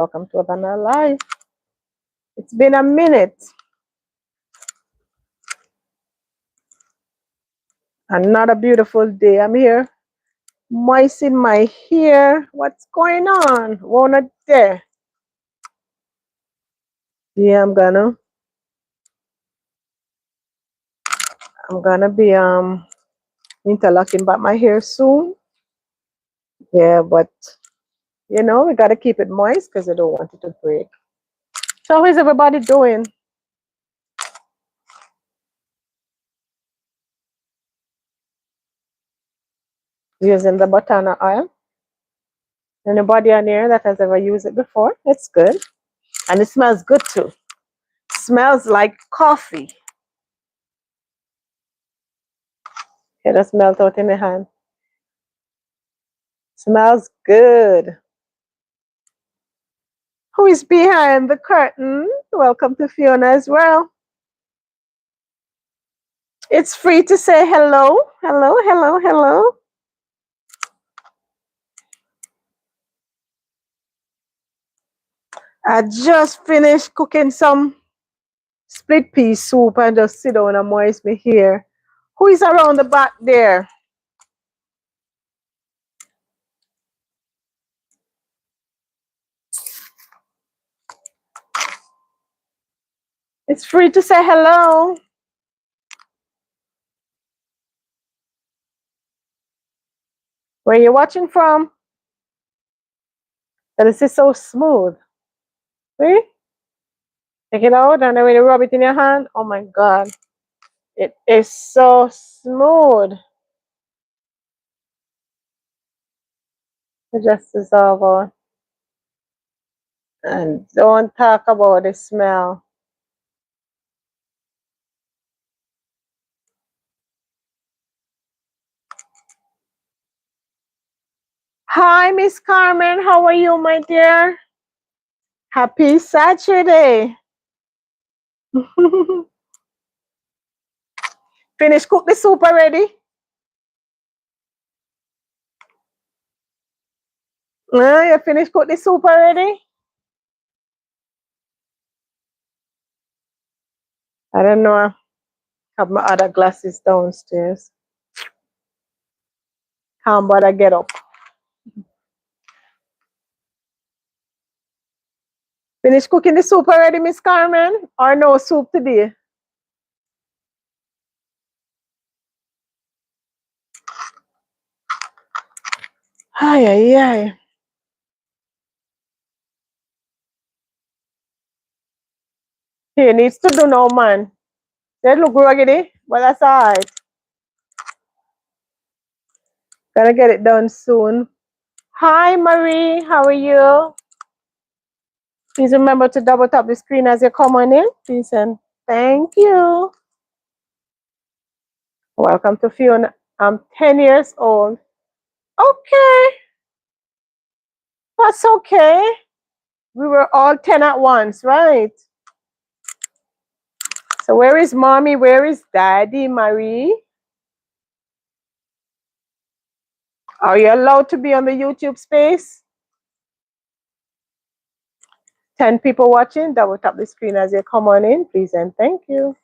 Welcome to another live. It's been a minute. Another beautiful day. I'm here moistening my hair. What's going on? Wanna there? Yeah, I'm gonna be interlocking back my hair soon. Yeah, but we gotta keep it moist because I don't want it to break. So how is everybody doing? Using the botana oil. Anybody on here that has ever used it before? It's good. And it smells good too. Smells like coffee. It just melt out in the hand. Smells good. Who is behind the curtain? Welcome to Fiona as well. It's free to say hello. Hello, hello, hello. I just finished cooking some split pea soup and just sit down and moist my hair. Who is around the back there? It's free to say hello. Where are you watching from? This is so smooth. See? Take it out and then when you rub it in your hand, oh my God. It is so smooth. It just dissolve out. And don't talk about the smell. Hi, Miss Carmen. How are you, my dear? Happy Saturday. Finish cook the soup already? You finished cook the soup already? I don't know. I have my other glasses downstairs. Can't bother get up. Finish cooking the soup already, Miss Carmen? Or no soup today? Ay, ay, ay. He needs to do no, man. They look ruggedy, but that's all right. Gonna get it done soon. Hi, Marie. How are you? Please remember to double tap the screen as you come on in. Please and thank you. Welcome to Fiona. I'm 10 years old. Okay. That's okay. We were all 10 at once, right? So where is mommy? Where is daddy, Marie? Are you allowed to be on the YouTube space? 10 people watching. Double tap the screen as you come on in, please and thank you.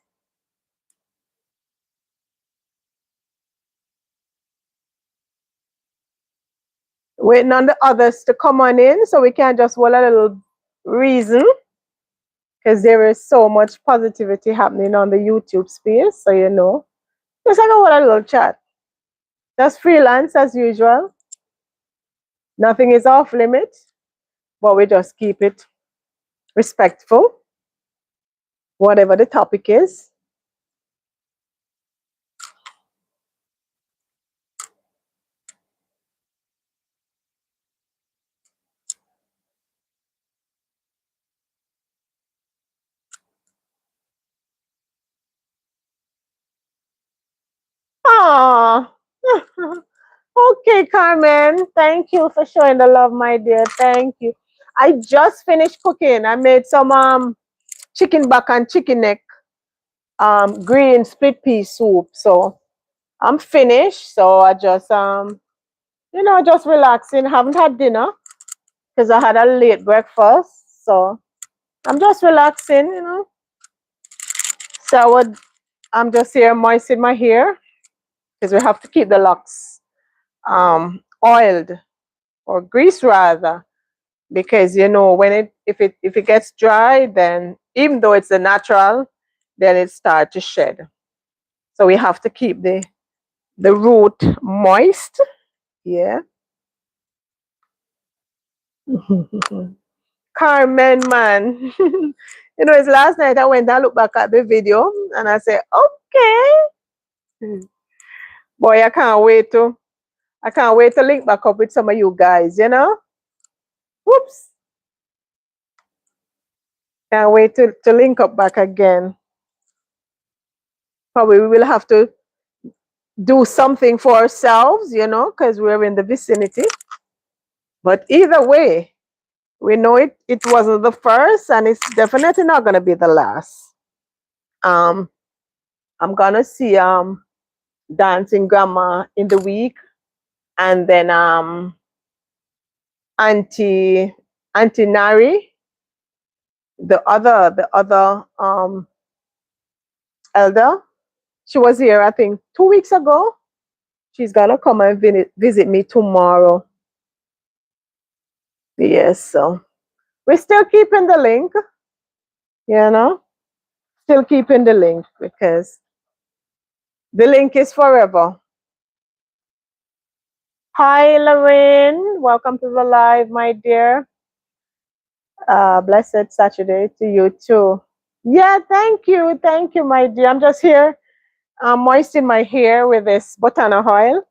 Waiting on the others to come on in so we can just hold a little reason because there is so much positivity happening on the YouTube space. So, just like a little chat. Just freelance as usual. Nothing is off limit, but we just keep it respectful, whatever the topic is. Ah, okay, Carmen. Thank you for showing the love, my dear. Thank you. I just finished cooking. I made some chicken back and chicken neck, green split pea soup. So I'm finished. So I just just relaxing. Haven't had dinner because I had a late breakfast. So I'm just relaxing, So I'm just here moistening my hair because we have to keep the locks oiled or greased rather, because when if it gets dry, then even though it's a natural, then it starts to shed. So we have to keep the root moist. Yeah. Carmen, man. It's last night I went and looked back at the video and I said, okay. Boy, I can't wait to link back up with some of you guys. Whoops. Can't wait to link up back again. Probably we will have to do something for ourselves, because we're in the vicinity. But either way, we know it wasn't the first and it's definitely not gonna be the last. I'm gonna see dancing grandma in the week, and then Auntie Nari, the other elder. She was here, I think, 2 weeks ago. She's gonna come and visit me tomorrow. Yes, so we're still keeping the link, still keeping the link because the link is forever. Hi, Lorraine. Welcome to the live, my dear. Blessed Saturday to you too. Yeah, thank you. Thank you, my dear. I'm just here moistening my hair with this botana oil.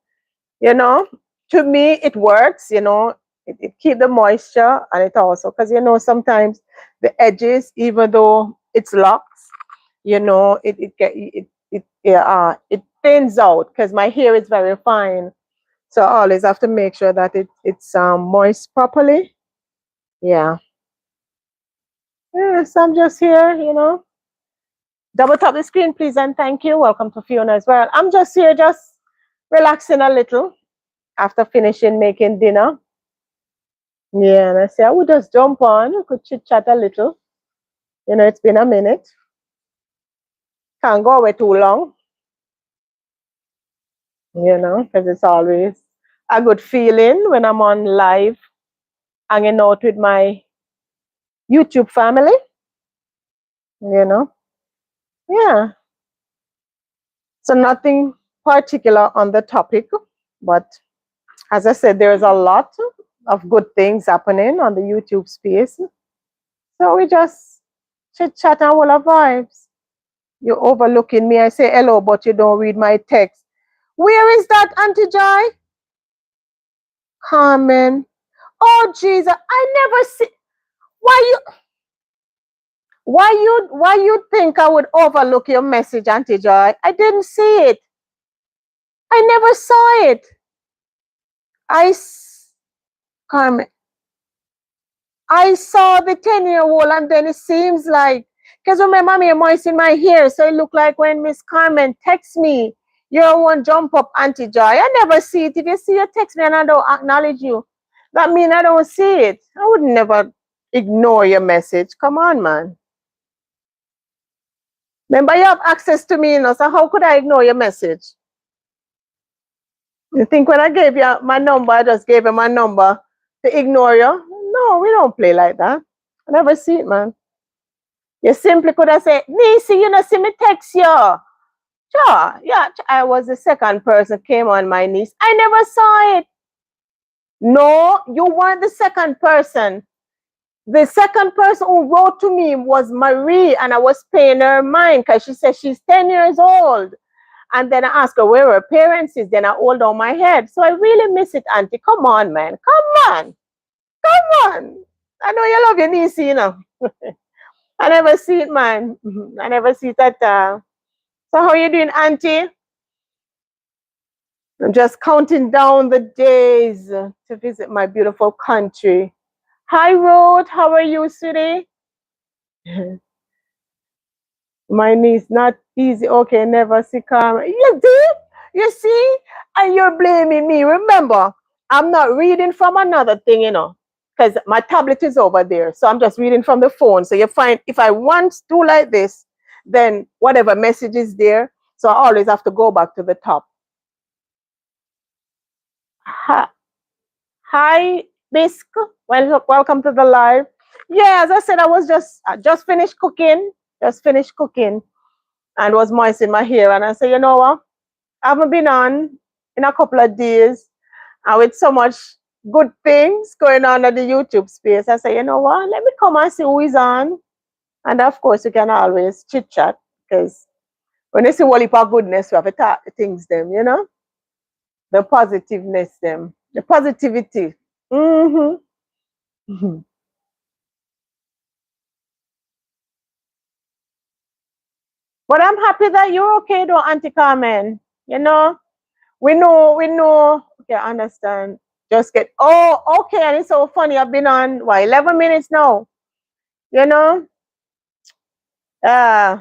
To me, it works, it keeps the moisture, and it also, because, sometimes the edges, even though it's locks, it thins out because my hair is very fine. So I always have to make sure that it's moist properly. Yeah. Yes, I'm just here, Double tap the screen, please, and thank you. Welcome to Fiona as well. I'm just here, just relaxing a little after finishing making dinner. Yeah, and I say I would just jump on, we could chit chat a little. It's been a minute. Can't go away too long, because it's always a good feeling when I'm on live, hanging out with my YouTube family. Yeah. So nothing particular on the topic, but as I said, there's a lot of good things happening on the YouTube space. So we just chit chat and all our vibes. You're overlooking me. I say hello, but you don't read my text. Where is that, Auntie Joy? Carmen. Oh Jesus, I never see. Why you think I would overlook your message, Auntie Joy? I didn't see it. I never saw it. Carmen, I saw the 10-year-old, and then it seems like, because remember me, I'm moistening my hair, so it looked like when Miss Carmen texts me, you're one jump up, Auntie Joy. I never see it. If you see your text me and I don't acknowledge you, that means I don't see it. I would never ignore your message. Come on, man. Remember, you have access to me, so how could I ignore your message? You think when I gave you my number, I just gave you my number to ignore you? No, we don't play like that. I never see it, man. You simply could have said, Nisi, you know, see me text you. Sure, yeah, I was the second person came on my niece. I never saw it. No, you weren't the second person. The second person who wrote to me was Marie, and I was paying her mind because she said she's 10 years old. And then I asked her where her parents is. Then I hold on my head. So I really miss it, Auntie. Come on, man. Come on. Come on. I know you love your niece, I never see it, man. I never see it at all. So how you doing, Auntie? I'm just counting down the days to visit my beautiful country. Hi, Ruth. How are you, sweetie? My niece, not easy. Okay, never see Carmen. You see? You see? And you're blaming me. Remember, I'm not reading from another thing, because my tablet is over there. So I'm just reading from the phone. So you find if I want to do like this, then whatever message is there. So I always have to go back to the top. Hi, Bisque. Welcome to the live. Yeah, as I said, I just finished cooking. Just finished cooking and was moistening my hair. And I said, you know what? I haven't been on in a couple of days. And with so much good things going on at the YouTube space, I said, you know what? Let me come and see who is on. And of course, you can always chit chat because when you see all heap of goodness, we have to talk the things them, you know? The positiveness them, the positivity. Mm-hmm. But I'm happy that you're okay though, Auntie Carmen. You know, we know. Okay, I understand. Just get, oh, okay. And it's so funny. I've been on, what, 11 minutes now? You know? Uh,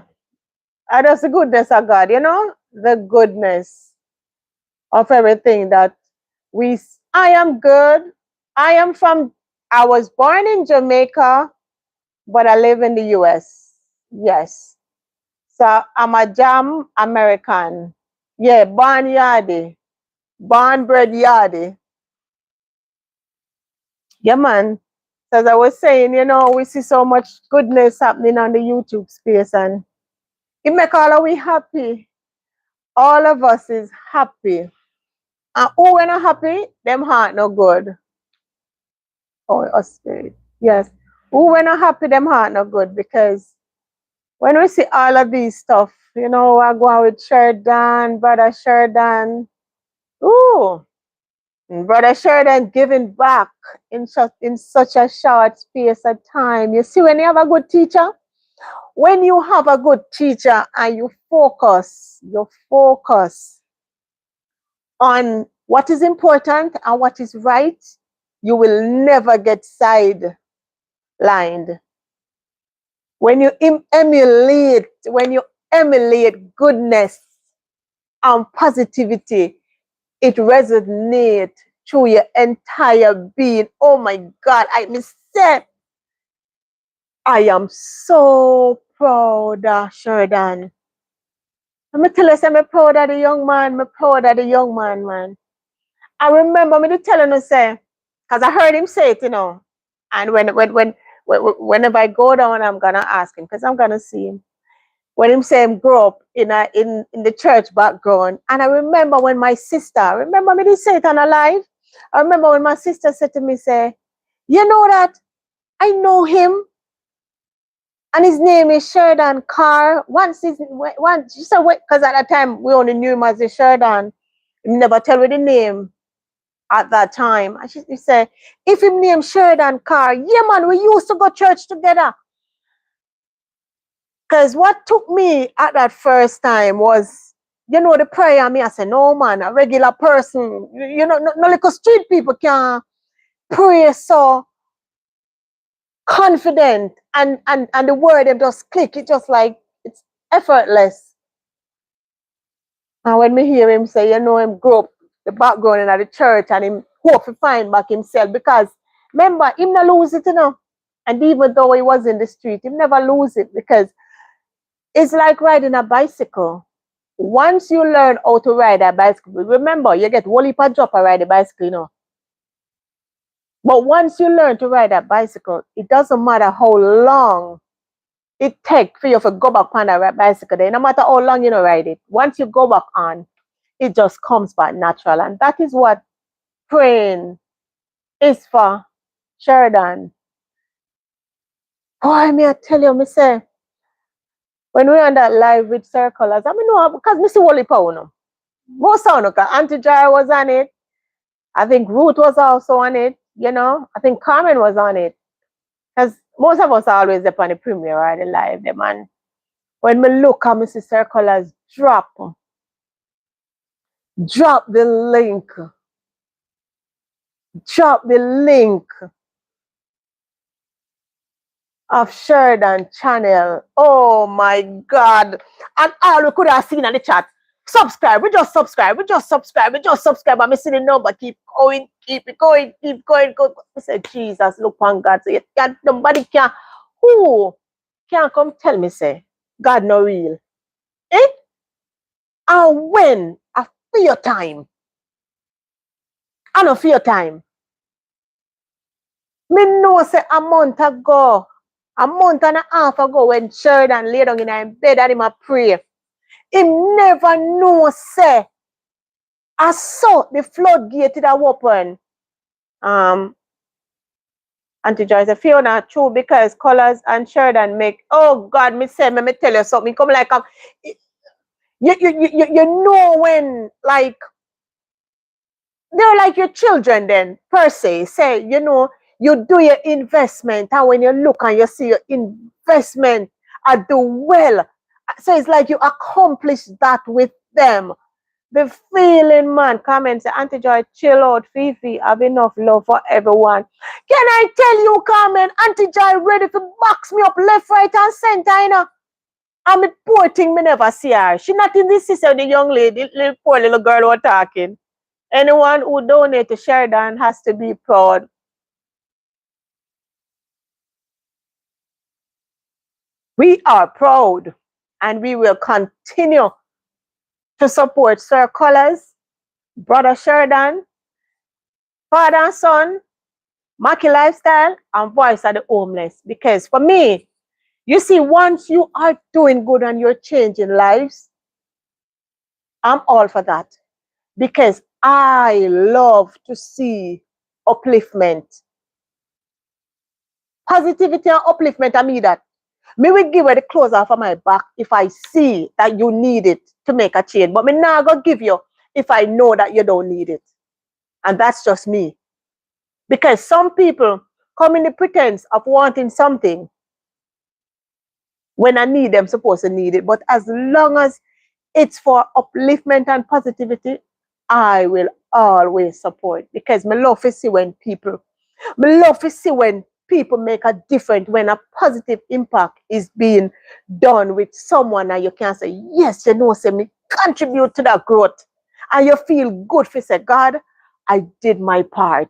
that's the goodness of God, you know? The goodness of everything that I am good. I am from, I was born in Jamaica, but I live in the US. Yes. So I'm a jam American. Yeah, born yardie. Born bred yardie. Yeah, man. As I was saying, you know, we see so much goodness happening on the YouTube space and it make all of we happy. All of us is happy. And who when not happy, them heart no good. Oh, us spirit. Yes. Who when not happy, them heart no good because when we see all of these stuff, you know, I go out with Sheridan, brother Sheridan. Ooh, brother Sheridan giving back in such a short space of time. You see, when you have a good teacher, when you have a good teacher and you focus on what is important and what is right, you will never get sidelined. When you emulate goodness and positivity, it resonates through your entire being. Oh my God, I must say, I am so proud of Sheridan. I'm tell you, I'm proud of the young man. I'm proud of the young man, man. I remember me telling him say, because I heard him say it, you know. And whenever I go down, I'm gonna ask him because I'm gonna see him. When him say him grew up in the church background, and I remember when my sister, remember me did say it on a live. I remember when my sister said to me, say, you know that I know him, and his name is Sheridan Carr. Once she said, because at that time we only knew him as the Sheridan. He never tell me the name at that time. And she said, if him name Sheridan Carr, yeah man, we used to go church together. Because what took me at that first time was, you know, the prayer. Me, I said, no man, a regular person, you know, no little street people can pray so confident and the word them just click. It just like it's effortless. And when me hear him say, you know, him grew up the background in the church and him hope to find back himself because remember, him not lose it, you know. And even though he was in the street, him never lose it because it's like riding a bicycle. Once you learn how to ride a bicycle, remember, you get one per drop and ride a bicycle, you know. But once you learn to ride a bicycle, it doesn't matter how long it takes for you to go back on a bicycle. Then no matter how long you know ride it, once you go back on, it just comes back natural. And that is what praying is for Sheridan. Boy, me I tell you, me say, when we on that live with circlers, I mean, no, because me see Wally Power, most of them, Auntie Jai was on it. I think Ruth was also on it, you know. I think Carmen was on it. Because most of us are always up on the premiere or the live, them. And when me look at Mrs. Circulars drop the link, drop the link of Sheridan channel. Oh my God. And all we could have seen on the chat. Subscribe, we just subscribe, we just subscribe, we just subscribe. And I see the number keep going, keep it going, keep going, go. I said, Jesus, look on God. So you can't, nobody can, who can come tell me, say, God no real. Eh? And when I feel time, I don't feel time. Me know say a month ago, a month and a half ago when Sheridan lay down in him bed and him a pray. Him never know say I saw the floodgate that open. Auntie Joy said, Fiona, true, because Colors and Sheridan make, oh God, me say, me tell you something. Come like, you know when, like, they're like your children then, per se. Say, you know, you do your investment, and when you look and you see your investment, I do well. So it's like you accomplish that with them. The feeling, man, come and say, Auntie Joy, chill out, Fifi, have enough love for everyone. Can I tell you, Carmen, Auntie Joy ready to box me up left, right, and center, you know? I'm a poor thing, me never see her. She not in this sister, the young lady, little poor little girl who are talking. Anyone who donate to Sheridan has to be proud. We are proud, and we will continue to support Sir Colors, Brother Sheridan, Father and Son, Mackie Lifestyle, and Voice of the Homeless. Because for me, you see, once you are doing good and you're changing lives, I'm all for that. Because I love to see upliftment. Positivity and upliftment, I mean that. Me will give you the clothes off of my back if I see that you need it to make a change. But me not gonna give you if I know that you don't need it. And that's just me. Because some people come in the pretense of wanting something when I need them, supposed to need it. But as long as it's for upliftment and positivity, I will always support. Because me love to see when people make a difference, when a positive impact is being done with someone, and you can say, yes, you know, say me contribute to that growth. And you feel good for say, God, I did my part.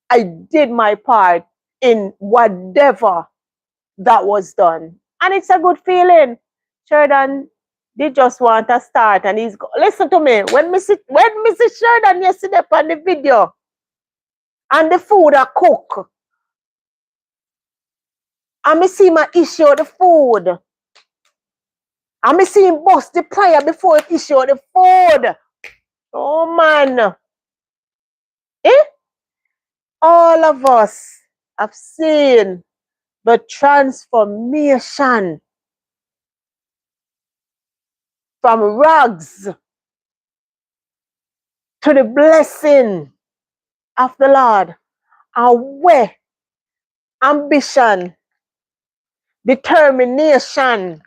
I did my part in whatever that was done. And it's a good feeling. Sheridan, they just want to start, and listen to me. When Mrs. Sheridan yesterday on the video and the food I cook, and me see my issue the food. And me see him bust the prayer before he issue the food. Oh man. Eh? All of us have seen the transformation from rags to the blessing of the Lord. And where ambition, determination,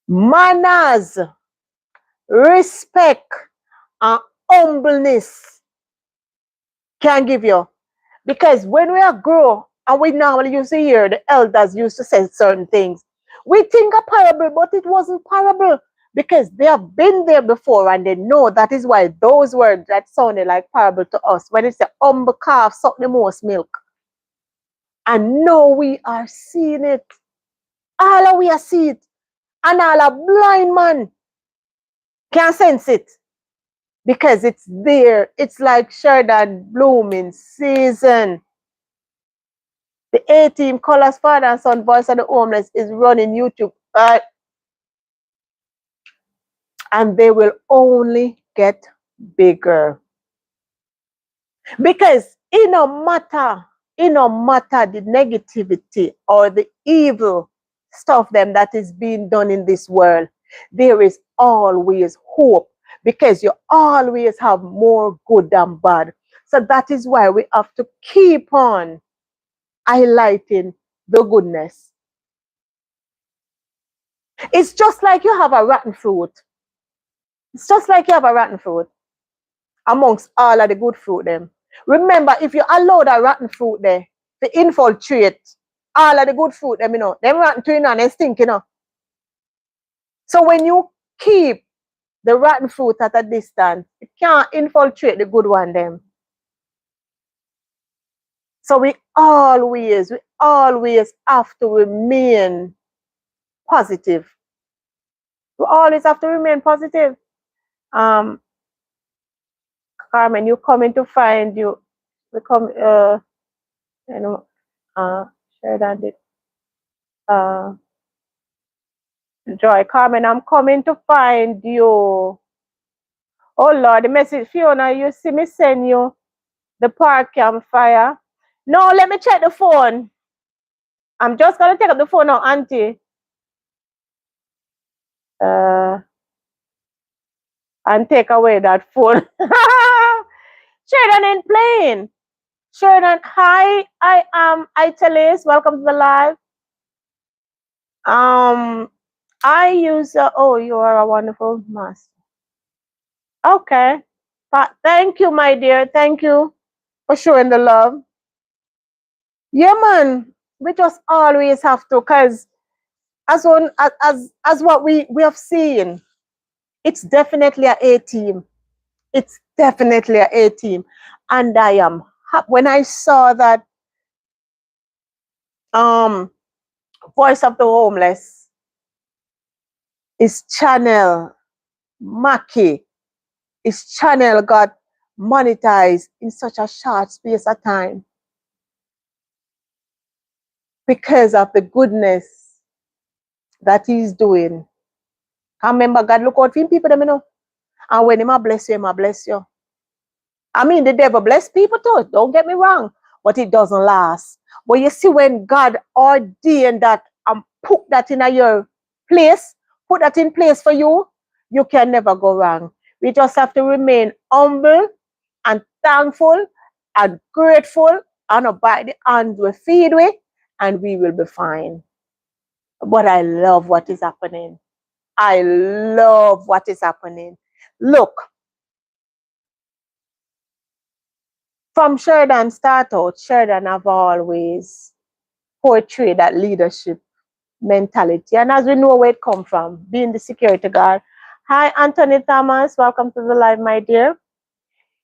manners, respect, and humbleness can give you. Because when we are grow, and we normally used to hear the elders used to say certain things, we think a parable, but it wasn't parable. Because they have been there before and they know that is why those words that sounded like parable to us, when it's a humble calf suck the most milk. And now we are seeing it. All of we are seeing it. And all a blind man can sense it. Because it's there. It's like Sheridan blooming season. The A-Team, Colors, Father and Son, Voice of the Homeless is running YouTube. And they will only get bigger. Because it no matter the negativity or the evil stuff them that is being done in this world, there is always hope. Because you always have more good than bad. So that is why we have to keep on highlighting the goodness. It's just like you have a rotten fruit. It's just like you have a rotten fruit amongst all of the good fruit them. Remember, if you allow that rotten fruit there to infiltrate all of the good fruit them, you know, them rotten tree and they stink, you know. So when you keep the rotten fruit at a distance. It can't infiltrate the good one them. So we always have to remain positive. We always have to remain positive. Um, Carmen, you coming to find you. We come, you know, share that it. Uh, Joy, Carmen, I'm coming to find you. Oh Lord, the message, Fiona, you see me send you the park campfire. No, let me check the phone. I'm just gonna take up the phone now, Auntie. And take away that phone. Sheridan ain't playing. Sheridan, hi, I am Italis. Welcome to the live. I use. Oh, you are a wonderful master. Okay, but thank you, my dear. Thank you for showing the love. Yeah, man. We just always have to, cause as what we have seen, it's definitely a team. It's definitely a team, and I am happy when I saw that um Voice of the Homeless is channel Mackie. His channel got monetized in such a short space of time because of the goodness that he's doing. I remember God look out for him people, them, you know. And when him a bless you, him a bless you. I mean, the devil bless people too. Don't get me wrong, but it doesn't last. But you see, when God ordained that and put that in your place, put that in place for you, you can never go wrong. We just have to remain humble and thankful and grateful and abide the hand we feed with, and we will be fine. But I love what is happening. I love what is happening. Look, from Sheridan start out, Sheridan have always portrayed that leadership mentality. And as we know where it come from, being the security guard. Hi, Anthony Thomas. Welcome to the live, my dear.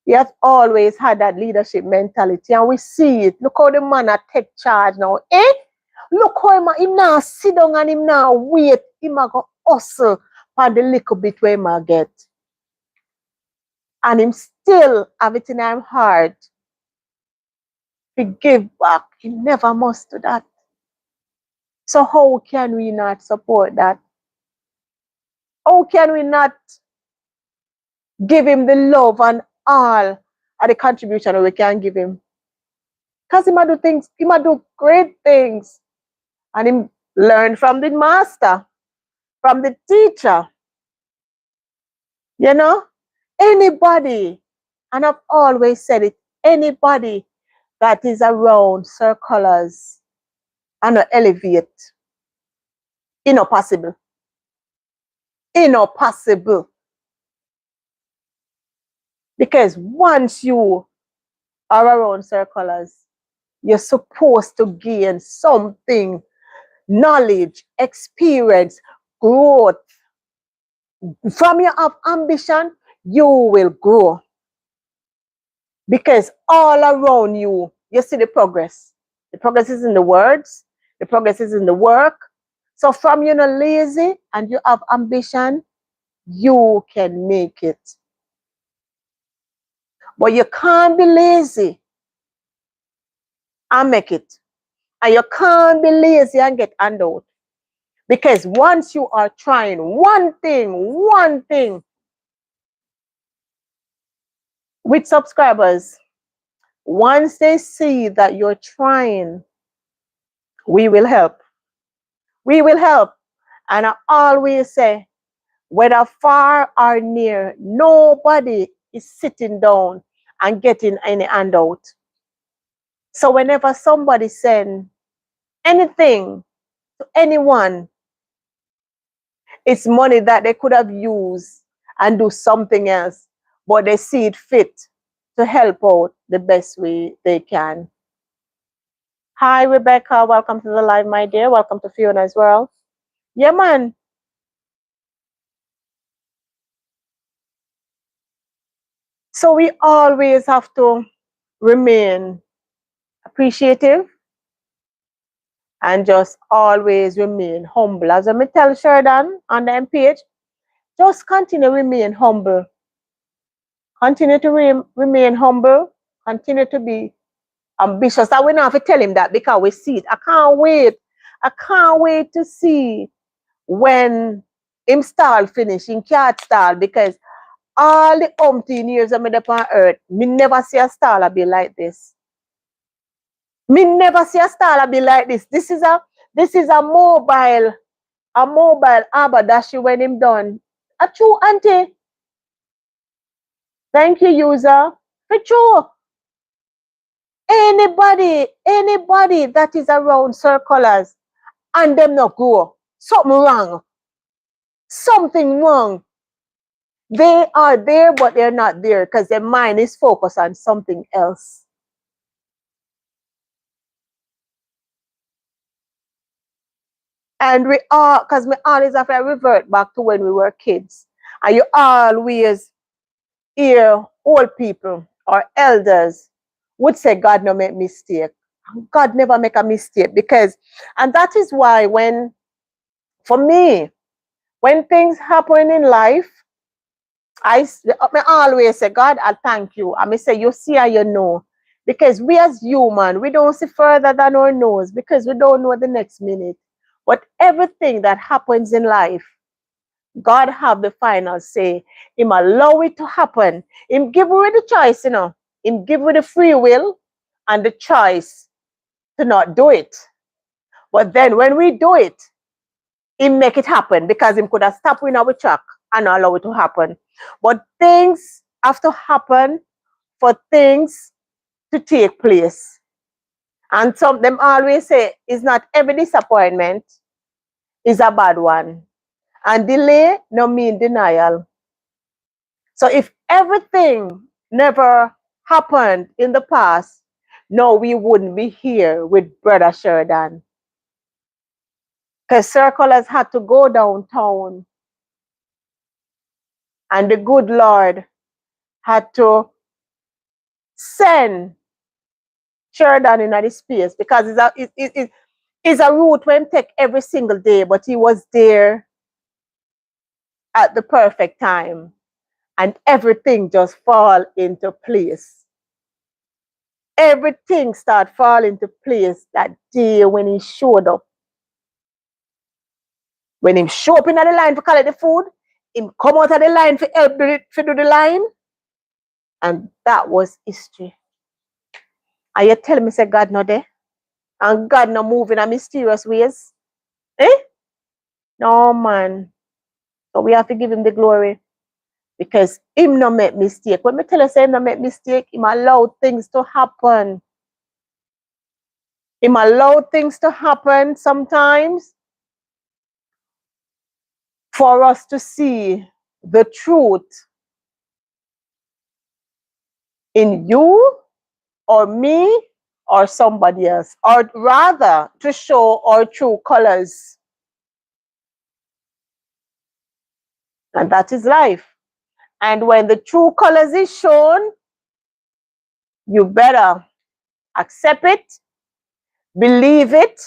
He has always had that leadership mentality, and we see it. Look how the man a take charge now. Eh? Look how him now sit down and him now wait. Him a go hustle for the little bit where him a get. And him still have it in him heart to give back. He never must do that. So how can we not support that? How can we not give him the love and all of the contribution we can give him? Because he might do things, he might do great things. And him learn from the master, from the teacher. You know? Anybody, and I've always said it, anybody that is around Sir Colors and elevate, impossible. Impossible. Because once you are around Sir Colors, you're supposed to gain something, knowledge, experience, growth. From your ambition, you will grow. Because all around you, you see the progress. The progress is in the words, the progress is in the work. So from you're not lazy and you have ambition, you can make it. But you can't be lazy and make it. And you can't be lazy and get handout. Because once you are trying one thing with subscribers, once they see that you're trying, we will help. We will help. And I always say, whether far or near, nobody is sitting down and getting any handout. So whenever somebody sends anything to anyone, it's money that they could have used and do something else, but they see it fit to help out the best way they can. Hi, Rebecca. Welcome to the live, my dear. Welcome to Fiona as well. Yeah, man. So we always have to remain appreciative and just always remain humble. As I tell Sheridan on the page, just continue to remain humble. Continue to remain humble. Continue to be ambitious. I will not have to tell him that because we see it. I can't wait. I can't wait to see when him stall finish, him can't stall because all the umpteen years I'm on earth, me never see a stall be like this. Me never see a stall be like this. This is a mobile haberdashery when him done. A true auntie. Thank you, user. For true. Anybody that is around circlers and them not grow, something wrong. Something wrong. They are there, but they're not there because their mind is focused on something else. And we are, because we always have to revert back to when we were kids. And you always hear old people or elders would say, God no make mistake. God never make a mistake because, and that is why for me, when things happen in life, I always say, God, I thank you. I may say, you see and you know. Because we as human, we don't see further than our nose because we don't know the next minute. But everything that happens in life, God have the final say. Him allow it to happen. Him give you the choice, you know. Him give you the free will and the choice to not do it. But then when we do it, him make it happen because him could have stopped in our track and allow it to happen. But things have to happen for things to take place. And some them always say it's not every disappointment is a bad one. And delay no mean denial. So if everything never happened in the past, no, we wouldn't be here with Brother Sheridan. Because circlers had to go downtown. And the good Lord had to send Sheridan in the space because it's a route when take every single day, but he was there at the perfect time and everything just fall into place. Everything start fall into place that day when he showed up. When him show up in the line for collect the food, him come out of the line for help do the line, and that was history. And you tell me say God not there? And God not moving in mysterious ways? Eh? No, man. So we have to give him the glory. Because him not make mistake. When me tell you say him not make mistake, him allow things to happen. Him allow things to happen sometimes for us to see the truth in you or me or somebody else. Or rather, to show our true colors. And that is life. And when the true colors is shown, you better accept it, believe it,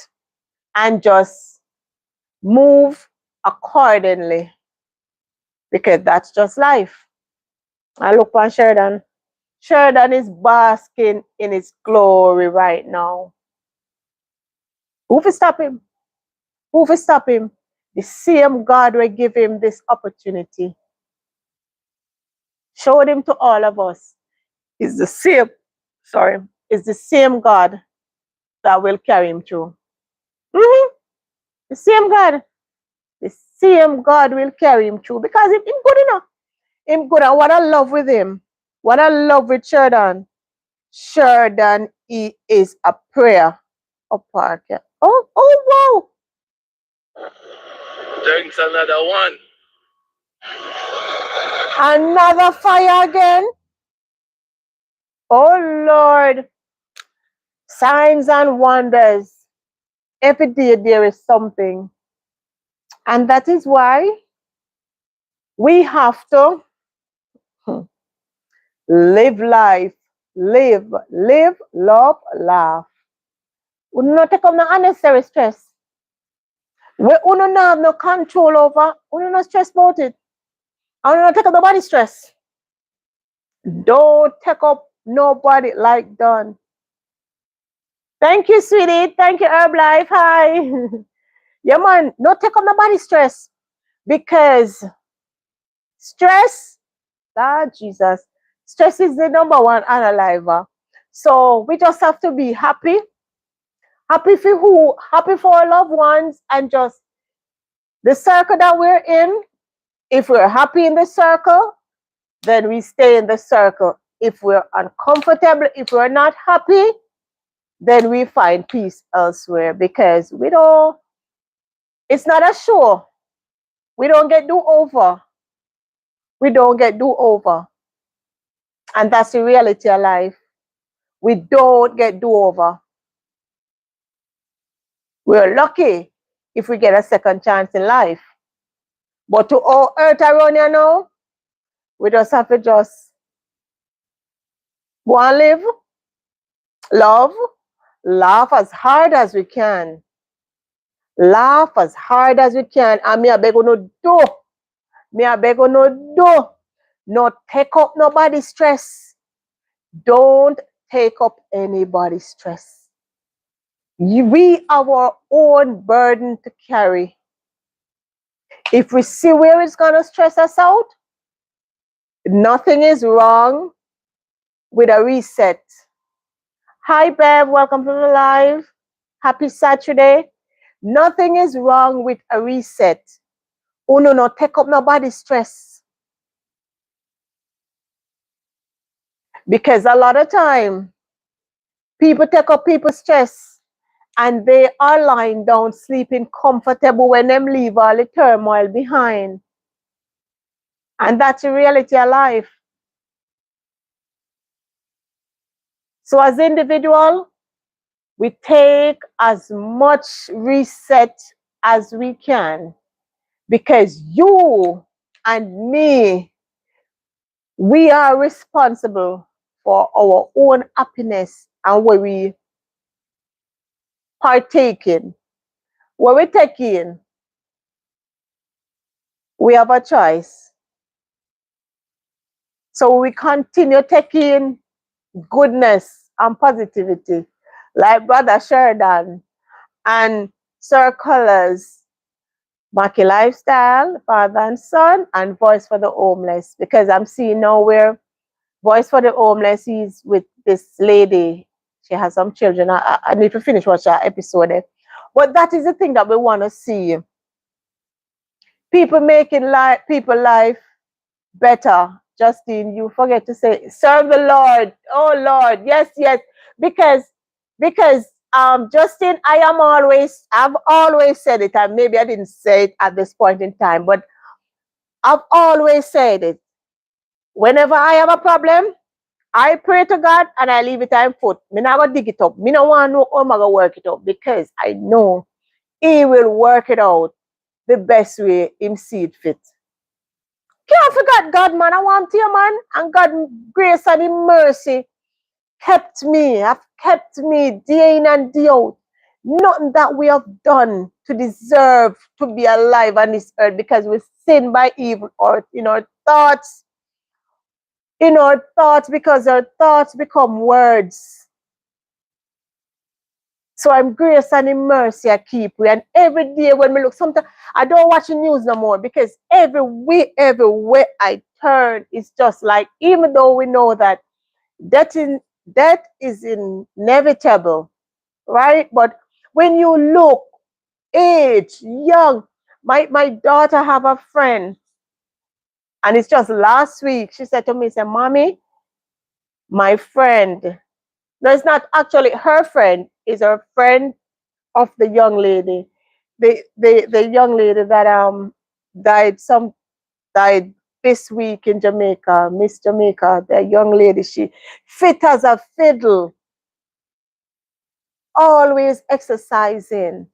and just move accordingly. Because that's just life. I look on Sheridan. Sheridan is basking in his glory right now. Who will stop him? Who will stop him? The same God will give him this opportunity. Showed him to all of us. It's the same God that will carry him through. The same God. The same God will carry him through because him good enough. Him good. And what I love with him, what I love with Sheridan, he is a prayer apart. Oh, wow. Drinks another one. Another fire again. Oh, Lord. Signs and wonders. Every day there is something. And that is why we have to Live life. Live, love, laugh. We not take up no unnecessary stress. We don't have no control over. We don't stress about it. I don't take up nobody stress. Don't take up nobody like done. Thank you, sweetie. Thank you, Herb Life. Hi. Yeah, man. Don't take up nobody stress. Because stress, Jesus, stress is the number one analyzer. So we just have to be happy. Happy for who? Happy for our loved ones and just the circle that we're in. If we're happy in the circle, then we stay in the circle. If we're uncomfortable, if we're not happy, then we find peace elsewhere because we don't, it's not a show. We don't get do over. We don't get do over. And that's the reality of life. We don't get do over. We're lucky if we get a second chance in life. But to all earth around you now, we just have to just go and live, love, laugh as hard as we can. Laugh as hard as we can. And me I beg you no do. Me I beg you no do. Not take up nobody's stress. Don't take up anybody's stress. We have our own burden to carry. If we see where it's going to stress us out, nothing is wrong with a reset. Hi, Bev. Welcome to the live. Happy Saturday. Nothing is wrong with a reset. Oh, no, no. Take up nobody's stress. Because a lot of time, people take up people's stress and they are lying down, sleeping comfortable when them leave all the turmoil behind. And that's the reality of life. So as individual, we take as much reset as we can because you and me, we are responsible for our own happiness and what we partake in. What we take in, we have a choice. So we continue taking goodness and positivity, like Brother Sheridan and Sir Colors, Maki Lifestyle, Father and Son, and Voice for the Homeless. Because I'm seeing now where Voice for the Homeless is with this lady. She has some children. I need to finish watch that episode. But that is the thing that we want to see. People making people life better. Justine, you forget to say, serve the Lord. Oh Lord, yes, yes. Because Justine, I've always said it, and maybe I didn't say it at this point in time, but I've always said it. Whenever I have a problem, I pray to God and I leave it at foot. Me not gonna dig it up. Me no want to know how I'm gonna work it up because I know He will work it out the best way Him see it fit. Can't forget God, man. I want you, man. And God grace and His mercy have kept me day in and day out. Nothing that we have done to deserve to be alive on this earth because we sin by evil or in our thoughts, because our thoughts become words. So I'm grace and in mercy I keep we. And every day when we look, sometimes I don't watch the news no more because everywhere I turn, it's just like, even though we know that death is inevitable, right? But when you look, age, young, my daughter have a friend, and it's just last week, she said to me, said, Mommy, my friend, no, it's not actually her friend, it's her friend of the young lady. The young lady that died died this week in Jamaica, Miss Jamaica, the young lady, she fit as a fiddle, always exercising.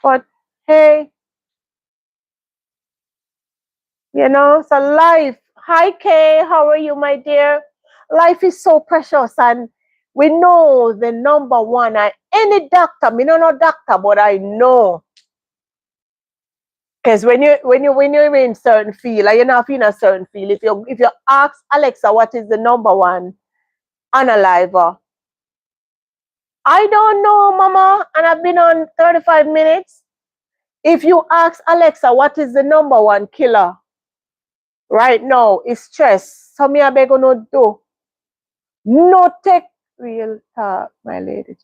But hey, so life. Hi Kay, how are you, my dear? life is so precious, and we know the number one. And any doctor, me no doctor, but I know. Because when you're in certain field, like you're not in a certain field, if you ask Alexa what is the number one analyzer, I don't know, Mama, and I've been on 35 minutes. If you ask Alexa what is the number one killer right now, it's stress. So me I beg no do. No take real talk, my lady.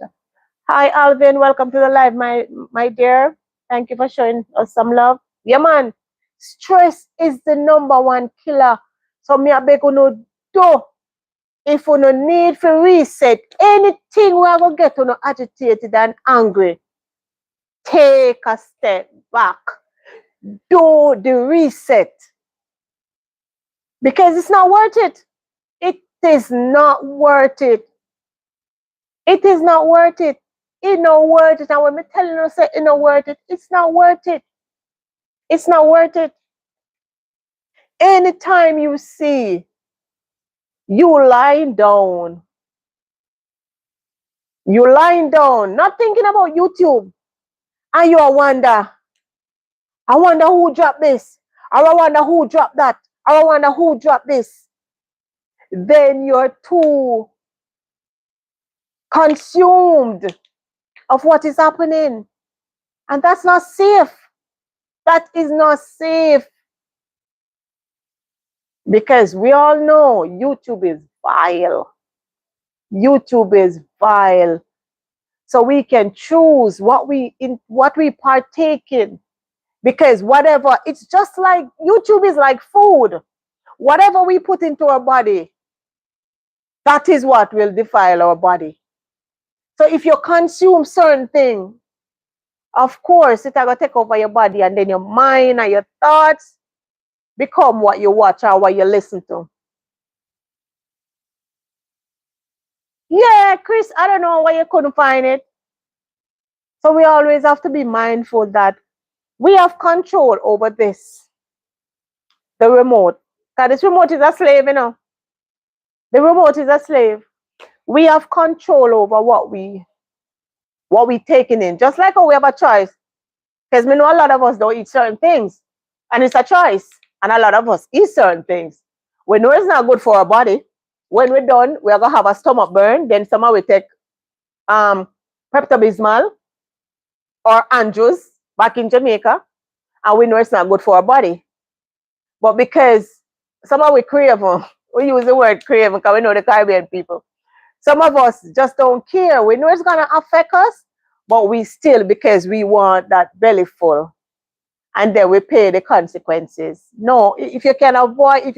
Hi Alvin, welcome to the live, my dear. Thank you for showing us some love. Yeah man. Stress is the number one killer. So me I beg no do. If you no need for reset, anything we are gonna get you agitated and angry, take a step back. Do the reset. Because it's not worth it. It is not worth it. It is not worth it. It's not worth it. And when me telling you say it's not worth it, it's not worth it. It's not worth it. Anytime you see you lying down, not thinking about YouTube, and you wonder, I wonder who dropped this, or I wonder who dropped that, or I wonder who dropped this, then you're too consumed of what is happening. And that's not safe. That is not safe. Because we all know YouTube is vile. YouTube is vile. So we can choose what we partake in. Because whatever, it's just like YouTube is like food. Whatever we put into our body, that is what will defile our body. So if you consume certain things, of course, it's going to take over your body, and then your mind and your thoughts become what you watch or what you listen to. Yeah, Chris, I don't know why you couldn't find it. So we always have to be mindful that we have control over this, the remote. Because this remote is a slave, you know. The remote is a slave. We have control over what we taking in. Just like how we have a choice. Because we know a lot of us don't eat certain things. And it's a choice. And a lot of us eat certain things. We know it's not good for our body. When we're done, we're going to have a stomach burn. Then somehow we take Pepto-Bismol or Andrews back in Jamaica. And we know it's not good for our body. But because somehow we crave them, we use the word crave because we know the Caribbean people. Some of us just don't care. We know it's going to affect us, but we still, because we want that belly full. And then we pay the consequences. No, if we can avoid it,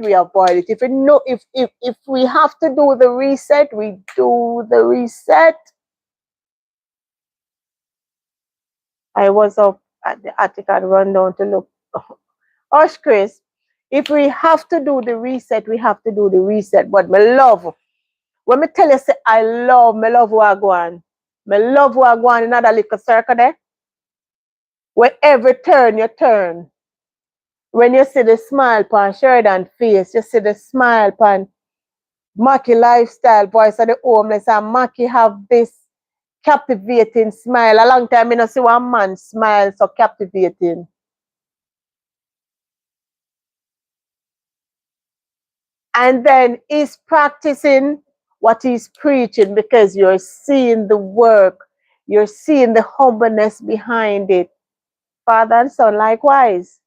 we avoid it. If we have to do the reset, we do the reset. I was up at the attic and run down to look. Hush, Chris. If we have to do the reset, we have to do the reset. But my love, when me tell you, say I love Wagwan. Me love Wagwan in another little circle there. Where every turn you turn. When you see the smile upon Sheridan face, you see the smile upon Mackie lifestyle, voice of the homeless, and Mackie have this captivating smile. A long time I don't see one man smile so captivating. And then he's practicing what he's preaching, because you're seeing the work, you're seeing the humbleness behind it. Father and son, likewise.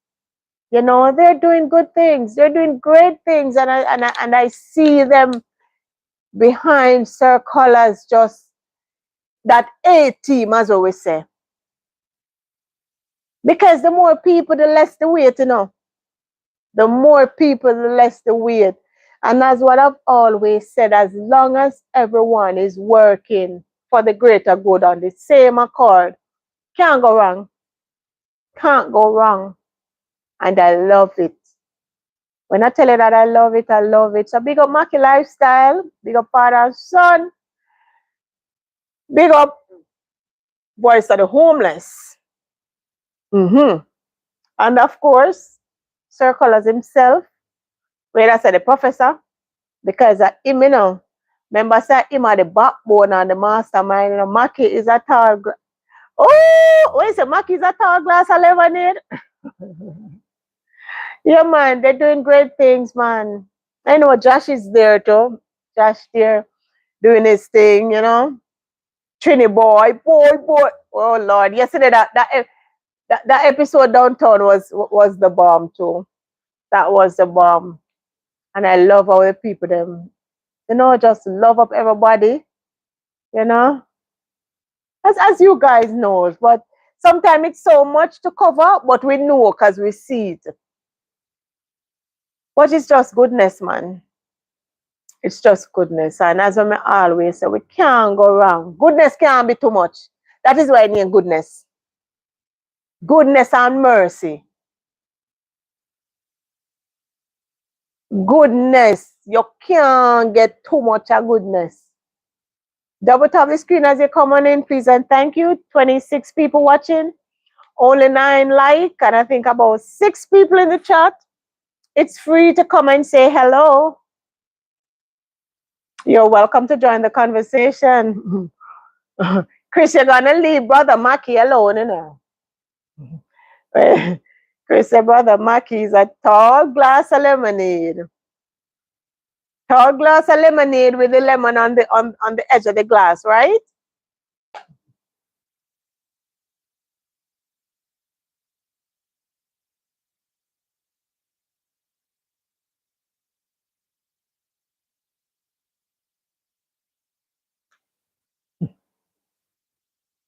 You know, they're doing good things. They're doing great things. And I see them behind Sir Colors, just that A team, as we say. Because the more people, the less the weight, you know. The more people, the less the weight. And that's what I've always said, as long as everyone is working for the greater good on the same accord, can't go wrong. Can't go wrong. And I love it. When I tell you that I love it, I love it. So big up Mackie Lifestyle, big up father and son, big up Voice of the Homeless. And of course, Sir Colors himself, Where I said the professor, because him, you know, remember say him are the backbone and the mastermind. You know, Mackie is a tall. Oh, wait, so Mackie is a tall glass of lemonade. Yeah, man, they're doing great things, man. I know Josh is there too. Josh there doing his thing, you know. Trini boy. Oh Lord, yesterday that episode downtown was the bomb too. That was the bomb, and I love how the people them, you know, just love up everybody, you know, as you guys know. But sometimes it's so much to cover, but we know because we see it. But it's just goodness, man. It's just goodness, and as I always say, we can't go wrong. Goodness can't be too much. That is why I need goodness, goodness and mercy. Goodness, you can't get too much of goodness. Double tap the screen as you come on in, please, and thank you. 26 people watching, only 9 like, and I think about 6 people in the chat. It's free to come and say hello. You're welcome to join the conversation. Chris, you're gonna leave Brother Mackie alone, you know. Chris said, Brother Mackie is a tall glass of lemonade. Tall glass of lemonade with the lemon on the edge of the glass, right?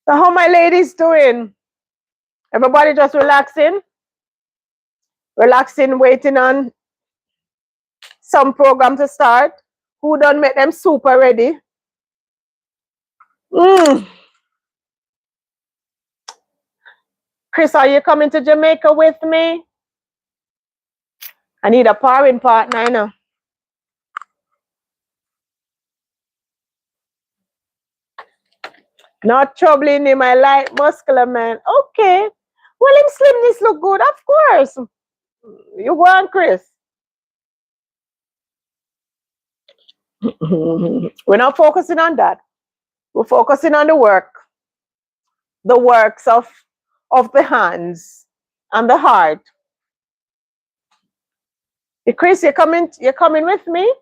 So how my ladies doing? Everybody just relaxing? Relaxing, waiting on some program to start. Who done make them super ready? Chris, are you coming to Jamaica with me? I need a powering partner, you know. Not troubling him, I like muscular man. Okay. Well, him slimness look good, of course. You want Chris? We're not focusing on that. We're focusing on the work. The works of the hands and the heart. Hey, Chris, you're coming with me?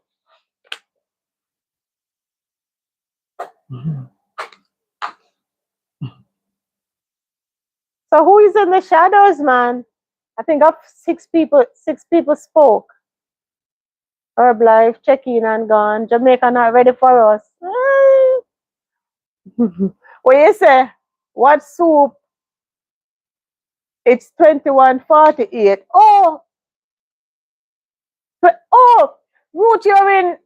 So who is in the shadows, man? I think of 6 people spoke. Herb Life, check in and gone. Jamaica not ready for us. What you say? What soup? It's 21:48. Oh, Ruth, you're in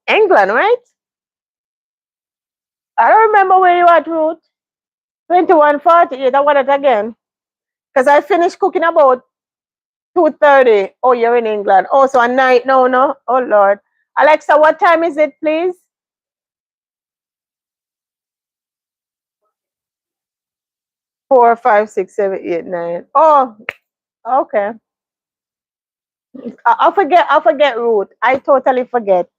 England, right? I don't remember where you at, Ruth. 21:48. I want it again. Because I finished cooking about 2:30. Oh, you're in England. Oh, so at night. No. Oh Lord. Alexa, what time is it, please? 4, 5, 6, 7, 8, 9. Oh, okay. I'll forget Ruth. I totally forget.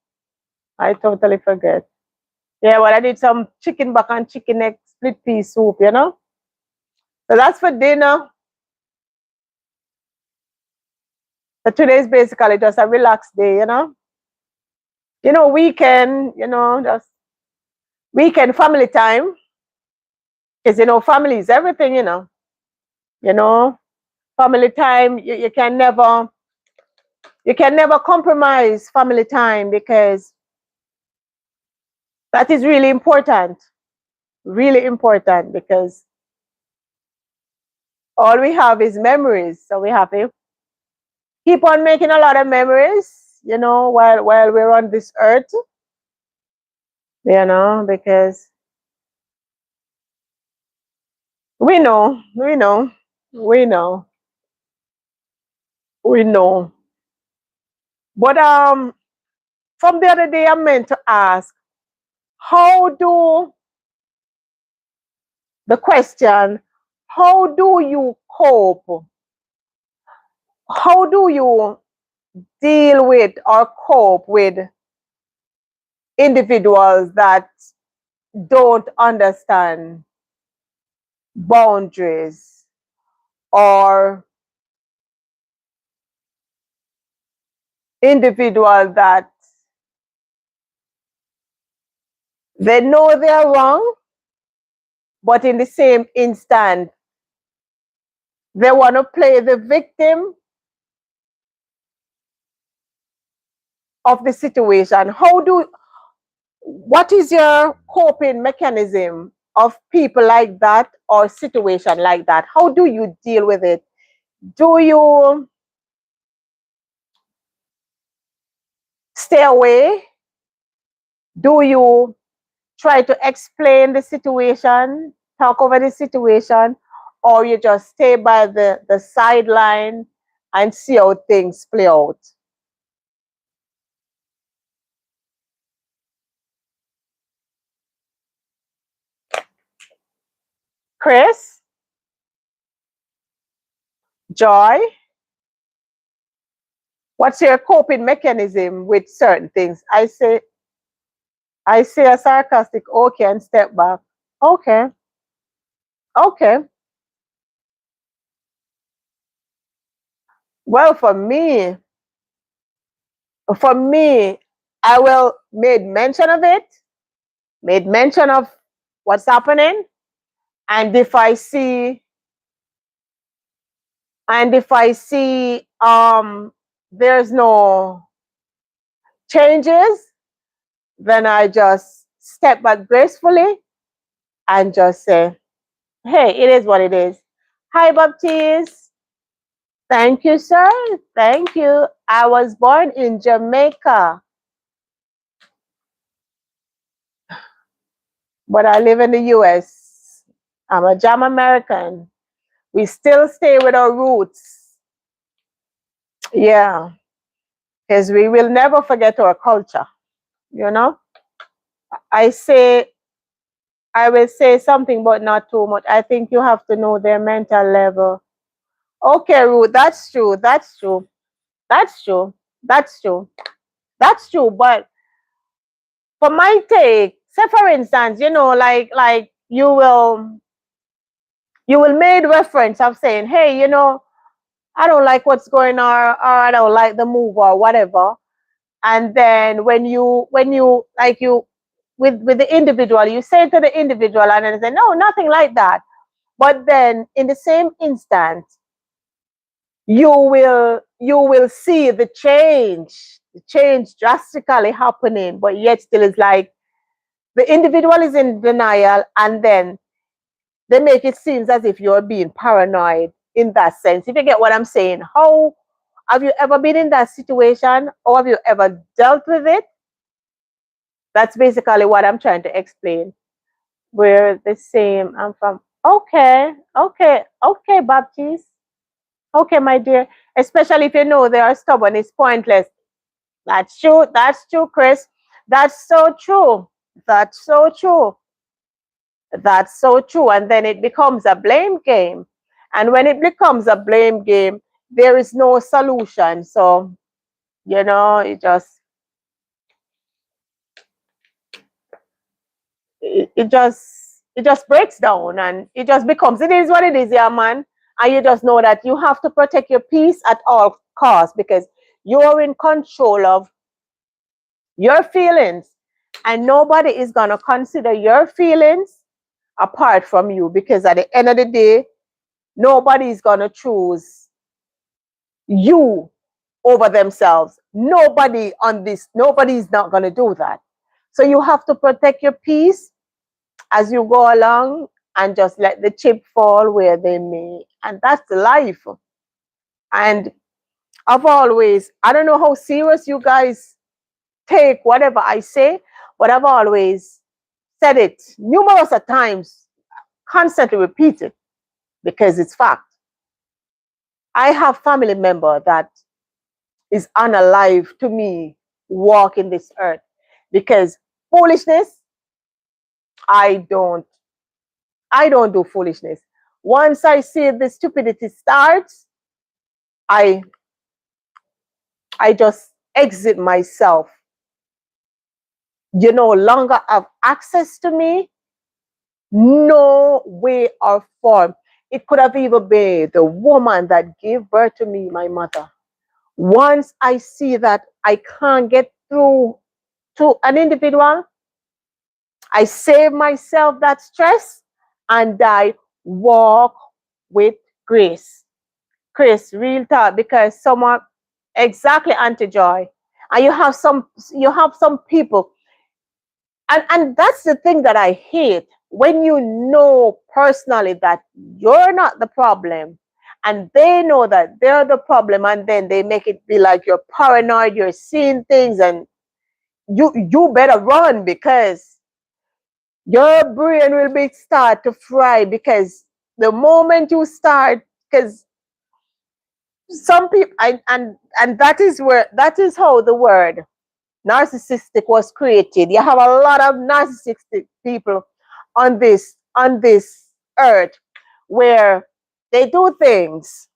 Yeah, well, I did some chicken back and chicken neck split pea soup, you know? So that's for dinner. So today is basically just a relaxed day, you know? Weekend, just weekend family time. Because, family is everything, You know, family time, you can never compromise family time because that is really important. Really important because all we have is memories. So we have to keep on making a lot of memories, while we're on this earth, because we know, we know, we know, we know. But from the other day I meant to ask, how do the question, how do you cope? how do you deal with or cope with individuals that don't understand boundaries, or individuals that they know they're wrong, but in the same instant, they want to play the victim of the situation? What is your coping mechanism of people like that or situation like that? How do you deal with it? Do you stay away? Do you try to explain the situation, talk over the situation, or you just stay by the sideline and see how things play out? Chris, Joy, what's your coping mechanism with certain things? I say a sarcastic okay and step back. Okay, okay. Well, for me, I will made mention of it, made mention of what's happening, and if I see there's no changes, then I just step back gracefully and just say, hey, it is what it is. Hi, Baptiste. Thank you, sir. Thank you. I was born in Jamaica, but I live in the US. I'm a Jam American. We still stay with our roots. Yeah, because we will never forget our culture. You know, I say, I will say something, but not too much. I think you have to know their mental level. Okay, Ruth, that's true. That's true. That's true. That's true. That's true. But for my take, say for instance, like you will made reference of saying, hey, I don't like what's going on, or I don't like the move or whatever. And then when you like you with the individual, you say to the individual and then say, no, nothing like that. But then in the same instant, you will see the change drastically happening, but yet still it's like the individual is in denial, and then they make it seem as if you're being paranoid in that sense. If you get what I'm saying, how have you ever been in that situation, or have you ever dealt with it? That's basically what I'm trying to explain. We're the same. I'm from, okay, okay, okay, Baptiste. Okay, my dear. Especially if you know they are stubborn, it's pointless. That's true. That's true, Chris. That's so true. That's so true. That's so true. And then it becomes a blame game. And when it becomes a blame game, there is no solution. So, it just breaks down, and it just becomes, it is what it is, yeah, man. And you just know that you have to protect your peace at all costs, because you are in control of your feelings, and nobody is going to consider your feelings apart from you, because at the end of the day, nobody is going to choose you over themselves. Nobody is not going to do that. So you have to protect your peace as you go along, and just let the chip fall where they may. And that's the life. And I don't know how serious you guys take whatever I say, but I've always said it numerous of times, constantly repeat it, because it's fact. I have family member that is unalive to me walking this earth, because foolishness, I don't I don't do foolishness. Once I see the stupidity starts, I I just exit myself. You no longer have access to me, no way or form. It could have even been the woman that gave birth to me, my mother. Once I see that I can't get through to an individual, I save myself that stress and I walk with grace. Chris, real talk, because someone exactly anti-joy. And you have some people, and that's the thing that I hate. When you know personally that you're not the problem and they know that they're the problem, and then they make it be like you're paranoid, you're seeing things, and you better run because your brain will be start to fry. Because the moment you start, because some people, and that is how the word narcissistic was created. You have a lot of narcissistic people on this earth, where they do things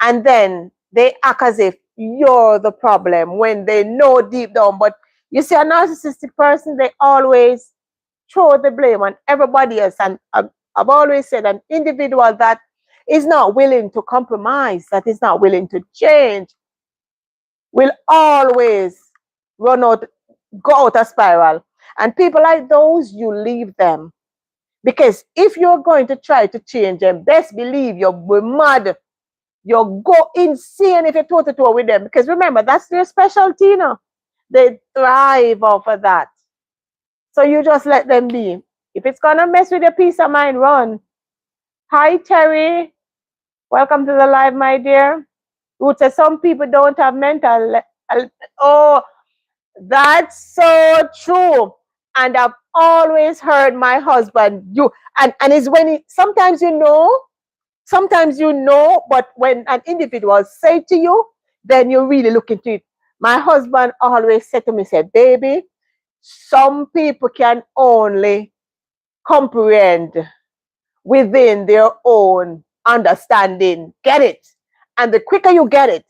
and then they act as if you're the problem when they know deep down. But you see, a narcissistic person, they always throw the blame on everybody else. And I've always said an individual that is not willing to compromise, that is not willing to change, will always run out, go out a spiral. And people like those, you leave them. Because if you're going to try to change them, best believe you'll be mad. You'll go insane if you toe-to-toe with them. Because remember, that's their specialty, you know. They thrive off of that. So you just let them be. If it's going to mess with your peace of mind, run. Hi, Terry. Welcome to the live, my dear. Ruth says some people don't have mental. Oh, that's so true. And I've always heard my husband, and it's when sometimes you know, but when an individual say to you, then you really look into it. My husband always said to me, said, baby, some people can only comprehend within their own understanding. Get it? And the quicker you get it,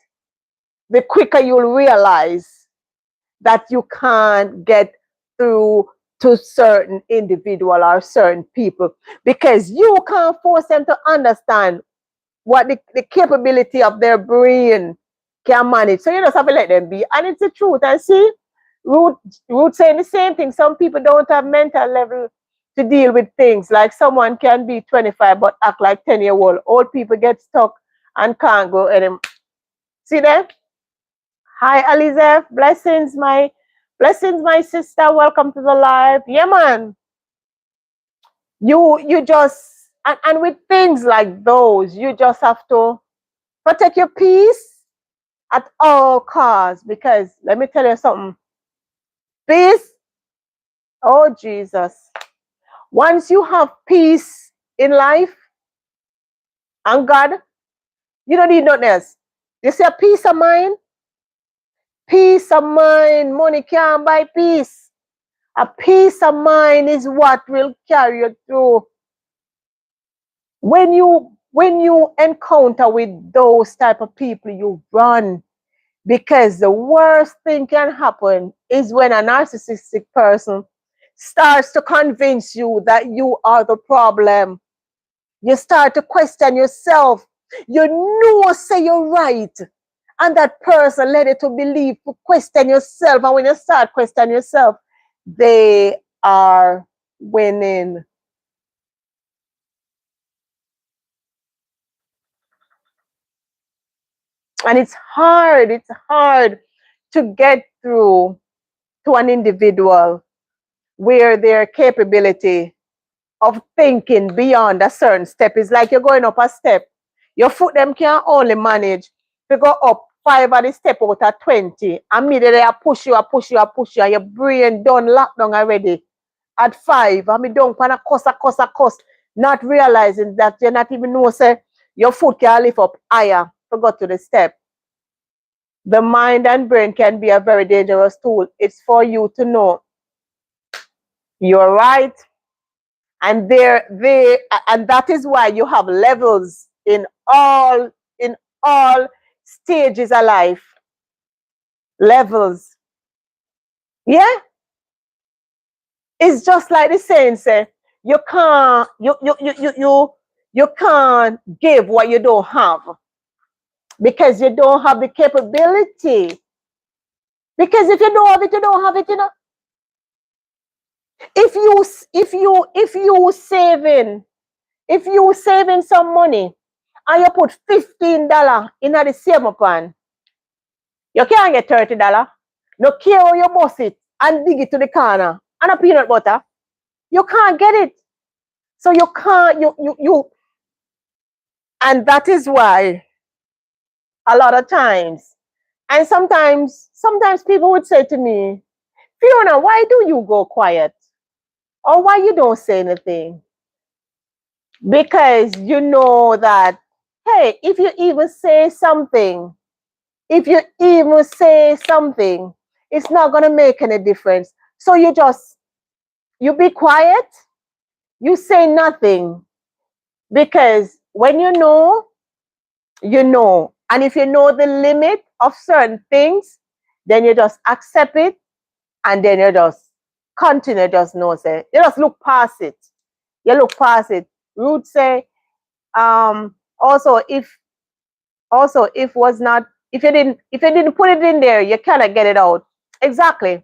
the quicker you'll realize that you can't get through to certain individual or certain people, because you can't force them to understand what the capability of their brain can manage. So you just have to let them be. And it's the truth. And see, Ruth, Ruth saying the same thing. Some people don't have mental level to deal with things. Like someone can be 25 but act like 10-year-old. Old people get stuck and can't go anymore. See that? Hi, Elizabeth. Blessings, my sister. Welcome to the live. Yeah, man. You just, and with things like those, you just have to protect your peace at all costs. Because let me tell you something. Peace, oh Jesus. Once you have peace in life and God, you don't need nothing else. You see, a peace of mind. Peace of mind. Money can't buy peace. A peace of mind is what will carry you through. When you encounter with those type of people, you run. Because the worst thing can happen is when a narcissistic person starts to convince you that you are the problem. You start to question yourself. You know, say you're right. And that person led you to believe, to question yourself. And when you start questioning yourself, they are winning. And it's hard to get through to an individual where their capability of thinking beyond a certain step is like you're going up a step. Your foot them can only manage to go up 5 of the step out of 20. Immediately I push you, and your brain done locked down already. At 5, I mean don't pan a cost, not realizing that you're not even know say your foot can lift up higher to go to the step. The mind and brain can be a very dangerous tool. It's for you to know you're right, and and that is why you have levels in all stages of life. levels. Yeah? It's just like the saying say, you can't you can't give what you don't have because you don't have the capability. Because if you don't have it, you don't have it, you know. If you saving some money and you put $15 in the saving pan, you can't get $30. No care how you bust it and dig it to the corner and a peanut butter. You can't get it. So you can't, and that is why a lot of times, and sometimes people would say to me, Fiona, why do you go quiet? Or why you don't say anything? Because you know that, hey, if you even say something, it's not going to make any difference. So you be quiet, you say nothing, because when you know, you know. And if you know the limit of certain things, then you just accept it, and then you just continue, just know, say, you just look past it. You look past it. Ruth say, also if was not, if you didn't put it in there, you cannot get it out. Exactly.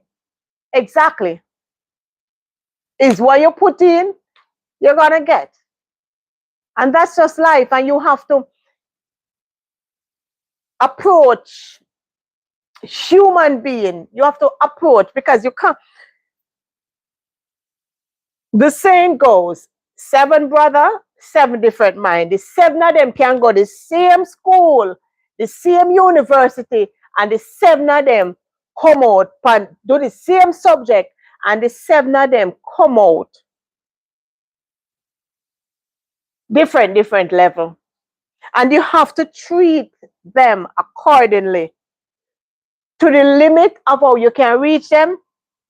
Is what you put in, you're gonna get. And that's just life. And you have to approach human being. You have to approach, because you can't. The saying goes, 7 brother, 7 different mind. The 7 of them can go the same school, the same university, and the 7 of them come out and do the same subject, and the 7 of them come out different level. And you have to treat them accordingly to the limit of how you can reach them,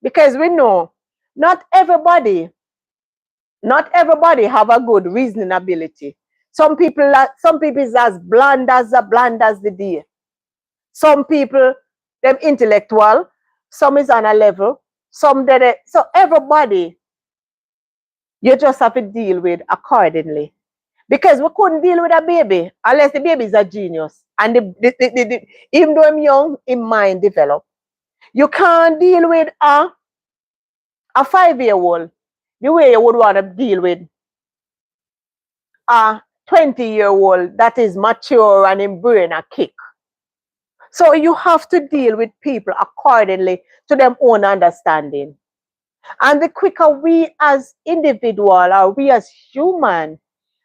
because we know not everybody have a good reasoning ability. Some people is as bland as the day. Some people, them intellectual, some is on a level, some that so everybody you just have to deal with accordingly. Because we couldn't deal with a baby unless the baby is a genius. And even though I'm young, in mind develop. You can't deal with a 5-year-old the way you would want to deal with a 20-year-old that is mature and in brain a kick. So you have to deal with people accordingly to their own understanding. And the quicker we as individual or we as human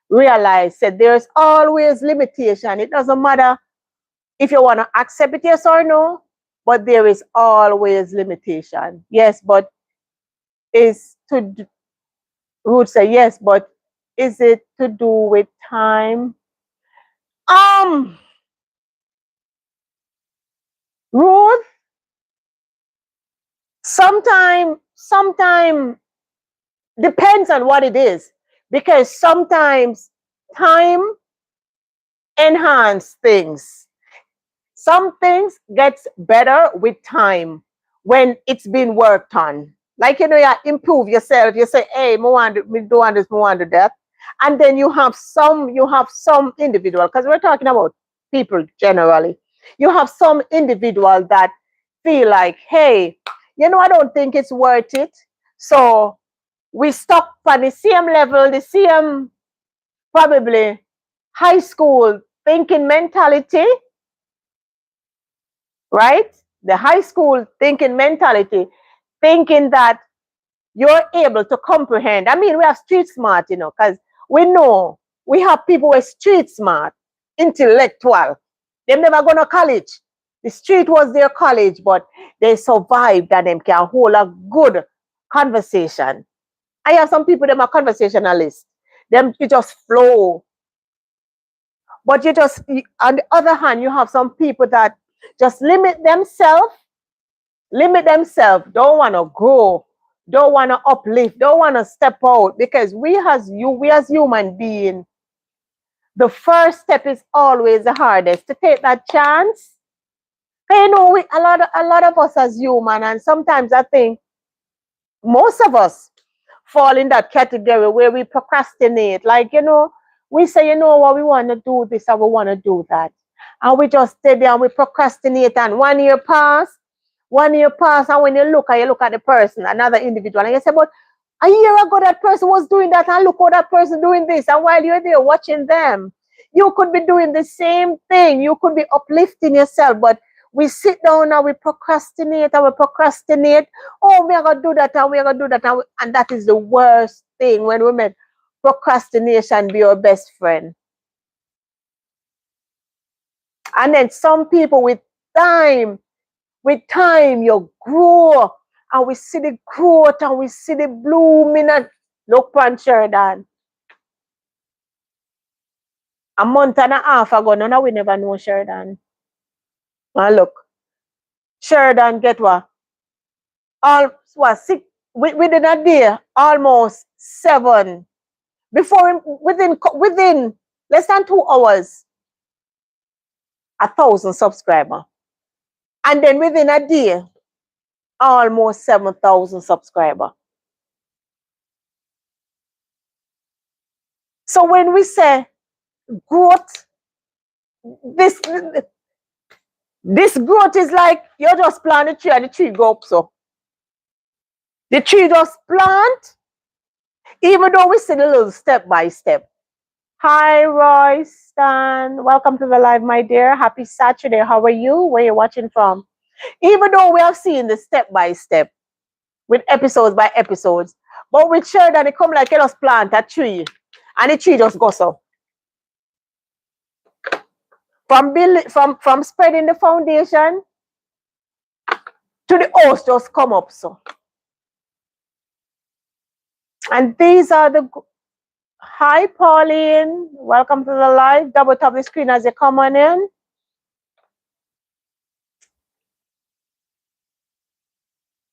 realize that there's always limitation. It doesn't matter if you want to accept it, yes or no, but there is always limitation. Yes, but is to Ruth say yes, but is it to do with time? Ruth, sometime depends on what it is, because sometimes time enhance things. Some things gets better with time when it's been worked on. Like, you know, you improve yourself. You say, hey, me do want this, me want to do that. And then you have some individual, because we're talking about people generally. You have some individual that feel like, hey, you know, I don't think it's worth it. So we stuck on the same level, the same probably high school thinking mentality, right? The high school thinking mentality, thinking that you're able to comprehend. I mean, we have street smart, you know, because we know we have people who are street smart, intellectual. They've never gone to college. The street was their college, but they survived and them can hold a good conversation. I have some people, them are conversationalists. Them you just flow. But on the other hand, you have some people that just limit themselves, don't want to grow, don't want to uplift, don't want to step out. Because we as human beings, the first step is always the hardest, to take that chance. You know, a lot of us as human, and sometimes I think most of us fall in that category where we procrastinate. Like, you know, we say, you know what, we want to do this and we want to do that. And we just stay there and we procrastinate. And 1 year pass, and when you look at the person, another individual, and you say, but a year ago that person was doing that, and look how that person doing this. And while you're there watching them, you could be doing the same thing. You could be uplifting yourself, but we sit down and we procrastinate and we procrastinate. Oh, we are gonna do that and we are gonna do that, and that is the worst thing when we make procrastination be our best friend. And then some people with time you grow, and we see the growth and we see the blooming. And look pan Sheridan. A month and a half ago, none of we never know Sheridan. And look, Sheridan get all what six within a day, almost 7. Before within less than 2 hours, 1,000 subscribers. And then within a day, almost 7,000 subscribers. So when we say growth, this growth is like you just plant a tree and the tree go up. So the tree just plant, even though we see the little step by step. Hi, Royston. Welcome to the live, my dear. Happy Saturday. How are you? Where are you watching from? Even though we have seen the step by step, with episodes by episodes, but with sure that it come like you just plant a tree, and the tree just goes up. From spreading the foundation to the house just come up. So, and these are the. Hi, Pauline. Welcome to the live. Double tap the screen as you come on in.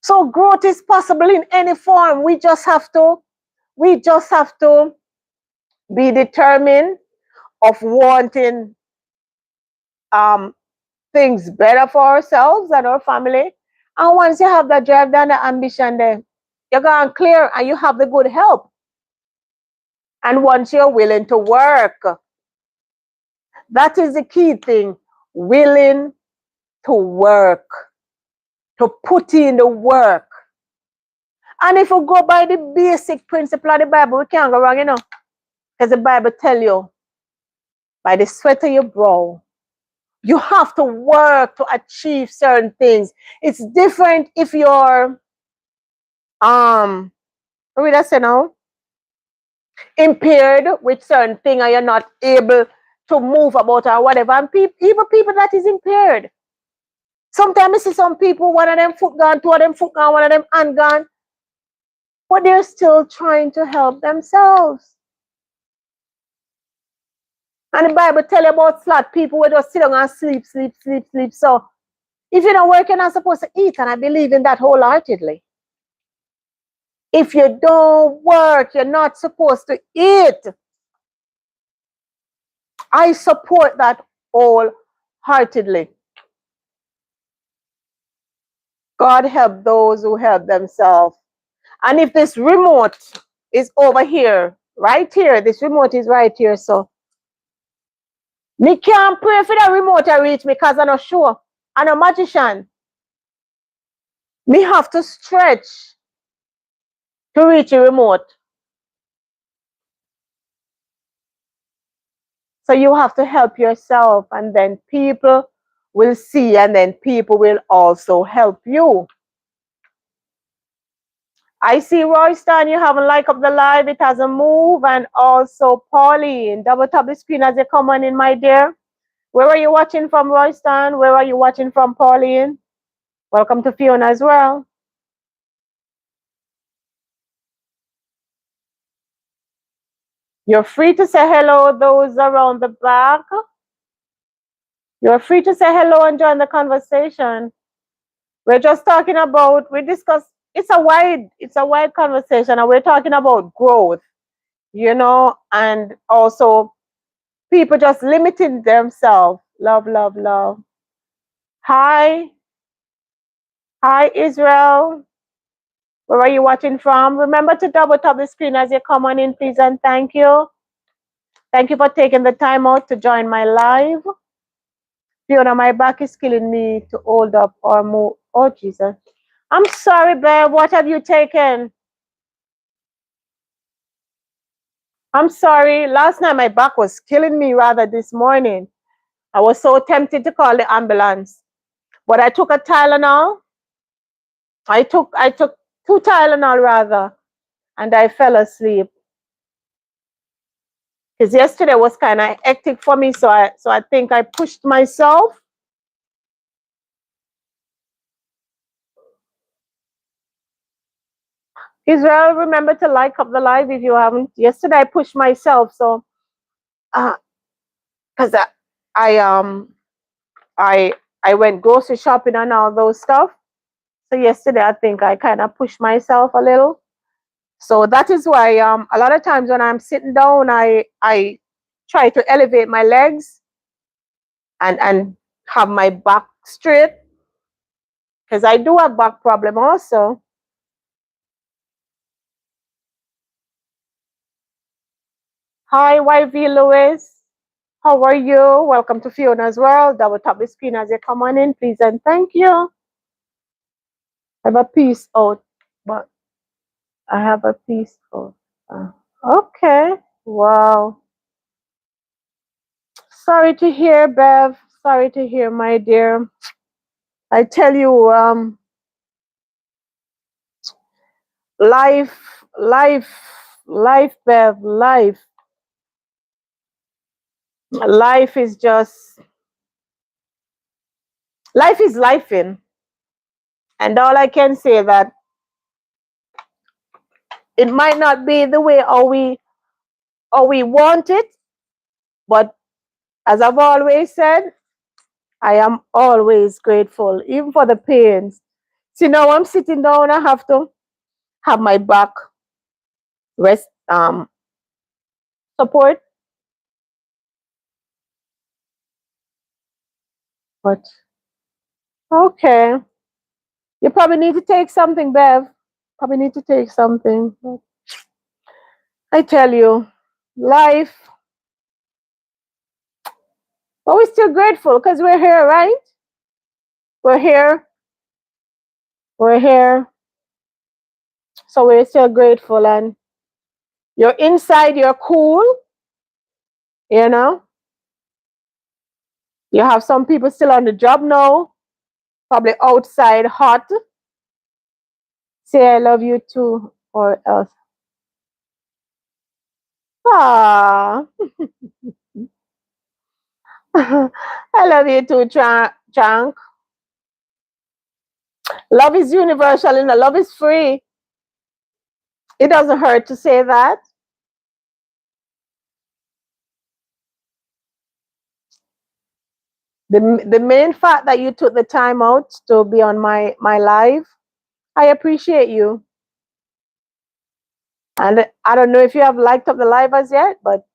So growth is possible in any form. We just have to be determined of wanting things better for ourselves and our family. And once you have that drive and the ambition there, you're going clear and you have the good help. And once you're willing to work, that is the key thing. Willing to work, to put in the work. And if you go by the basic principle of the Bible, we can't go wrong, you know. Because the Bible tells you, by the sweat of your brow, you have to work to achieve certain things. It's different if you're, what would I say now? Impaired with certain thing and you're not able to move about or whatever. And even people that is impaired. Sometimes I see some people, one of them foot gone, two of them foot gone, one of them hand gone. But they're still trying to help themselves. And the Bible tell you about slot people who just sit down and sleep. So if you're not working, you're not supposed to eat. And I believe in that wholeheartedly. If you don't work, you're not supposed to eat. I support that wholeheartedly. God help those who help themselves. And if this remote is over here, right here, this remote is right here, so me can't pray for the remote to reach me because I'm not sure. I'm a magician. Me have to stretch to reach the remote. So you have to help yourself, and then people will see, and then people will also help you. I see Royston, you haven't liked up the live, it hasn't moved, and also Pauline, double tap the screen as you come on in, my dear. Where are you watching from, Royston? Where are you watching from, Pauline? Welcome to Fiona as well. You're free to say hello, those around the back. You're free to say hello and join the conversation. We're just talking about, we discussed, it's a wide conversation, and we're talking about growth, you know, and also people just limiting themselves. Love. Hi. Hi, Israel. Where are you watching from? Remember to double tap the screen as you come on in, please, and thank you. Thank you for taking the time out to join my live. Fiona, my back is killing me to hold up or move. Oh, Jesus. I'm sorry, babe. What have you taken? I'm sorry. Last night my back was killing me rather this morning. I was so tempted to call the ambulance. But I took a Tylenol. I took two Tylenol rather, and I fell asleep. Because yesterday was kind of hectic for me, so I think I pushed myself. Israel, remember to like up the live if you haven't. Yesterday I pushed myself, so because I I I went grocery shopping and all those stuff. So yesterday I think I kind of pushed myself a little. So that is why a lot of times when I'm sitting down, I try to elevate my legs and have my back straight because I do have back problem also. Hi, YV Lewis. How are you? Welcome to Fiona's World. Double tap the screen as you come on in, please, and thank you. I have a piece out, but I have a piece out. Okay. Wow. Sorry to hear, Bev. Sorry to hear, my dear. I tell you, life, life, life, Bev, life is just, life is lifing. And all I can say that it might not be the way how we want it, but as I've always said, I am always grateful, even for the pains. See, now I'm sitting down, I have to have my back rest support. But okay. You probably need to take something, Bev. Probably need to take something. I tell you, life, but we're still grateful because we're here, right? We're here. We're here. So we're still grateful. And you're inside, you're cool, you know. You have some people still on the job now, probably outside hot. Say I love you too, or else. Ah, I love you too, Chunk. Love is universal and love is free. It doesn't hurt to say that. The main fact that you took the time out to be on my live, I appreciate you. And I don't know if you have liked up the live as yet, but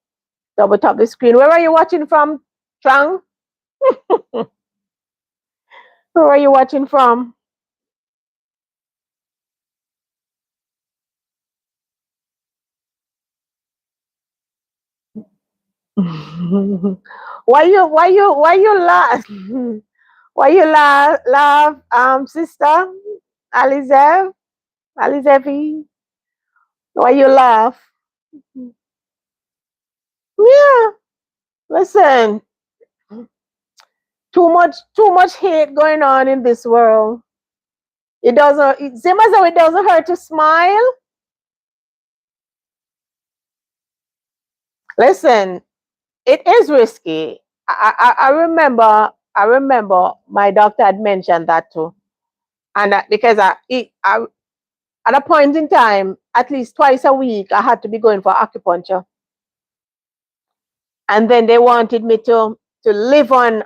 double tap the screen. Where are you watching from, Trang? Where are you watching from? Why you laugh? Why you laugh, sister Alizev? Alizevi? Why you laugh? Yeah, listen, too much hate going on in this world. It doesn't, same as though it doesn't hurt to smile. Listen, it is risky. I remember my doctor had mentioned that too. And because at a point in time, at least twice a week, I had to be going for acupuncture. And then they wanted me to live on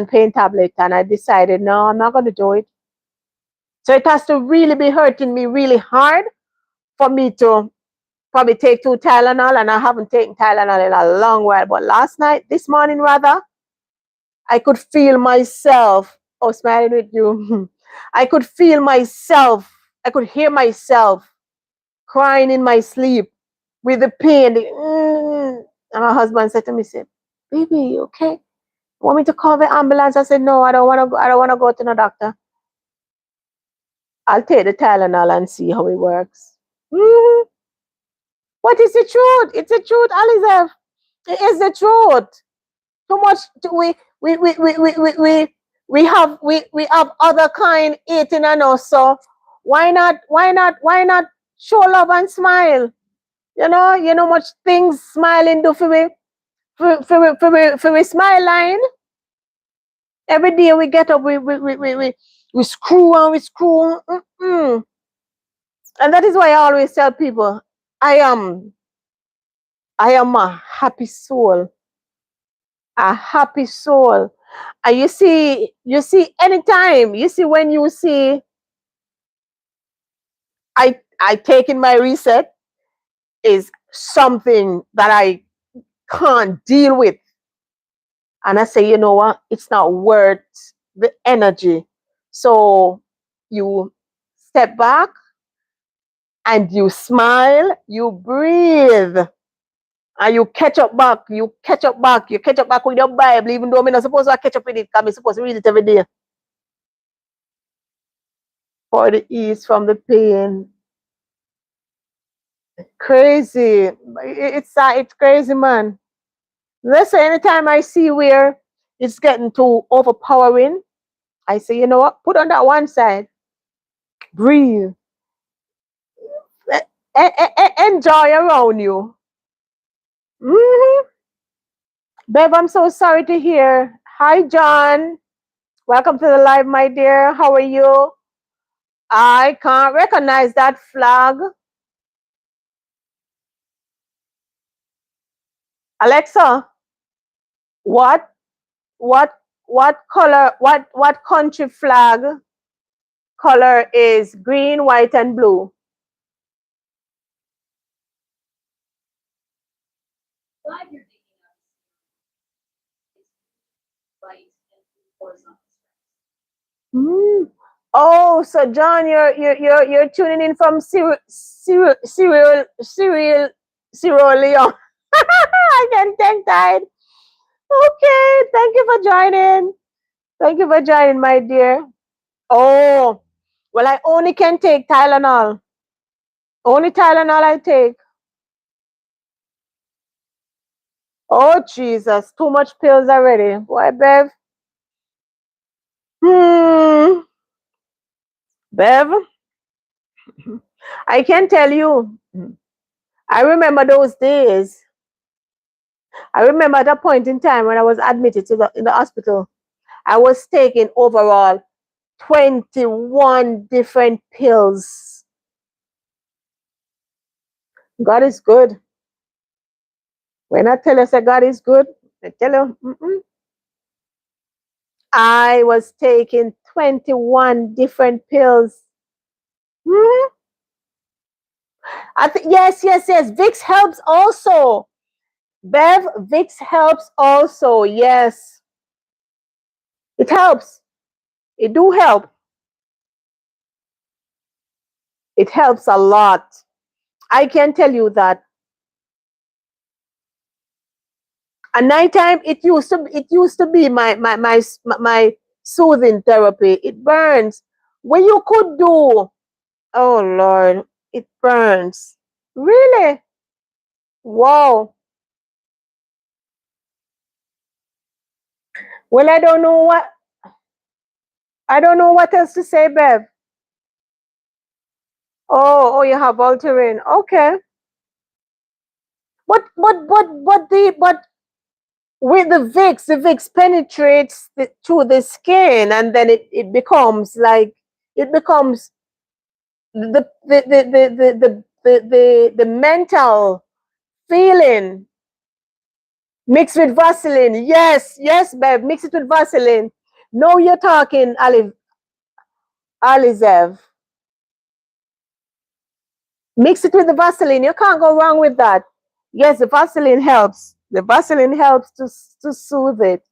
pain tablets. And I decided, no, I'm not going to do it. So it has to really be hurting me really hard for me to probably take two Tylenol, and I haven't taken Tylenol in a long while. But last night, this morning rather, I could feel myself. Oh, smiling with you. I could feel myself. I could hear myself crying in my sleep with the pain. And my husband said to me, said, "Baby, you okay? Want me to call the ambulance?" I said, "No, I don't want to. I don't want to go to the doctor. I'll take the Tylenol and see how it works." Mhm. What is the truth? It's the truth, Elizabeth. It is the truth. Too much. We have other kind eating on us. So why not show love and smile? You know much things smiling do for we for we smile line. Every day we get up, we screw and we screw. Mm-mm. And that is why I always tell people, I am I am a happy soul. A happy soul. And you see, anytime, you see, when you see I taking my reset is something that I can't deal with. And I say, you know what? It's not worth the energy. So you step back and you smile, you breathe, and you catch up back. You catch up back. You catch up back with your Bible, even though I'm not supposed to catch up with it, because I'm supposed to read it every day. For the ease from the pain. Crazy. It's crazy, man. Listen, anytime I see where it's getting too overpowering, I say, you know what? Put on that one side. Breathe. Enjoy around you. Mhm. Bev, I'm so sorry to hear. Hi, John. Welcome to the live, my dear. How are you? I can't recognize that flag. Alexa, what what what color, what country flag color is green, white, and blue? Hmm. Oh, so John, you're tuning in from Sierra Leone. I can take that. Okay, thank you for joining. Thank you for joining, my dear. Oh, well, I only can take Tylenol. Only Tylenol I take. Oh, Jesus, too much pills already. Boy, Bev. Hmm. Bev, I can tell you. I remember those days. I remember at a point in time when I was admitted in the hospital, I was taking overall 21 different pills. God is good. When I tell you that God is good, I tell you, I was taking 21 different pills. Mhm. Yes. Vicks helps also. Bev, Vicks helps also. Yes, it helps. It do help. It helps a lot. I can tell you that. At nighttime, it used to be my soothing therapy. It burns. What you could do? Oh Lord, it burns. Really? Wow. Well, I don't know what else to say, Bev. Oh, you have Voltaren. Okay. But with the Vicks penetrates through the skin, and then it becomes like, it becomes the mental feeling mixed with Vaseline. Yes, babe. Mix it with Vaseline. No, you're talking, Alizev. Mix it with the Vaseline. You can't go wrong with that. Yes, the Vaseline helps. The Vaseline helps to soothe it.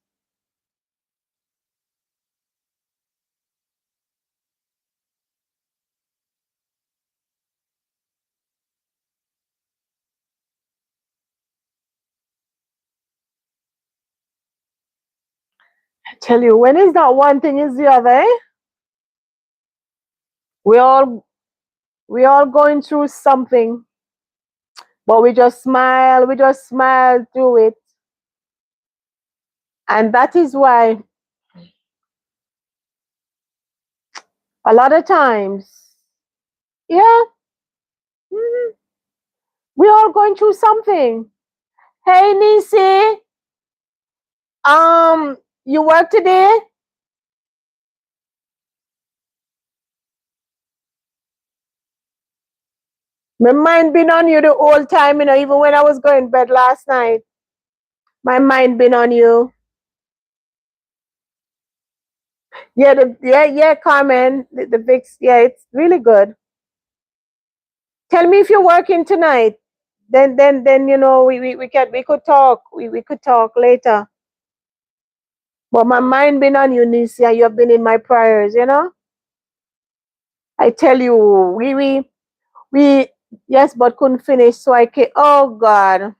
Tell you, when is that one thing is the other, eh? We all we all going through something, but we just smile through it. And that is why a lot of times, yeah, mhm, we all going through something. Hey Nisi, you work today? My mind been on you the whole time, even when I was going to bed last night. My mind been on you. Yeah, yeah, Carmen, the Vicks, yeah, it's really good. Tell me if you're working tonight. Then we could talk. We could talk later. But my mind been on you, Nisi, and you've been in my prayers. I tell you, we yes, but couldn't finish, so I can. Oh God.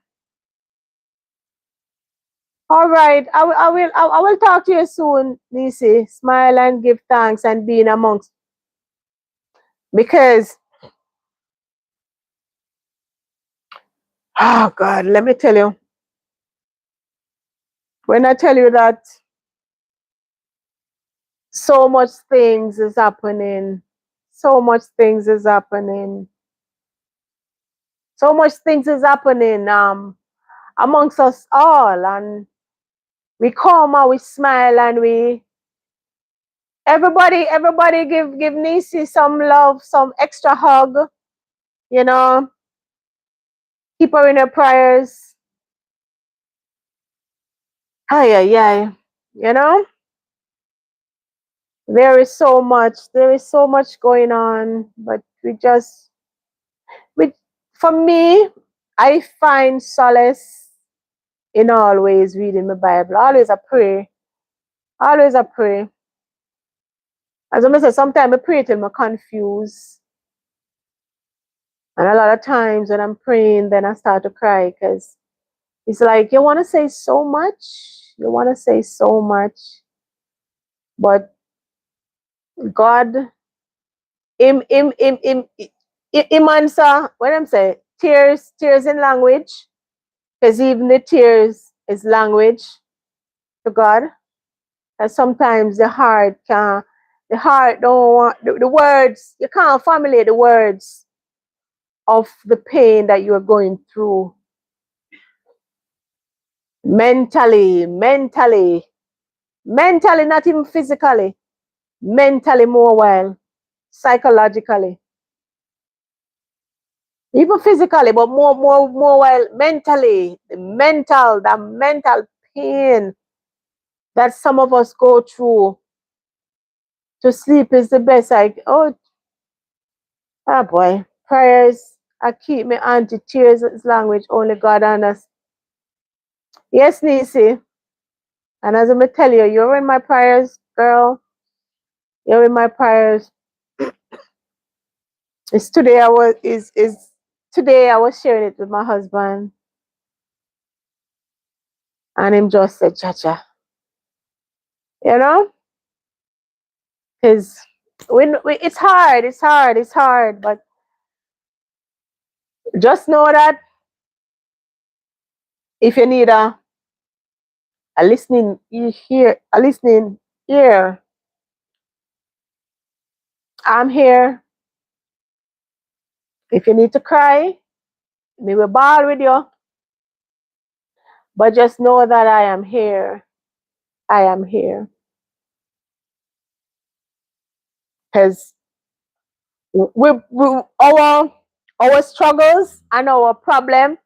All right, I will talk to you soon, Nisi. Smile and give thanks and be in amongst, because oh God, let me tell you. When I tell you that so much things is happening, so much things is happening, so much things is happening amongst us all, and we come and we smile and we everybody give Nisi some love, some extra hug, you know, keep her in her prayers. Ay, ay, ay. You know, there is so much going on, but we, for me, I find solace in always reading my Bible. Always I pray. As I said, sometimes I pray till I'm confused. And a lot of times when I'm praying, then I start to cry because it's like you want to say so much. You want to say so much. But God, him answer, what I'm saying, tears in language, because even the tears is language to God. And sometimes the heart don't want the words, you can't formulate the words of the pain that you are going through. Mentally, not even physically, mentally more well, psychologically, even physically, but more well mentally, the mental pain that some of us go through. To sleep is the best. Oh boy, prayers. I keep me auntie tears is language only God understands. Yes, Nisi. And as I tell you, you're in my prayers, girl. You're in my prayers. It's today I was is today I was sharing it with my husband, and him just said, "Chacha," you know, because it's hard, but just know that if you need a listening ear, I'm here. If you need to cry, me will bawl with you, but just know that I am here. I am here because we our struggles and our problem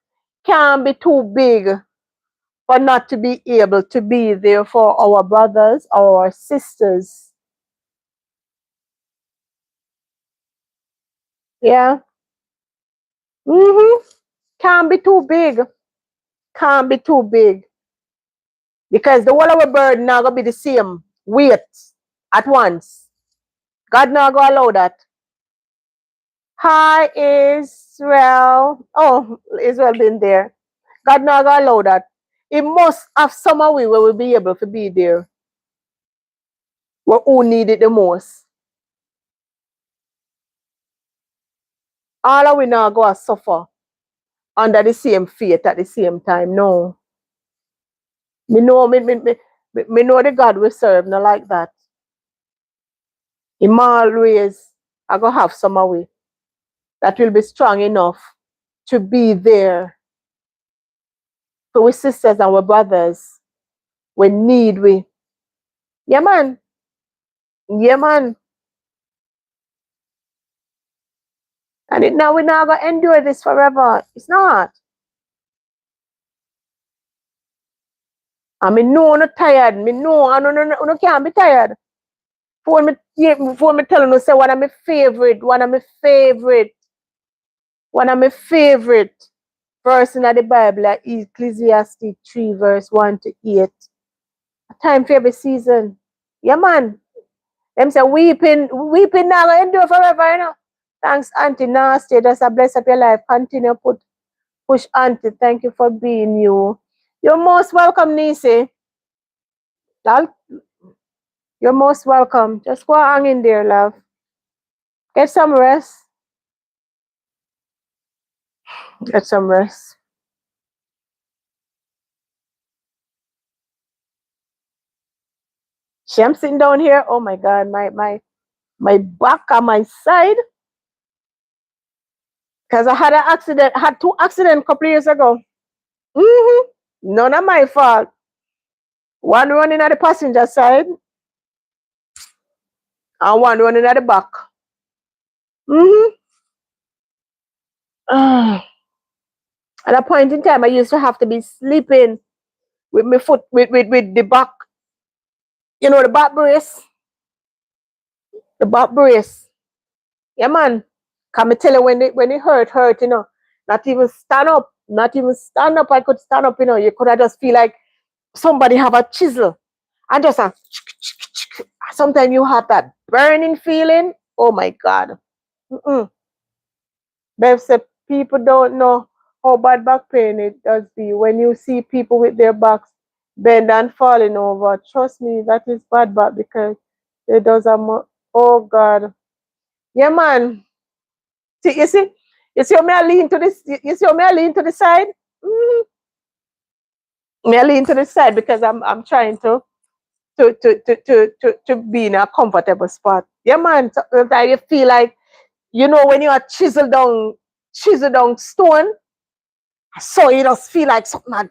can't be too big for not to be able to be there for our brothers or our sisters. Yeah. Mm-hmm. Can't be too big. Can't be too big. Because the whole of our burden not gonna be the same weight at once. God not gonna allow that. Hi Israel. Oh, Israel been there. God not gonna allow that. It must have some way where we'll be able to be there. who need it the most. All of we now go to suffer under the same fate at the same time. No. Me know the God we serve, not like that. Him always I go have some way that will be strong enough to be there for we sisters and our brothers when need we. Yeah man. Yeah man. And it now we now gonna endure this forever. It's not. I mean no I'm not tired. Me know I no can't be tired. Before me telling you say one of my favorite, one of my favorite verse in the Bible, like Ecclesiastes 3, verse 1 to 8. A time for every season. Yeah, man. Them say weeping now gonna endure forever, you know. Thanks, Auntie Nasty. Just a bless up your life. Continue push Auntie. Thank you for being you. You're most welcome, Nisi. You're most welcome. Just go hang in there, love. Get some rest. Get some rest. See, I'm sitting down here. Oh my God, my back on my side. Because I had an accident, had 2 accidents a couple of years ago. None of my fault. One running at the passenger side and one running at the back. At a point in time, I used to have to be sleeping with my foot, with the back, you know, the back brace. The back brace. Yeah, man. Can me tell you when it hurt, you know, not even stand up, I could stand up, you know, you could have just feel like somebody have a chisel and just a sometimes you have that burning feeling. Oh my God. Bev said people don't know how bad back pain it does be when you see people with their backs bend and falling over. Trust me, that is bad back because it does oh God. Yeah, man. You see how me I lean to this, you see how me I lean to the side? Me I lean to the side because I'm trying to be in a comfortable spot. Yeah, man. Sometimes you feel like, you know, when you are chisel down stone, so you just feel like something like,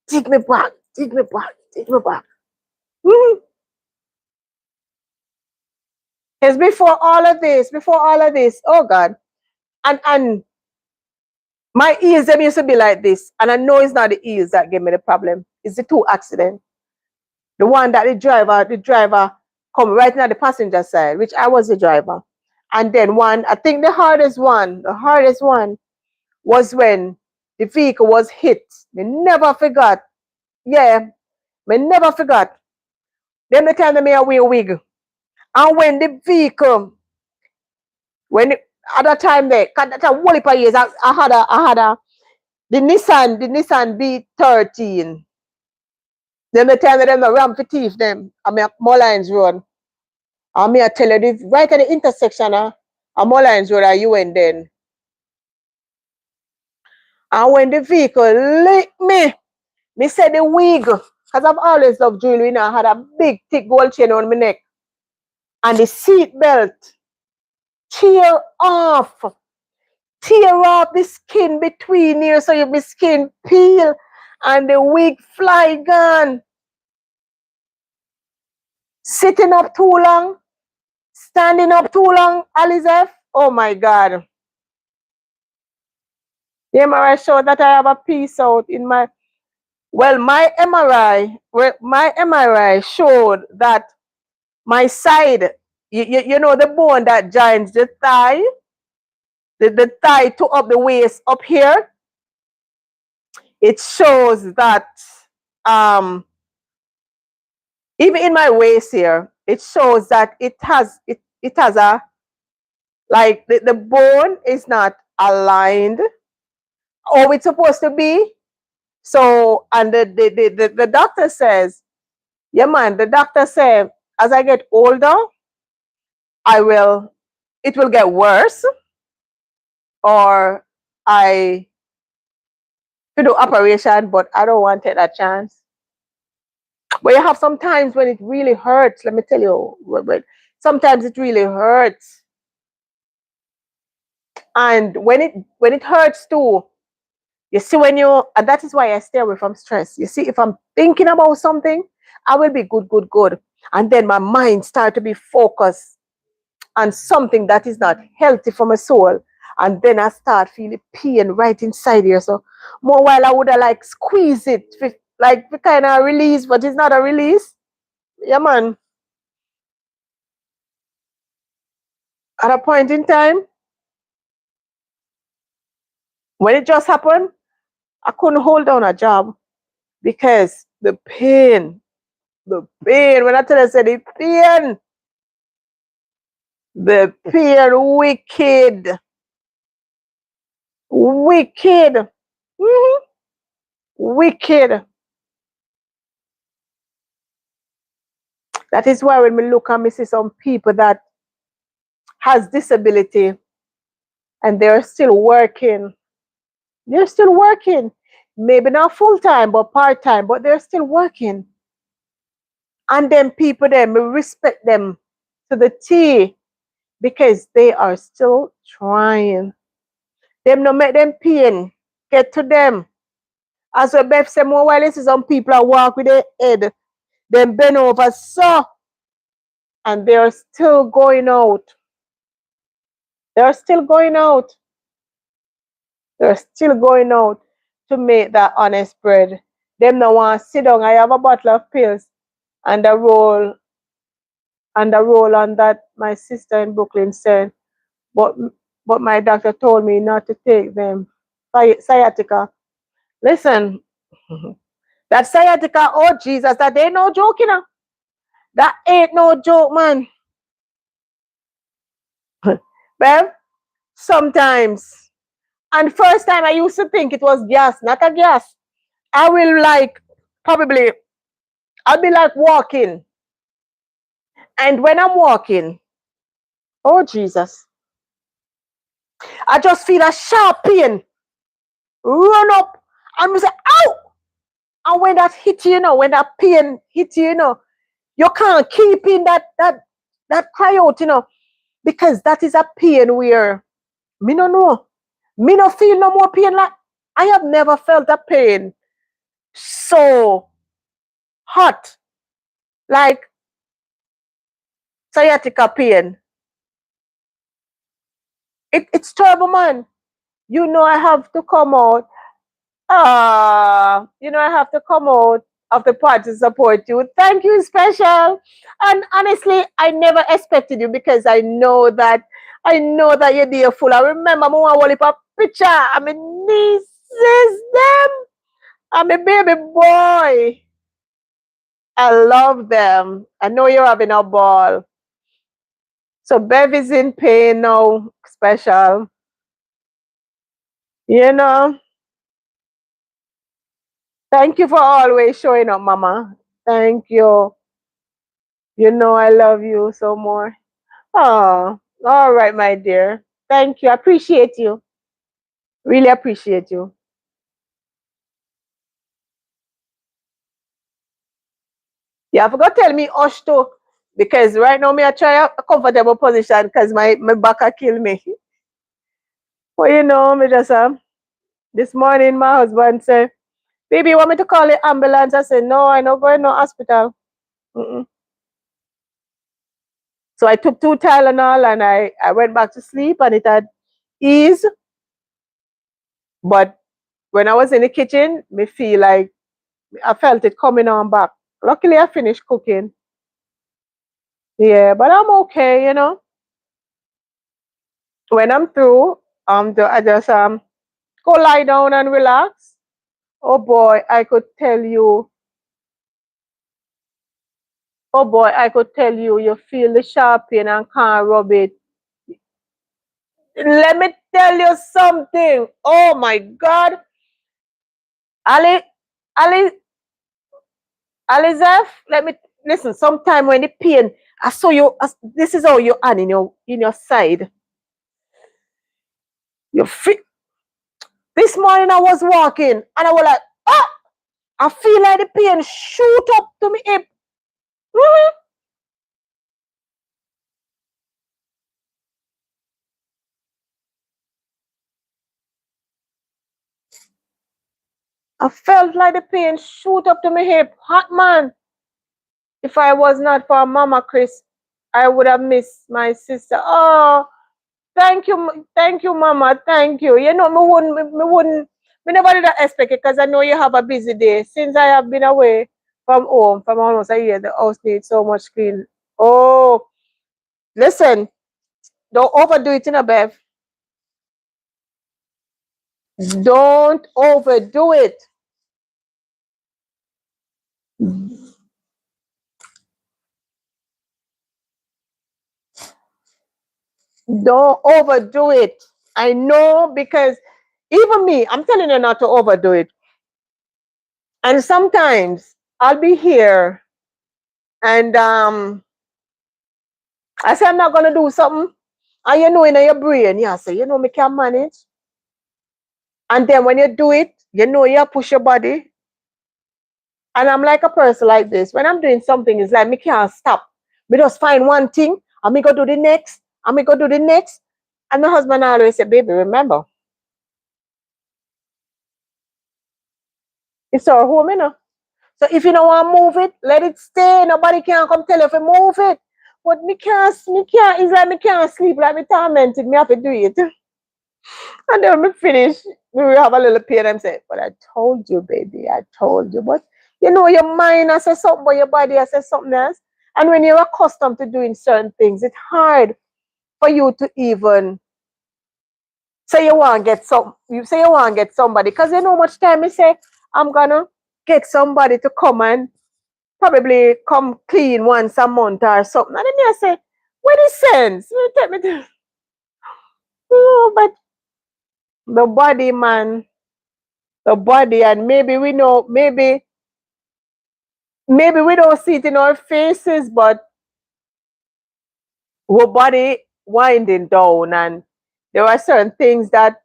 dig me back, dig me back, dig me back. It's before all of this, oh God. And my ears, them used to be like this. And I know it's not the ears that gave me the problem. It's the 2 accidents. The one that the driver come right now the passenger side, which I was the driver. And then one, I think the hardest one was when the vehicle was hit. Me never forgot. Yeah, me never forgot. Then the time that me a wear wig. And when the vehicle, at that time there, that a whole heap of years, I had a the Nissan B13. Then the time that them a ram for thief them, I mean Mullines Road. I mean I tell you this right at the intersection of Mullines Road and you and then. And when the vehicle licked me said the wig, because I've always loved jewelry, I had a big thick gold chain on my neck. And the seat belt tear off the skin between here, so your skin peel and the wig fly gone. Sitting up too long, standing up too long, Alizef. Oh my God. The MRI showed that I have a piece out in my my MRI showed that my side, you know the bone that joins the thigh, the thigh to up the waist up here, it shows that even in my waist here, it shows that it has a like the bone is not aligned how it's supposed to be. So and the doctor says, yeah man, the doctor said as I get older, it will get worse, or I to do operation, but I don't want to take that chance. But you have some times when it really hurts. Let me tell you, sometimes it really hurts, and when it hurts too, you see when you and that is why I stay away from stress. You see, if I'm thinking about something, I will be good, and then my mind start to be focused on something that is not healthy for my soul, and then I start feeling pain right inside here. So more while I would have like squeeze it, like kind of release, but it's not a release. Yeah, man. At a point in time, when it just happened, I couldn't hold down a job because the pain, when I tell you, I said the pain, wicked, wicked, mhm, wicked. That is why when we look and we see some people that has disability and they're still working, they're still working. Maybe not full time, but part time, but they're still working. And then people then we respect them to the T because they are still trying. Them no make them pain get to them. As a Beth said, more while you see some people that walk with their head, then bend over so, and they're still going out. They're still going out. They're still going out to make that honest bread. Them no want to sit down. I have a bottle of pills and a roll on that my sister in Brooklyn said, but but my doctor told me not to take them. Sciatica. Listen, that sciatica, oh Jesus, that ain't no joke, you know. That ain't no joke, man. Well, sometimes. And first time I used to think it was gas, not a gas. I will like probably I'll be like walking. And when I'm walking, oh Jesus, I just feel a sharp pain run up and we say, ow! And when that hit you, when that pain hit you, you can't keep in that cry out, because that is a pain where me no know. Me no feel no more pain like I have never felt a pain so hot like sciatica pain. It's terrible, man. I have to come out. I have to come out of the part to support you. Thank you, special. And honestly, I never expected you because I know that you're there full. I remember I want to a picture. I'm a nieces, them. I'm a baby boy. I love them. I know you're having a ball. So Bev is in pain now, special. You know, thank you for always showing up, Mama. Thank you. You know I love you so more. Oh, all right, my dear. Thank you. I appreciate you. Really appreciate you. You have to tell me hush too. Because right now me I try a comfortable position because my back a kill me. But me just this morning my husband said, baby, you want me to call the ambulance? I said, no, I not going no hospital. Mm-mm. So I took 2 Tylenol and I went back to sleep and it had eased. But when I was in the kitchen, me feel like I felt it coming on back. Luckily, I finished cooking. Yeah, but I'm okay. When I'm through, I just go lie down and relax. Oh boy, I could tell you. Oh boy, I could tell you. You feel the sharp pain and can't rub it. Let me tell you something. Oh my God, Ali, Ali, Alizef. listen, sometime when the pain, I saw you, this is how you hand in your side. You feel, this morning I was walking and I was like, ah, I feel like the pain shoot up to me hip. Mhm. I felt like the pain shoot up to my hip. Hot man. If I was not for Mama Chris, I would have missed my sister. Oh, thank you, Mama, thank you. You know, me never did expect it because I know you have a busy day. Since I have been away from home from almost a year, the house needs so much clean. Oh, listen, don't overdo it in a Bev. Don't overdo it. Don't overdo it. I know because even me, I'm telling you not to overdo it. And sometimes I'll be here and I say I'm not gonna do something. And you know in your brain, you say, you know, me can manage. And then when you do it, you know you push your body. And I'm like a person like this. When I'm doing something, it's like me can't stop. Me just find one thing and me go do the next, and me go do the next. And my husband always say, baby, remember, it's our home, you know. So if you don't want to move it, let it stay. Nobody can come tell you to move it. But me can't, it's like me can't sleep, like me tormented, me have to do it. And then when we finish, we will have a little pain and say, but I told you, baby, I told you. But you know, your mind has said something, but your body has said something else. And when you're accustomed to doing certain things, it's hard for you to even say you want to get some, you say you want to get somebody, because you know how much time you say, I'm gonna get somebody to come and probably come clean once a month or something. And then I say, what is sense? You take me to, oh, but the body, man, the body, and maybe we know, maybe we don't see it in our faces, but our body winding down, and there are certain things that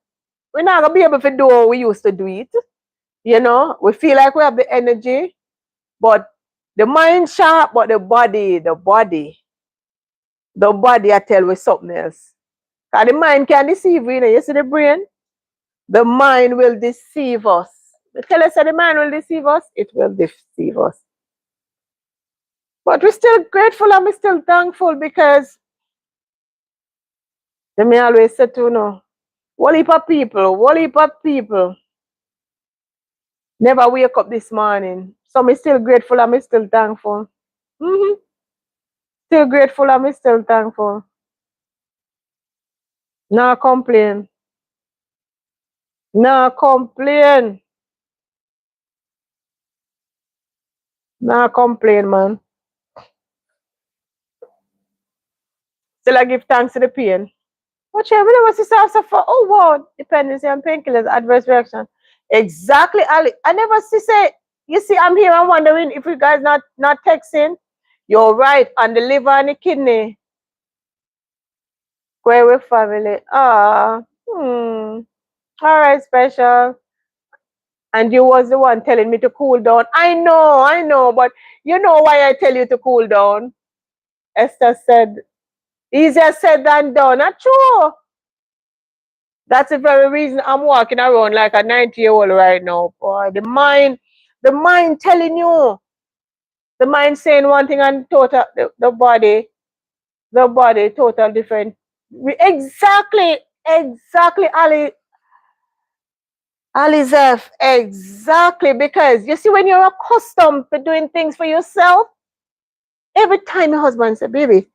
we're not gonna be able to do how we used to do it. You know, we feel like we have the energy, but the mind sharp, but the body, I tell you something else. Because the mind can deceive you, you know. You see the brain? The mind will deceive us. I tell us that the mind will deceive us, it will deceive us. But we're still grateful and we're still thankful because they may always say to you know, whole heap of people never wake up this morning. So I'm still grateful and I'm still thankful. Mm-hmm. Still grateful and I'm still thankful. No complain. No complain. No complain, man. Still I give thanks to the pain. What you was to suffer? Oh wow, dependency on painkillers, adverse reaction. Exactly, Ali. I never see say. You see, I'm here. I'm wondering if you guys not texting. You're right on the liver and the kidney. Go with family. Ah, All right, special. And you was the one telling me to cool down. I know, but you know why I tell you to cool down. Esther said, easier said than done. Not true. That's the very reason I'm walking around like a 90-year-old right now. Boy, the mind telling you, the mind saying one thing and total the body total different. Exactly, Alizef, exactly. Because you see, when you're accustomed to doing things for yourself, every time your husband say, baby,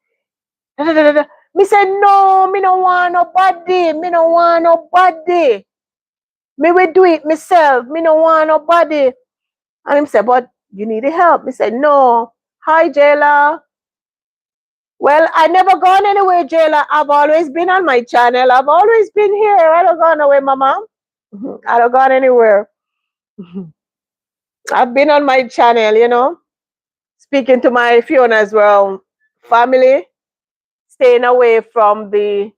da, da, da, da, da," me say, no, me no want nobody, me no want nobody. Me will do it myself. Me no want nobody. And him say, but you need help. Me say, no. Hi, Jayla. Well, I never gone anywhere, Jayla. I've always been on my channel. I've always been here. I don't gone away, mama. I don't gone anywhere. I've been on my channel, you know. Speaking to my Fiona as well, family, staying away from the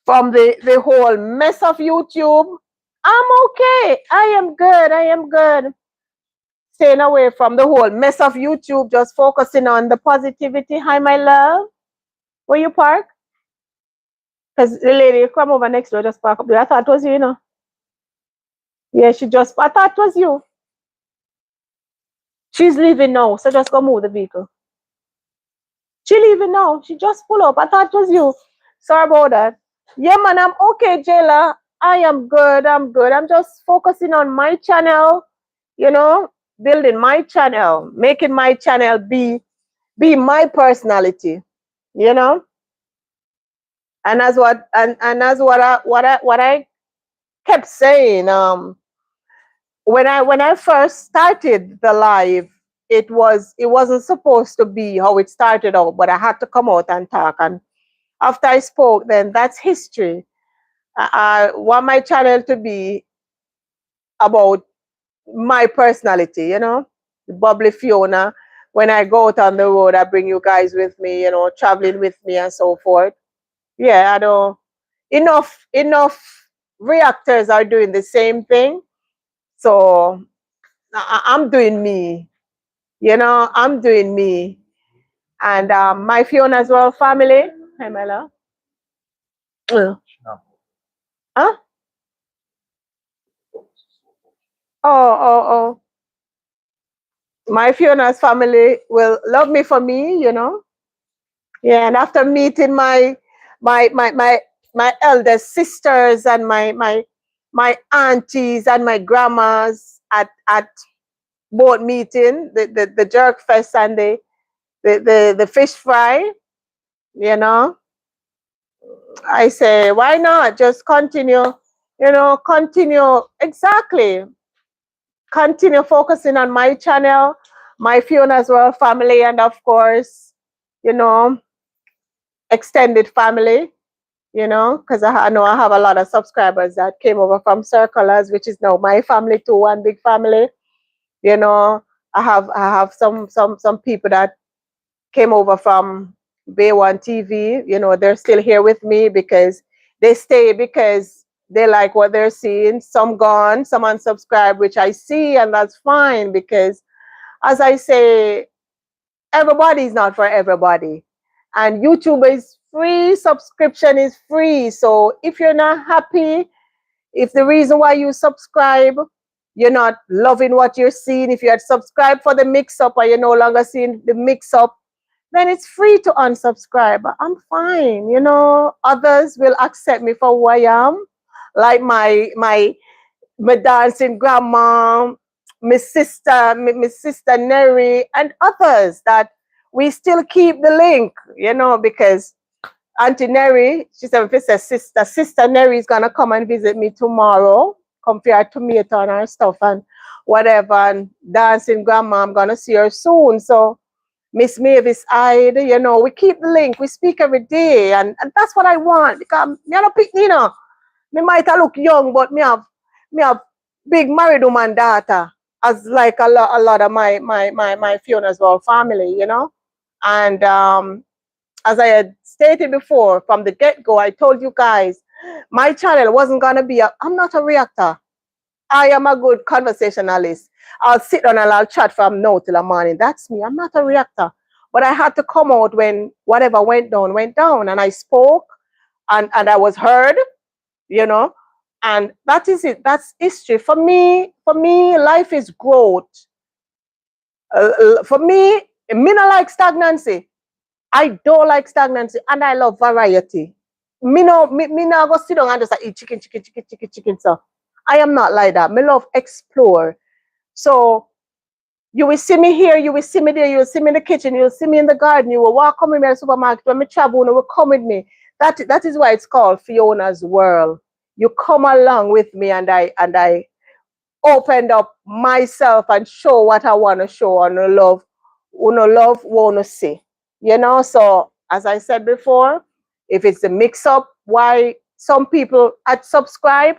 whole mess of YouTube. I'm okay. I am good. I am good. Staying away from the whole mess of YouTube, just focusing on the positivity. Hi, my love. Where you park? Because the lady come over next door just park up there. I thought it was you, you know. Yeah, I thought it was you. She's leaving now, so just go move the vehicle. She leaving now. She just pull up. I thought it was you. Sorry about that. Yeah, man, I'm okay, Jayla. I am good. I'm good. I'm just focusing on my channel, you know, building my channel, making my channel be my personality, you know. And as what I kept saying, when I first started the live, it wasn't supposed to be how it started out, but I had to come out and talk. And after I spoke, then that's history. I want my channel to be about my personality, you know, the bubbly Fiona. When I go out on the road, I bring you guys with me, you know, traveling with me and so forth. Yeah, I know. Enough reactors are doing the same thing. So I'm doing me, you know, I'm doing me. And my Fiona as well, family. Hi, my love. Huh? Oh. My Fiona's family will love me for me, you know. Yeah, and after meeting my my my my elder sisters and my aunties and my grandmas at board meeting, the jerk fest and the fish fry, you know, I say, why not just continue, you know, continue exactly, continue focusing on my channel, my Fiona as well family, and of course, you know, extended family, you know, because I know I have a lot of subscribers that came over from Circlers, which is now my family too, one big family. You know, I have some people that came over from Bay One TV. You know, they're still here with me because they stay because they like what they're seeing. Some gone, some unsubscribed, which I see, and that's fine because, as I say, everybody is not for everybody. And YouTube is free, subscription is free. So if you're not happy, if the reason why you subscribe, you're not loving what you're seeing, if you had subscribed for the mix up or you're no longer seeing the mix up, then it's free to unsubscribe. I'm fine. You know, others will accept me for who I am. Like my dancing grandma, my sister Neri, and others that we still keep the link, you know, because Auntie Neri, she said, if it's a sister Neri is gonna come and visit me tomorrow, come for her tomato and her stuff and whatever, and dancing grandma, I'm gonna see her soon. So Miss Mavis Hyde, you know, we keep the link, we speak every day, and that's what I want because me not pick, you know, me might look young, but me have big married woman daughter as like a lot of my Fiona's well family, you know. And as I had stated before from the get-go, I told you guys my channel wasn't gonna be I'm not a reactor. I am a good conversationalist. I'll sit down and I'll chat from now till the morning. That's me. I'm not a reactor. But I had to come out when whatever went down. And I spoke and I was heard, you know, and that is it. That's history. For me, life is growth. For me not like stagnancy. I don't like stagnancy and I love variety. Me no go sit down and just eat chicken. So I am not like that. Me love explore. So you will see me here, you will see me there, you will see me in the kitchen, you will see me in the garden, you will walk come with me in the supermarket. When me travel, you will come with me. That is why it's called Fiona's World. You come along with me and I opened up myself and show what I want to show and love, want to see. You know, so as I said before, if it's a mix up, why some people had subscribe,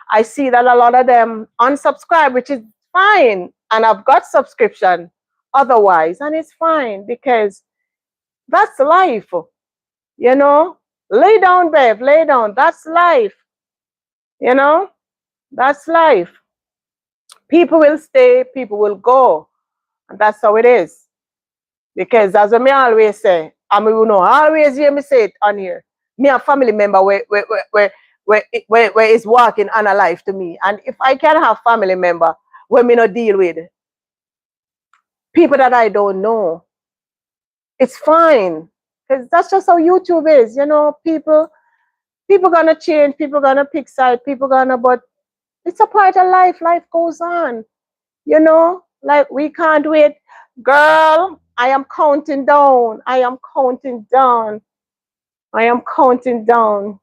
I see that a lot of them unsubscribe, which is fine. And I've got subscription. otherwise, and it's fine because that's life. You know, lay down, babe, lay down. That's life. You know, that's life. People will stay, people will go, and that's how it is. Because as me always say, I mean, you know, always hear me say it on here. Me a family member where is walking on a life to me. And if I can have family member where me not deal with people that I don't know, it's fine. Because that's just how YouTube is. You know, people gonna change, people gonna pick side, people gonna, but it's a part of life. Life goes on. You know, like we can't wait. Girl, I am counting down. I am counting down. I am counting down.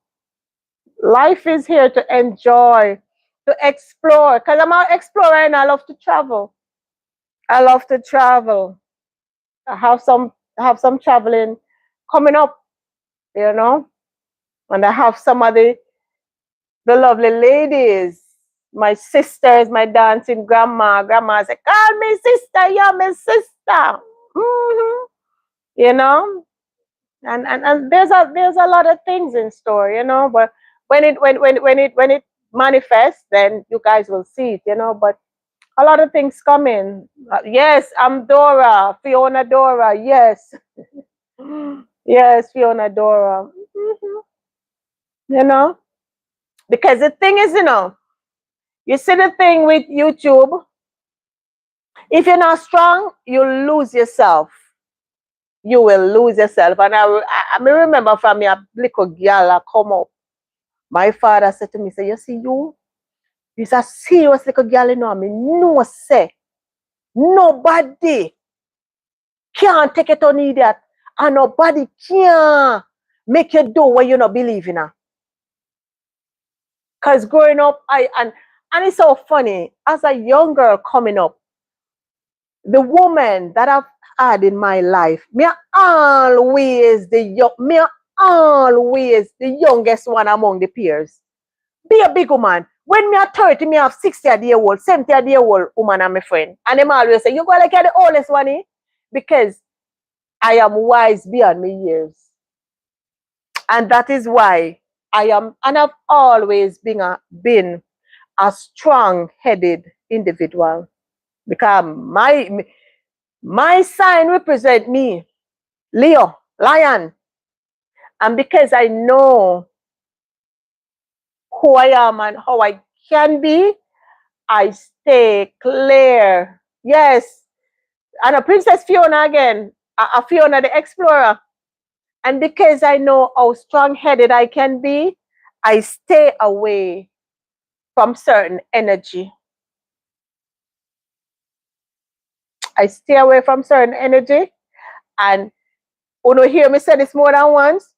Life is here to enjoy, to explore. Because I'm an explorer and I love to travel. I love to travel. I have some traveling coming up, you know. And I have some of the lovely ladies, my sisters, my dancing grandma. Grandma said, call me sister, you're my sister. Hmm. You know, and there's a lot of things in store, you know, but when it manifests, then you guys will see it, you know. But a lot of things coming. Yes, I'm Dora, Fiona Dora, yes. Yes, Fiona Dora. Mhm. You know, because the thing is, you know, you see the thing with YouTube, if you're not strong, you lose yourself. You will lose yourself. And I remember from me a little girl come up. My father said to me, say, you see you? You's a serious little girl, you know. I mean, no say. Nobody can take it on idiot. And nobody can make you do what you not believe in. Because growing up, and it's so funny, as a young girl coming up, the woman that I've had in my life, me always the youngest one among the peers. Be a big woman. When me are 30, me have 60 year old, 70 year old woman and my friend. And them always say, you go like you're the oldest one, eh? Because I am wise beyond my years. And that is why I am, and I've always been a strong-headed individual. Because my sign represent me, Leo, lion. And because I know who I am and how I can be, I stay clear. Yes. And a Princess Fiona again, a Fiona the Explorer. And because I know how strong headed I can be, I stay away from certain energy. I stay away from certain energy. And you know, hear me say this more than once.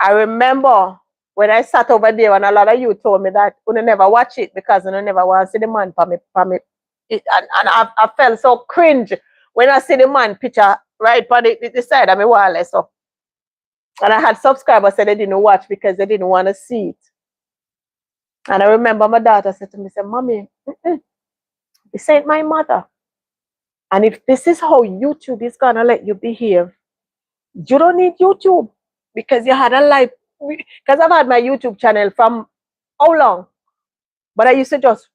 I remember when I sat over there and a lot of you told me that you never watch it because you never want to see the man for me. And I felt so cringe when I see the man picture right on the side of me wall. So, and I had subscribers said they didn't watch because they didn't want to see it. And I remember my daughter said to me, say, Mommy, this ain't my mother. And if this is how YouTube is gonna let you behave, you don't need YouTube because you had a life. Because I've had my YouTube channel from how long? But I used to just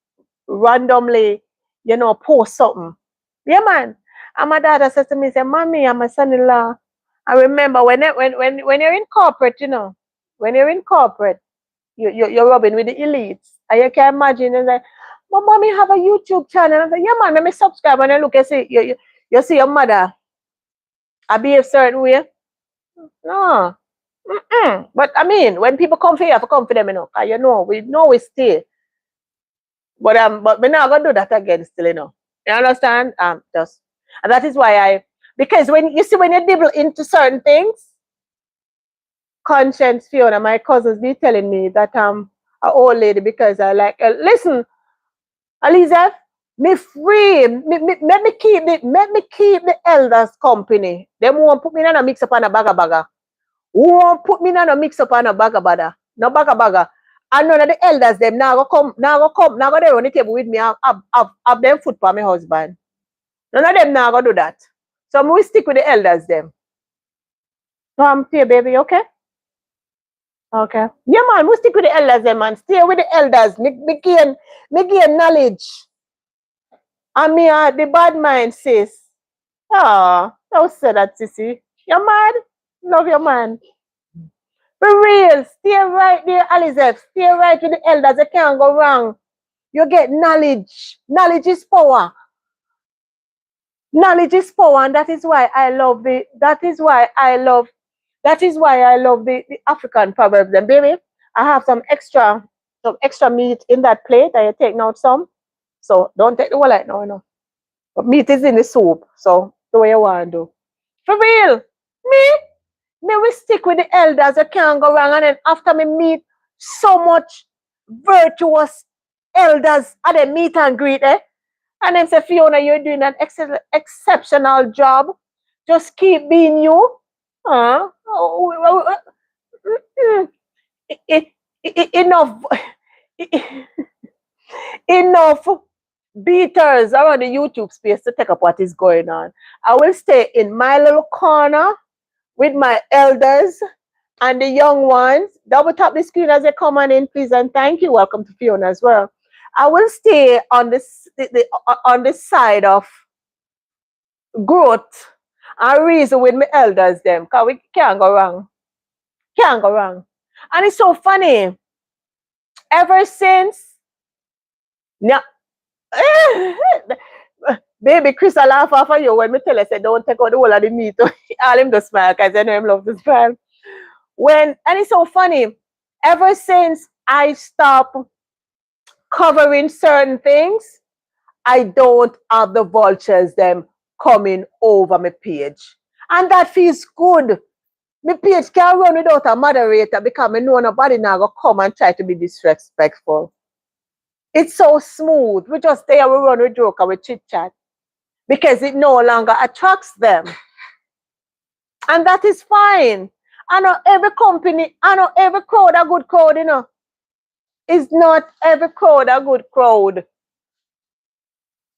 randomly, you know, post something. Yeah, man. And my daughter said to me, say, Mommy, I'm a son-in-law. I remember when you're in corporate, you know, when you're in corporate, you're rubbing with the elites. And you can imagine, and like, but Mommy have a YouTube channel. I said, yeah, man, let me subscribe. And I look and see, you see your mother, I behave certain way. No. Mm-mm. But I mean, when people come for you, for come for them, you know, 'cause you know we stay. But we're not gonna do that again still, you know. You understand? Just and that is why because when you see when you dibble into certain things, conscience Fiona, my cousins be telling me that I'm an old lady because I like listen, Elizabeth, me free, let me keep the elders company. They won't put me in a mix up on a baga. Won't put me in a mix up on a baga. No baga. And none of the elders them now go there on the table with me. Have them food for my husband. None of them now gonna do that. So we stick with the elders them. Stay, baby, okay? Okay. Yeah, man, we stick with the elders them, man. Stay with the elders. Me gain knowledge. And me the bad mind sis. Ah, don't say that, sissy. You're mad? Love your man. For real. Stay right there, Elizabeth. Stay right with the elders. You can't go wrong. You get knowledge. Knowledge is power. Knowledge is power, and that is why I love the African proverbs. And baby, I have some extra meat in that plate. I take out some. So don't take the whole like no. But meat is in the soup. So do what you want to do. For real. Me will stick with the elders. You can't go wrong. And then after me meet so much virtuous elders and then meet and greet, and then say, Fiona, you're doing an exceptional job. Just keep being you. Enough, enough beaters around the YouTube space to take up what is going on. I will stay in my little corner with my elders and the young ones. Double tap the screen as they come on in, please, and thank you. Welcome to Fiona as well. I will stay on this side of growth and reason with my elders them, because we can't go wrong. Can't go wrong. And it's so funny. Ever since baby Chris, I laugh off of you when me tell her say don't take out the whole of the meat. All him just smile because I know him love to smile. And it's so funny. Ever since I stopped covering certain things, I don't have the vultures them coming over my page. And that feels good. My page can't run without a moderator because I know nobody now go come and try to be disrespectful. It's so smooth. We just stay and we run, we joke and we chit chat. Because it no longer attracts them. And that is fine. I know every company, I know every crowd a good crowd, you know. It's not every crowd a good crowd.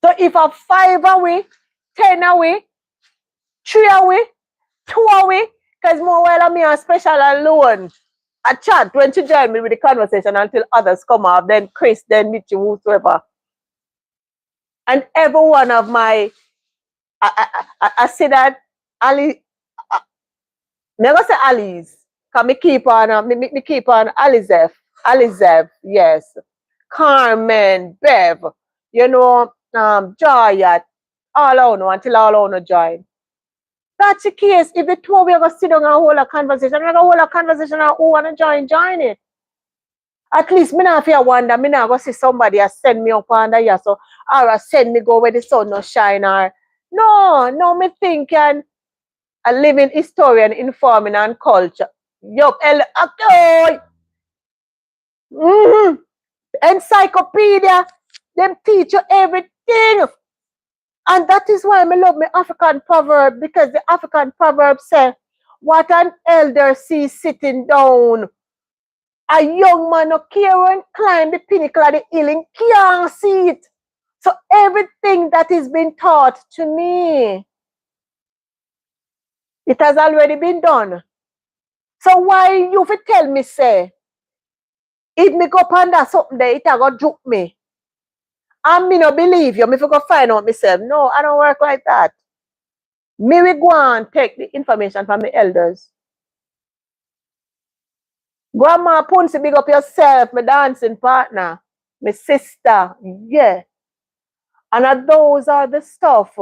So if a 5 away, 10 away, 3 away, 2 away, because more while I'm here special alone, I chat when she join me with the conversation until others come up, then Chris, then Mitchie, whosoever. And every one of my, I say that Ali, never say Ali's, because me keep on, me keep on Alizef, yes, Carmen, Bev, you know, Joy, all I know until all I know join. That's the case. If the two of you are going to sit down and hold a conversation, I'm going to hold a conversation and who want to join it. At least me not feel wonder, me not go see somebody a send me up under here, so or send me go where the sun no shine or no, me think and a living historian informing and culture. Yup, okay. Encyclopedia, them teach you everything. And that is why I love my African proverb, because the African proverb says, what an elder sees sitting down, a young man no care and climb the pinnacle of the hill and can't see it. So everything that is being taught to me, it has already been done. So why you fi tell me say, if me go ponder something there, it a go juke me. And me no believe you, me fi go find out myself. No, I don't work like that. Me will go and take the information from the elders. Grandma Punsi, big up yourself, my dancing partner, my sister, yeah. And those are the stuff.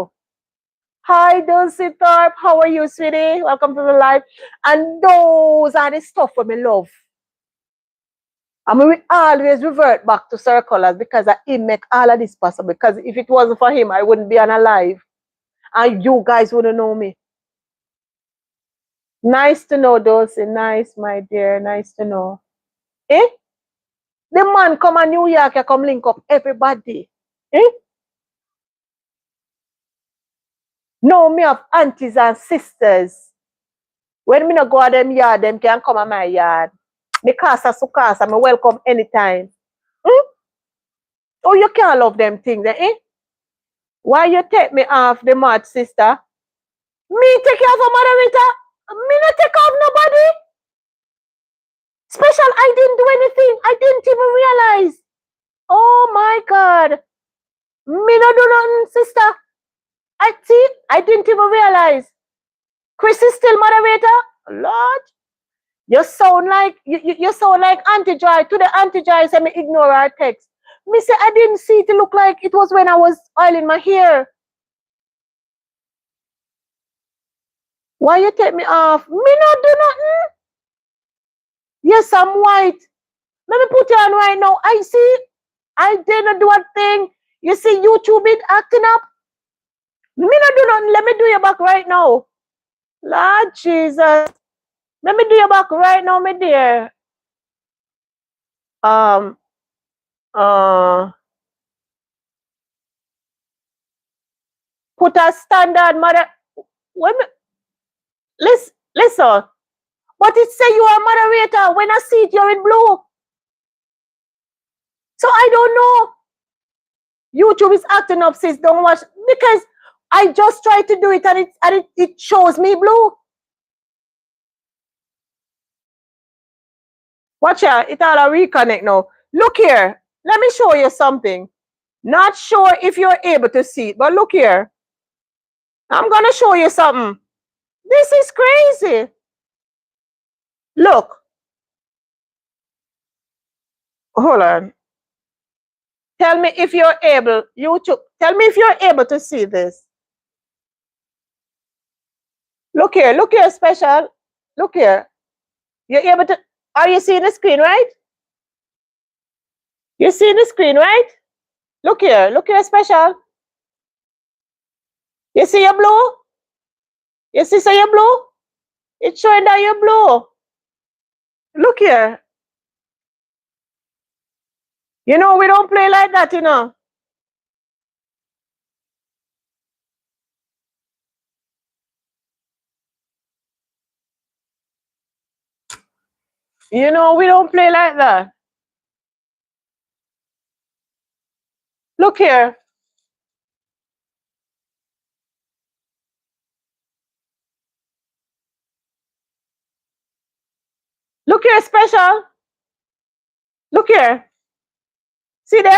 Hi, Dulcie Thorpe, how are you, sweetie? Welcome to the live. And those are the stuff for me love. And we will always revert back to Sir Colors because he make all of this possible. Because if it wasn't for him, I wouldn't be on alive. And you guys wouldn't know me. Nice to know, Dulcie. Nice, my dear. Nice to know. Eh? The man come to New York, come link up everybody. Eh? No, me have aunties and sisters. When me no go to them yard, them can come to my yard. Me casa su casa, me welcome anytime. Oh, you can't love them things, eh? Why you take me off the mat, sister? Me take you off a moderator? Me not take off nobody. Special, I didn't do anything. I didn't even realize. Oh my God. Me not do nothing, sister. I see, I didn't even realize. Chris is still moderator? Lord. You sound like you sound like Auntie Joy. To the Auntie Joy, say me ignore our text. Me say I didn't see it look like it was when I was oiling my hair. Why you take me off? Me not do nothing. Yes, I'm white. Let me put you on right now. I see. I didn't do a thing. You see YouTube it acting up. Me not do nothing. Let me do your back right now. Lord Jesus. Let me do your back right now, my dear. Um. Put a standard mother. Wait, listen. But it say you are moderator. When I see it, you're in blue. So I don't know. YouTube is acting up, sis. Don't watch because I just tried to do it and it shows me blue. Watch out, it all a reconnect now. Look here. Let me show you something. Not sure if you're able to see it, but look here. I'm gonna show you something. This is crazy. Look. Hold on. Tell me if you're able, YouTube, tell me if you're able to see this. Look here, special. Look here. You're able to, are you seeing the screen, right? You're seeing the screen, right? Look here, special. You see your blue? You see, so you're blue? It's showing that you're blue. Look here. You know, we don't play like that, you know. You know, we don't play like that. Look here. Look here, special. Look here. See there?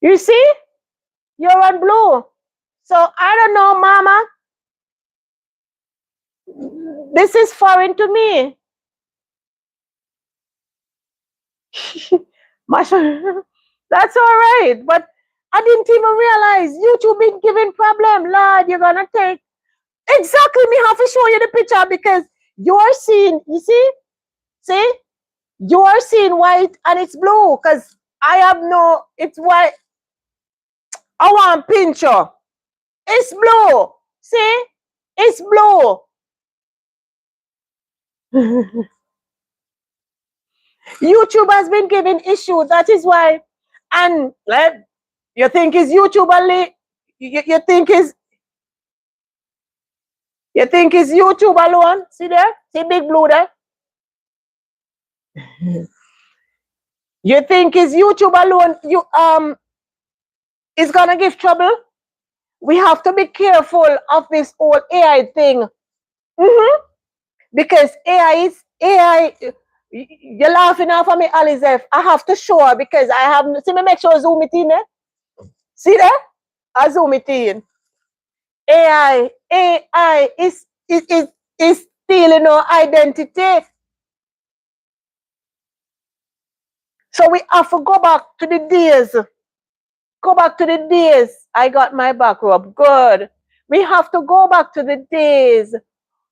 You see? You're on blue. So I don't know, mama. This is foreign to me. That's all right. But I didn't even realize YouTube been giving problem. Lord, you're gonna take exactly me have to show you the picture because you're seeing, you see, you're seeing white and it's blue because I have no, it's white. I want pincher. It's blue. See, it's blue. YouTube has been giving issue. That is why, and like, you think it's YouTube only? You think it's YouTube alone? See there? See big blue there? You think it's YouTube alone? You it's gonna give trouble? We have to be careful of this whole AI thing. Because AI is AI. You're laughing off of me, Alizef. I have to show her because I have. See me make sure zoom it in there. See there? I zoom it in. AI is stealing our identity. So we have to go back to the days. Go back to the days. I got my back rub. Good. We have to go back to the days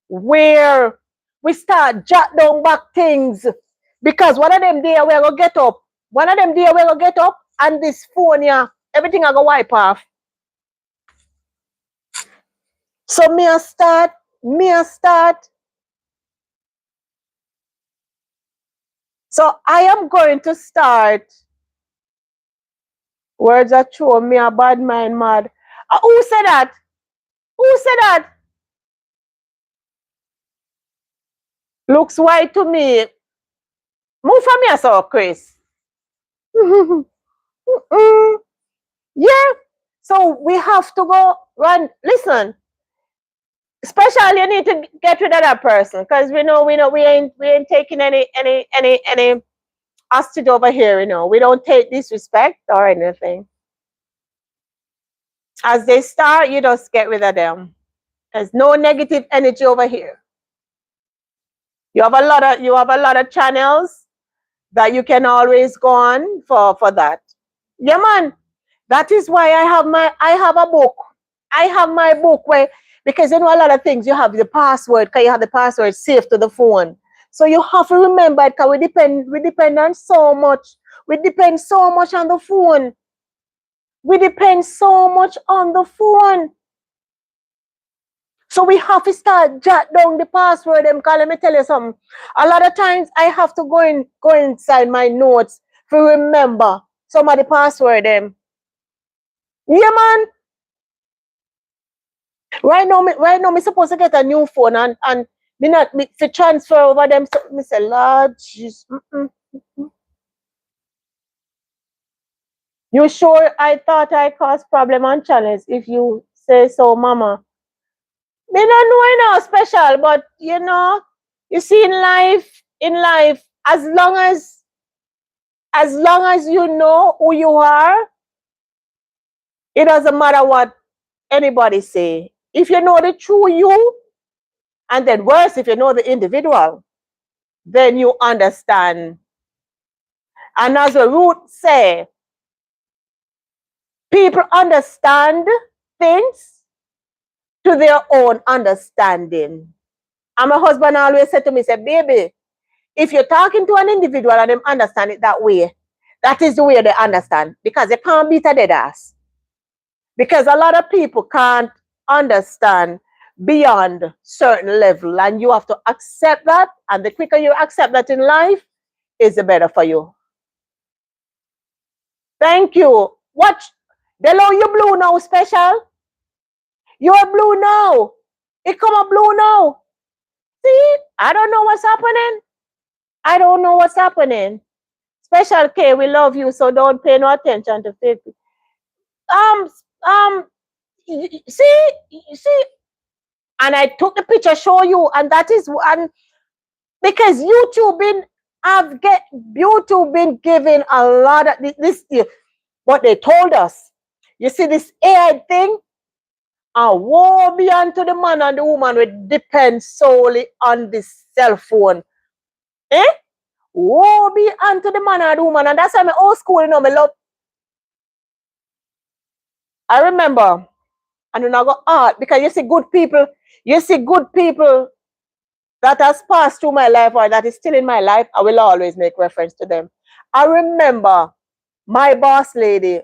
where we start jot down back things. Because one of them day we're gonna get up. One of them day we're gonna get up and this phone here, everything I go wipe off. So me a start. So I am going to start. Words are true. Me a bad mind mad. Who said that? Who said that? Looks white to me. Move from here, so Chris. You So we have to go run. Listen, especially you need to get rid of that person because we ain't taking any hostage over here. We don't take disrespect or anything. As they start, you just get rid of them. There's no negative energy over here. You have a lot of channels that you can always go on for that. Yeah, man. That is why I have a book. I have my book where, because a lot of things you have the password, because you have the password saved to the phone. So you have to remember it because we depend on so much. We depend so much on the phone. We depend so much on the phone. So we have to start jot down the password. Because let me tell you something. A lot of times I have to go inside my notes to remember some of the password them. Yeah, man. Right now, me supposed to get a new phone and me to transfer over them. So me say, Lord, jeez, You sure I thought I caused problem on channels? If you say so, Mama. Me don't know now special, but you see in life, as long as you know who you are, it doesn't matter what anybody say. If you know the true you, and then worse, if you know the individual, then you understand. And as the root say, people understand things to their own understanding. And my husband always said to me, say, baby, if you're talking to an individual and them understand it that way, that is the way they understand. Because they can't beat a dead ass. Because a lot of people can't understand beyond certain level. And you have to accept that. And the quicker you accept that in life, is the better for you. Thank you. Watch. Delo, you blue now, special. You're blue now. It come up blue now. See? I don't know what's happening. I don't know what's happening. Special K, we love you, so don't pay no attention to fake. See, and I took the picture, show you, and that is one because YouTube been giving a lot of this what they told us. You see this AI thing, and woe be unto the man and the woman will depend solely on this cell phone. Woe be unto the man and the woman, and that's why my old school, me love. I remember, and when I go art, because you see good people that has passed through my life or that is still in my life, I will always make reference to them. I remember my boss lady,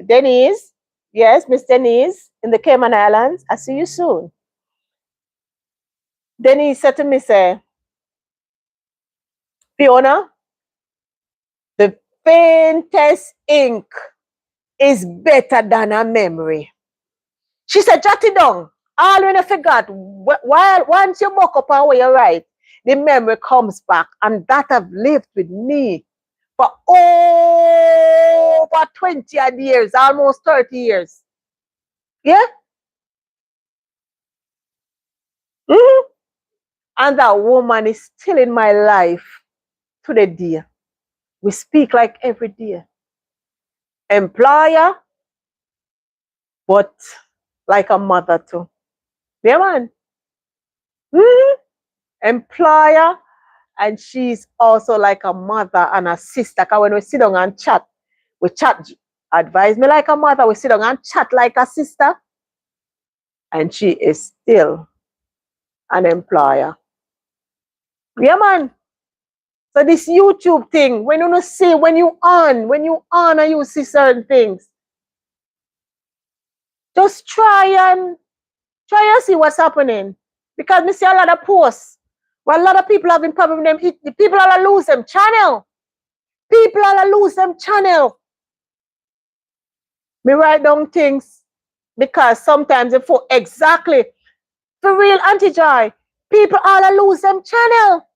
Denise, yes, Miss Denise in the Cayman Islands. I see you soon. Denise said to me, say, Fiona, the faintest ink is better than a memory. She said, jot it down. All when I forgot, while once you buck up and where you write, the memory comes back. And that have lived with me for over 20 odd years, almost 30 years. Yeah? Mm-hmm. And that woman is still in my life to the day. We speak like every day. Employer, but like a mother too. Yeah, man. Mm-hmm. Employer, and she's also like a mother and a sister. Because when we sit down and chat, we chat, advise me like a mother, we sit down and chat like a sister. And she is still an employer. Yeah, man. So this YouTube thing, when you see, when you on and you see certain things, just try and see what's happening. Because we see a lot of posts where a lot of people having problem with them. People are lose them channel. People are lose them channel. Me write down things because sometimes for exactly for real anti-joy, people all lose them channel.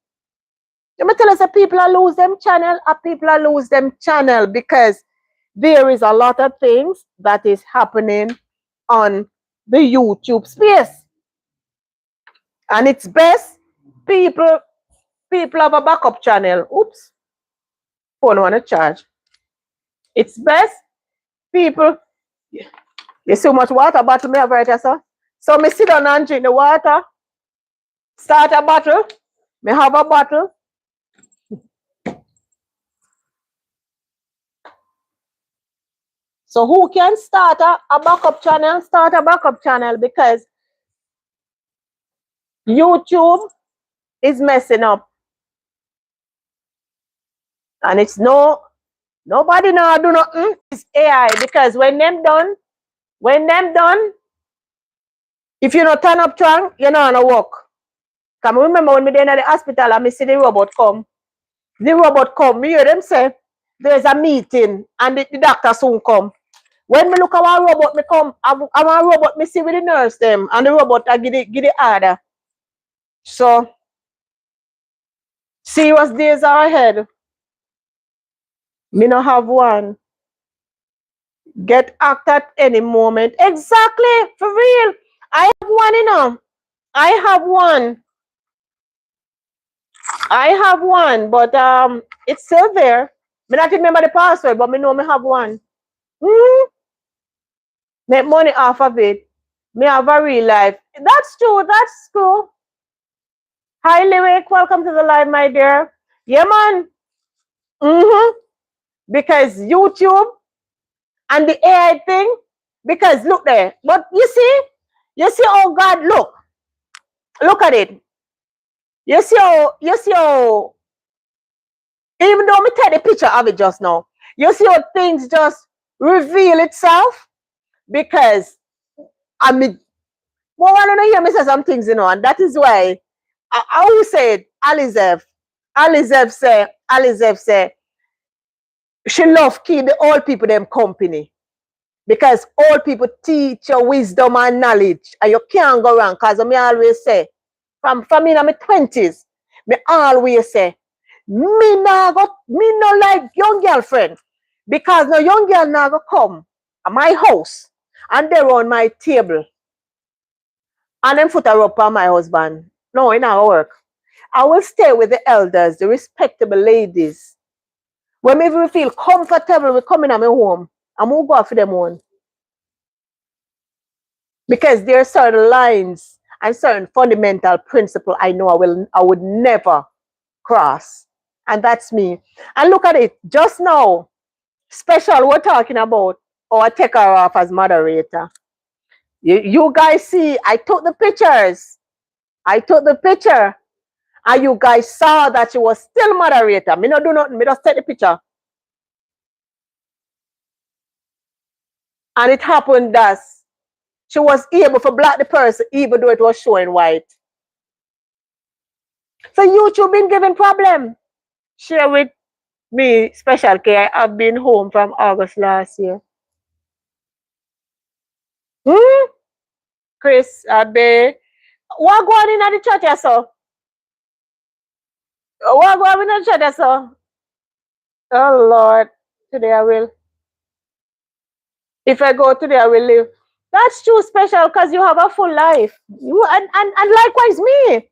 Let me tell us that people are lose them channel or people are lose them channel because there is a lot of things that is happening on the YouTube space. And it's best people have a backup channel. Oops. Phone wanna charge. It's best people. You see how much water bottle me have right here, sir? So me sit down and drink the water. Start a bottle. Me have a bottle. So who can start a backup channel? Start a backup channel because YouTube is messing up. And it's nobody now do nothing. It's AI because when them done, if you not turn up strong, you're not gonna work. Come remember when me there in the hospital and me see the robot come. The robot come, me hear them say there's a meeting and the doctor soon come. When me look at our robot, me come, our robot me see with the nurse them and the robot I give the order. So serious days are ahead. Me no have one. Get hacked at any moment. Exactly, for real. I have one, you know. I have one. I have one, but it's still there. Me not remember the password, but me know me have one. Make money off of it. Me have a real life. That's true. That's true. Hi, Lyric. Welcome to the live, my dear. Yeah, man. Because YouTube and the AI thing. Because look there. But you see how God look at it. You see how even though me take the picture of it just now, you see how things just reveal itself because I mean, well, I don't hear me say some things, you know, and that is why I always say Alizef say she love keep the old people them company because old people teach you wisdom and knowledge and you can't go wrong because me always say from me in my 20s, me always say me no like young girlfriend because no young girl now go come at my house and they run my table and them foot her up on my husband. No, it not work. I will stay with the elders, the respectable ladies. When me feel comfortable with coming at my home, I'm gonna go for them one. Because there are certain lines and certain fundamental principle I know I would never cross. And that's me. And look at it, just now, special we're talking about, or I take her off as moderator. You guys see, I took the pictures. And you guys saw that she was still moderator. Me not do nothing, me just take the picture. And it happened that she was able to block the person even though it was showing white. So YouTube been giving problem. Share with me, special care. I've been home from August last year. Chris, Abe. What going in at the church, I saw? What going in the church, I saw? Oh, Lord. Today I will. If I go today, I will live. That's too special because you have a full life. You and likewise me.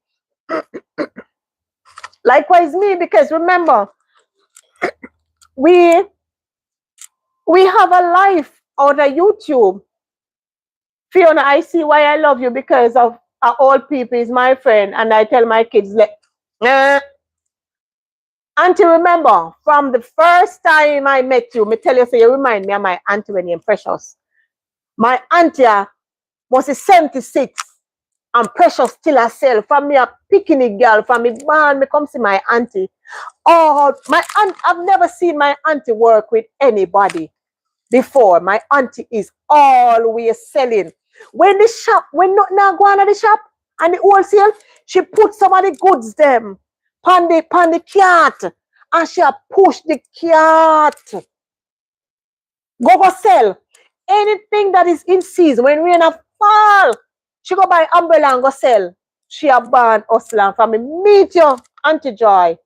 Likewise me, because remember, we have a life out of YouTube. Fiona, I see why I love you because of old people is my friend, and I tell my kids, auntie, remember, from the first time I met you, me tell you, so you remind me of my auntie when you're precious. My auntie was 76, and precious still herself. From me a picking girl, from me born, me come see my auntie. Oh, my aunt, I've never seen my auntie work with anybody before. My auntie is always selling. When the shop, when not now go on at the shop and the wholesale, she put some of the goods them pan the cart and she push the cart. Go sell. Anything that is in season, when rain a fall, she go buy umbrella and go sell. She a born hustler from me. Meet you, Auntie Joy.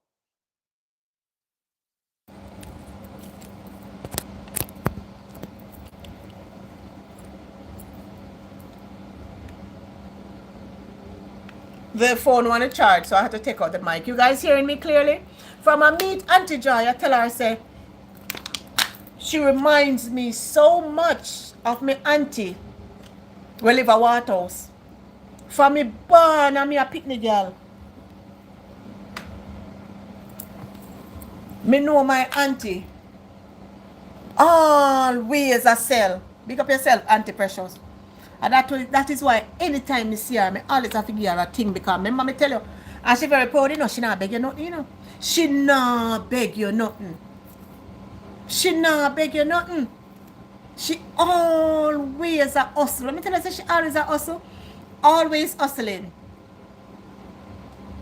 The phone want to charge, so I had to take out the mic. You guys hearing me clearly? From a meet Auntie Joy, I tell her, I say, she reminds me so much of my auntie we live at Waterhouse. From me born and me a picnic girl. Me know my auntie always a sell. Big up yourself, Auntie Precious. And that is why anytime me see her, me always have to give her a thing because remember me tell you, and she very proud, you know, she not beg you nothing, you know. She not beg you nothing. She not beg you nothing. She always a hustle. Let me tell you, she always a hustle. Always hustling.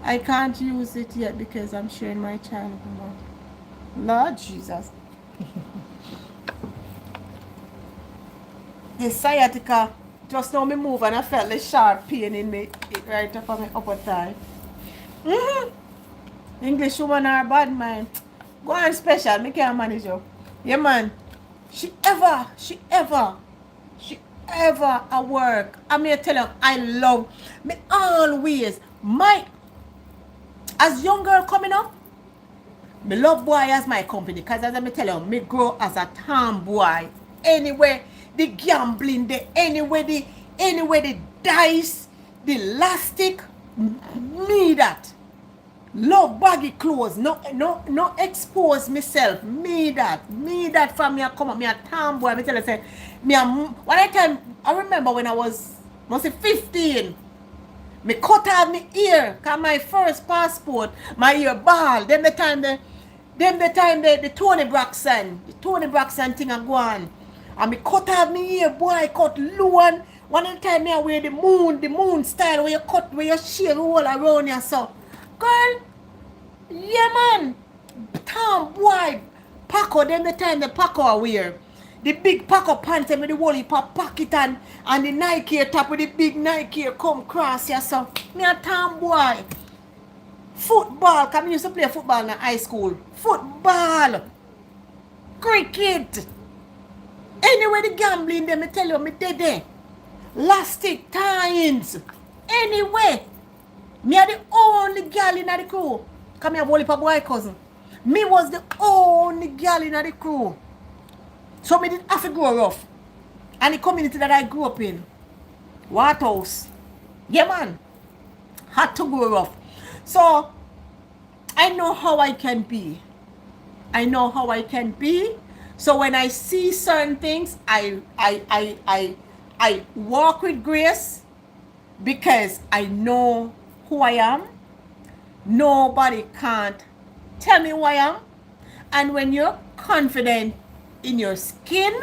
I can't use it yet because I'm sharing my child. Lord Jesus. The sciatica, just now me move and I felt the sharp pain in me right up on my upper thigh. English woman are bad man. Go on special, me can't manage you. Yeah man. She ever at work. I mean I tell you, I love me always. As young girl coming up, me love boy as my company. Cause as I me tell you, me grow as a tomboy. Anyway, the gambling, anyway the dice, the elastic, me that. Love baggy clothes, no expose myself. Me that from me I come up, me a tomboy. Me tell you say, one time I remember when I was must say 15. Me cut off my ear, cause my first passport, my ear bald. Then the time the Tony Braxton thing a go on. And me cut off my ear, boy, I cut low one of the time me I wear the moon style where you cut, where you shave all around you so. Girl, yeah man, Tom, boy, Paco, them the time the Paco I wear. The big Paco pants with the whole heap of pocket and the Nike top with the big Nike come cross ya so. Me a Tom boy. Football, cause me used to play football in high school. Football. Cricket. Anyway the gambling them, me tell you, me dead there. Elastic times. Anyway. Me are the only girl in the crew. Cause me have only a boy cousin. Me was the only girl in the crew. So me didn't have to grow rough. And the community that I grew up in, Waterhouse, yeah man, had to grow rough. So I know how I can be. I know how I can be. So when I see certain things, I walk with grace because I know who I am. Nobody can't tell me who I am. And when you're confident in your skin,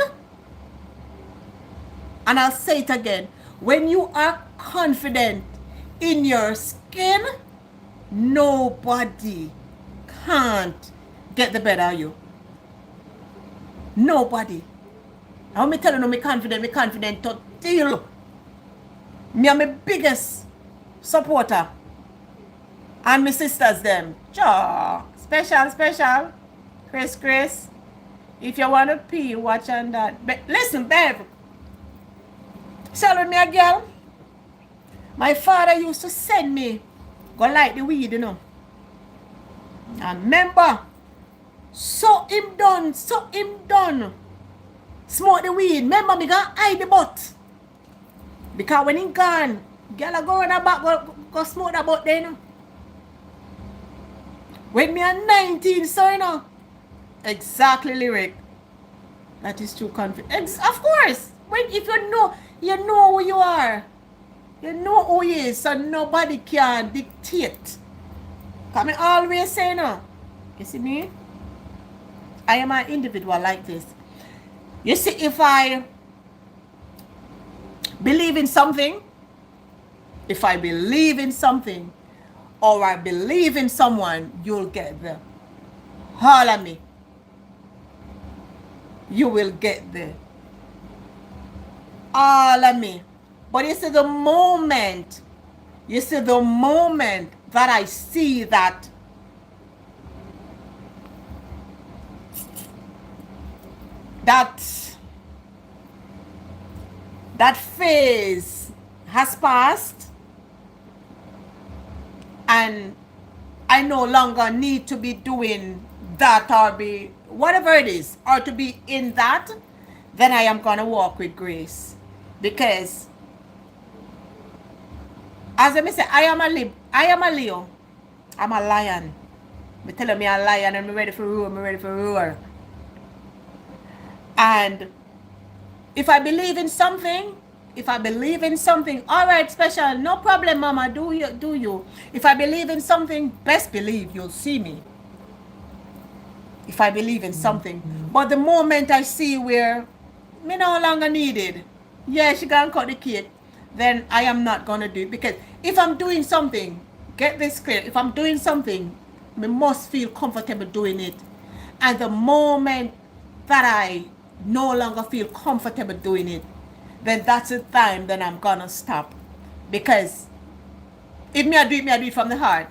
and I'll say it again, when you are confident in your skin, nobody can't get the better of you. Nobody. How me telling you, me confident to deal. Me are my biggest supporter. And my sisters them. Sure. Special. Chris. If you want to pee, watch on that. But listen, babe. Tell me a girl. My father used to send me go light the weed, you know. And remember, so him done. Smoke the weed. Remember, me gonna hide the butt. Because when he gone, girl go on the back, go smoke the butt there, you know. When me are 19, so you know. Exactly, lyric. That is too confident. Of course. If you know who you are. You know who he is, so nobody can dictate. Because I always say, no. You see me? I am an individual like this. You see, if I believe in something, or I believe in someone, you'll get there. Holler me. You will get there. All of me. But you see the moment that I see that phase has passed, and I no longer need to be doing that or be whatever it is, or to be in that, then I am gonna walk with grace. Because as I say, I am a Leo. I'm a lion. Me tell me a lion and me ready for roar, me ready for roar. And if I believe in something, all right, special, no problem, mama, do you. If I believe in something, best believe you'll see me. If I believe in something. But the moment I see where me no longer needed, yeah, she gonna cut the cake, then I am not gonna do it. Because if I'm doing something, get this clear, if I'm doing something, me must feel comfortable doing it. And the moment that I no longer feel comfortable doing it, then that's the time that I'm gonna stop. Because if me I do it from the heart.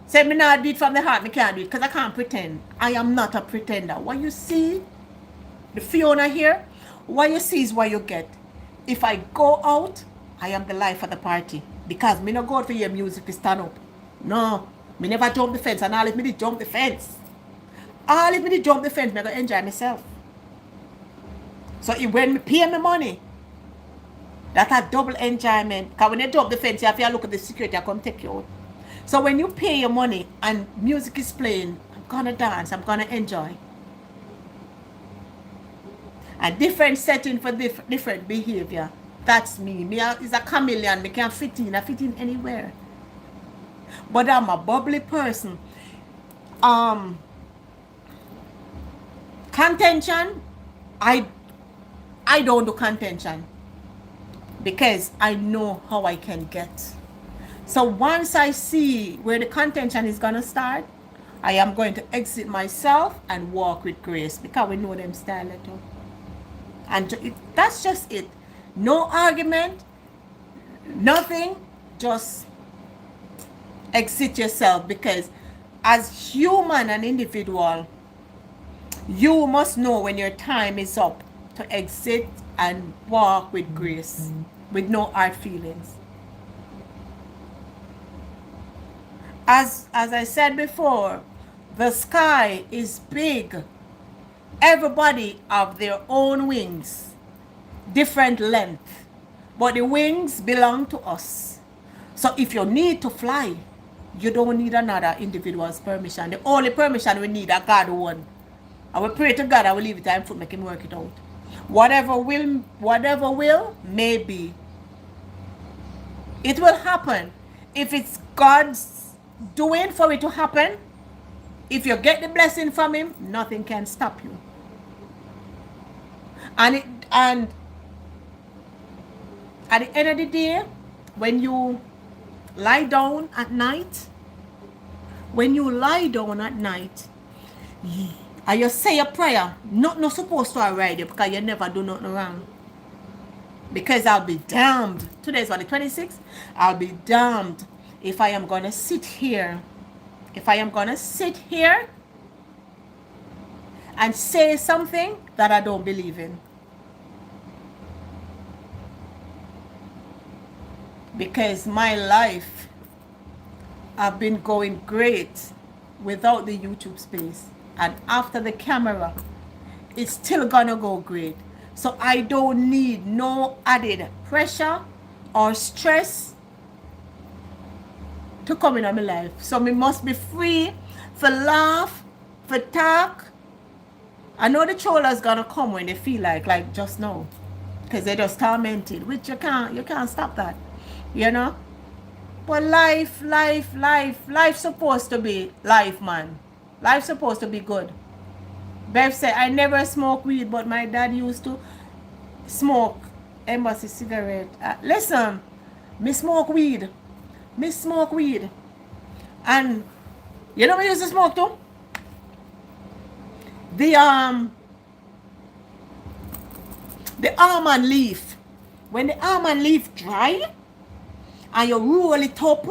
Say me not do it from the heart, me can't do it, because I can't pretend. I am not a pretender. What you see, the Fiona here, what you see is what you get. If I go out, I am the life of the party. Because me not go out for your music to stand up. No, me never jump the fence, and all if me did jump the fence. All if me did jump the fence, me gonna enjoy myself. So when me pay me money, that's a double enjoyment. Because when you jump the fence, you have to look at the security and come take you out. So when you pay your money and music is playing, I'm gonna dance, I'm gonna enjoy. A different setting for different behavior. That's me. Me is a chameleon. Me can fit in. I fit in anywhere. But I'm a bubbly person. Contention, I don't do contention. Because I know how I can get. So once I see where the contention is going to start, I am going to exit myself and walk with grace. Because we know them style too. And that's just it. No argument. Nothing. Just exit yourself. Because as human and individual, you must know when your time is up to exit and walk with grace. With no hard feelings. As I said before, the sky is big. Everybody have their own wings, different length, but the wings belong to us. So if you need to fly, you don't need another individual's permission. The only permission we need is God one. I will pray to God, I will leave it time to make him work it out. Whatever will, maybe. It will happen. If it's God's doing for it to happen, if you get the blessing from him, nothing can stop you. And at the end of the day, when you lie down at night, and you say a prayer, not supposed to arrive you, because you never do nothing wrong. Because I'll be damned. Today's what, the 26th? I'll be damned if I am going to sit here. If I am going to sit here and say something that I don't believe in. Because my life, I've been going great without the YouTube space. And after the camera, it's still gonna go great. So I don't need no added pressure or stress to come in my life. So me must be free for laugh, for talk. I know the troller's gonna come when they feel like just now. Because they're just tormented, which you can't stop that. You know? But life supposed to be life, man. Life's supposed to be good. Bev said, I never smoke weed, but my dad used to smoke embassy cigarette. Listen, me smoke weed. And you know what I used to smoke too? The almond leaf. When the almond leaf dry, and you roll it up,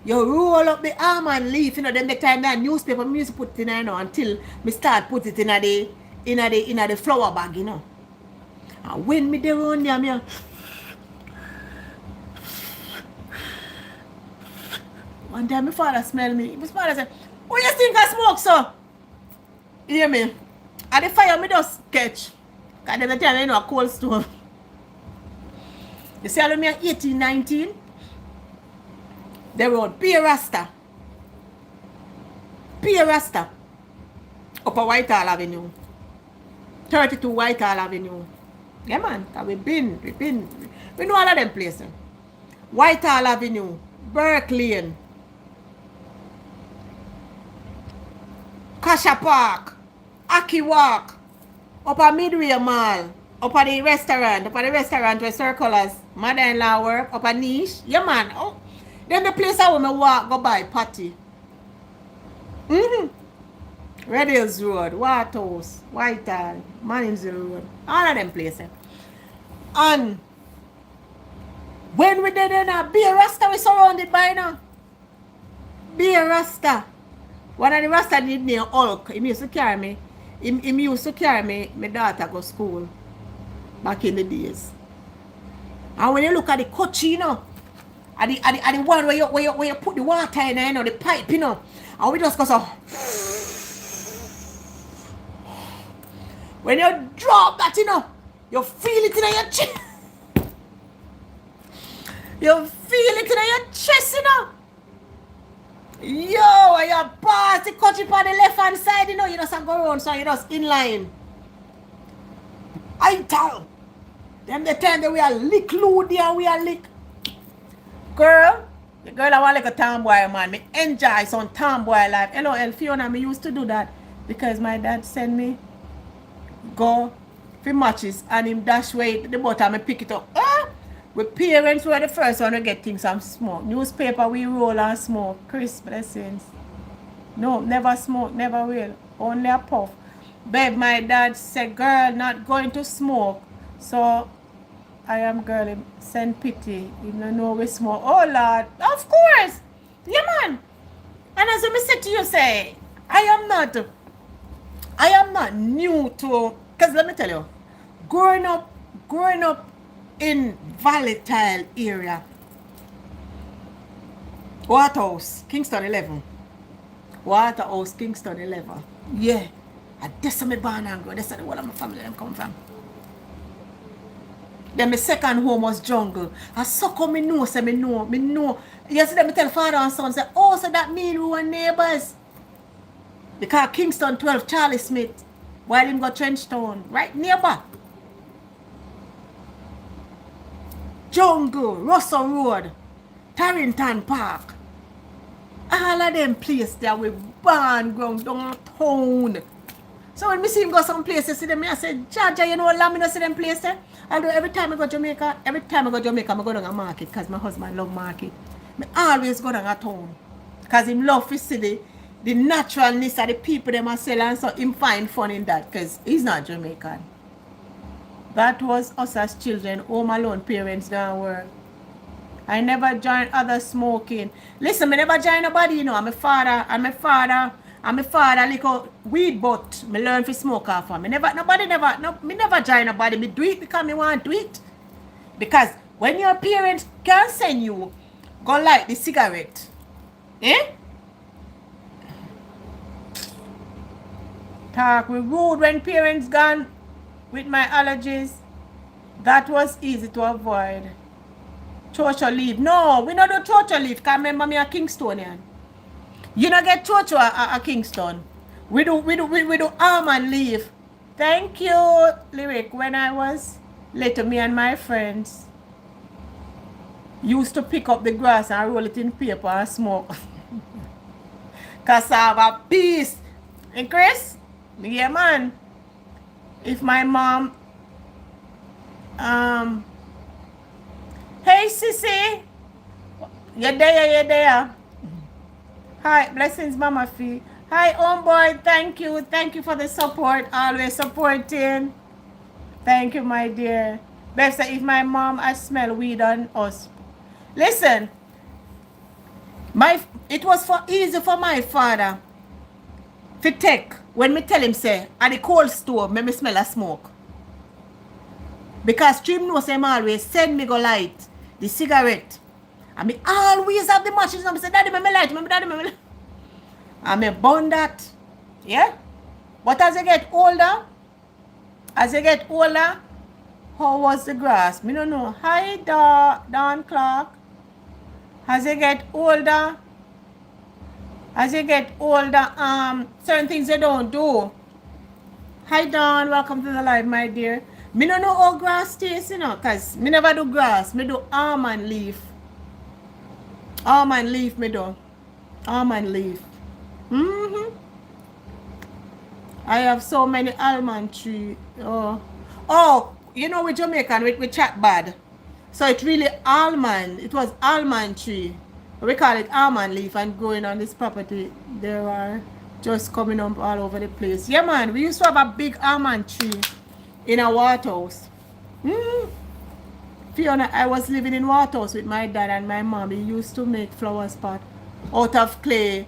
you roll up the almond leaf, you know, then the time that newspaper me used to put it in there, you know, until me start put it in the flour bag, you know. And when me there on there, One time my father smell me. My father said, what you think I smoke, so? You hear me? And the fire me just catch. Because them the time you know a cold stove. You see, I me at 18, 19. They rode Beer Rasta. Beer Rasta. Up a Whitehall Avenue. 32 Whitehall Avenue. Yeah, man. We know all of them places. Whitehall Avenue. Burke Lane. Kasha Park. Aki Walk. Up a Midway Mall. Up at the restaurant. Up at the restaurant where circlers. Mother-in-law work. Up a Niche. Yeah, man. Oh. Then the place I want to walk, go by Patty. Red Hills Road, Waterhouse, Whitehall, Manningsville Road, all of them places. And when we did in a Beer Rasta, we surrounded by now. Beer Rasta. One of the Rasta did near Hulk. He used to carry me. He used to carry me, my daughter go school back in the days. And when you look at the coach, you know, and the one where you put the water in, you know, the pipe, you know, and we just go so. When you drop that, you know, you feel it in your chest. You feel it in your chest, you know. Yo, when you pass the country on the left hand side, you know, you just go around, so you just in line. I tell them the time that we are lick Ludi and we are lick. Girl, the girl I want like a tomboy, man. Me enjoy some tomboy life. Hello, Fiona, me used to do that because my dad sent me go for matches and him dash way the bottom and pick it up. With parents were the first one to get things and smoke. Newspaper we roll and smoke. Chris, blessings. No, never smoke, never will. Only a puff. Babe, my dad said, girl, not going to smoke. So I am girl, send pity. You don't know we smoke. Oh Lord, of course. Yeah, man. And as I said to you, say, I am not new to, because let me tell you, growing up in volatile area, Waterhouse, Kingston 11. Waterhouse, Kingston 11. Yeah. And that's where my born and grow. That's where the whole of my family them come from. Then my second home was jungle. And so come me know, say me know. Yesterday me tell father and son, say, oh, so that mean we were neighbors. Because Kingston 12, Charlie Smith, while him go Trenchtown, right nearby. Jungle, Russell Road, Tarrington Park. All of them places there we born ground downtown. So when me see him go some places, see them, I say, Jaja, you know what, me not see them places. Although every time I go Jamaica, I go down a market because my husband love market. I always go down a town. Because him love to see the naturalness of the people them are selling, so him find fun in that because he's not Jamaican. That was us as children, home alone, parents don't work. I never joined others smoking. Listen, I never join nobody, you know. I'm a father, like a weed butt. I learn to smoke off of. Me never join nobody. Me do it because I want to do it. Because when your parents can send you, go light the cigarette. Talk we rude when parents gone with my allergies. That was easy to avoid. Chocho leave. No, we don't do chocho leave. Because remember me a Kingstonian. You don't get chocho a Kingston. We do almond leaf. Thank you, Lyric. When I was little, me and my friends used to pick up the grass and roll it in paper and smoke. Cassava peace. And Chris, yeah man. If my mom hey sissy, you're there. Hi, blessings Mama Fee. Hi homeboy, thank you for the support, always supporting. Thank you my dear. Best if my mom I smell weed on us. Listen, it was easy for my father to take when me tell him say at the cold stove me smell a smoke. Because Stream knows him always send me go light the cigarette And me always have the matches. And I say, Daddy, me light, Daddy, me light. And me burn that. Yeah? But as I get older, how was the grass? Me don't know. Hi, Don Clark. As you get older, certain things they don't do. Hi, Don. Welcome to the live, my dear. Me don't know how grass tastes, because me never do grass. Me do almond leaf. Almond leaf, me do. Almond leaf. I have so many almond tree. Oh, with Jamaican, we chat bad. So it's really almond. It was almond tree. We call it almond leaf, and growing on this property, there are just coming up all over the place. Yeah, man, we used to have a big almond tree in a Waterhouse. Fiona, I was living in Waterhouse with my dad and my mom. We used to make flower pot out of clay.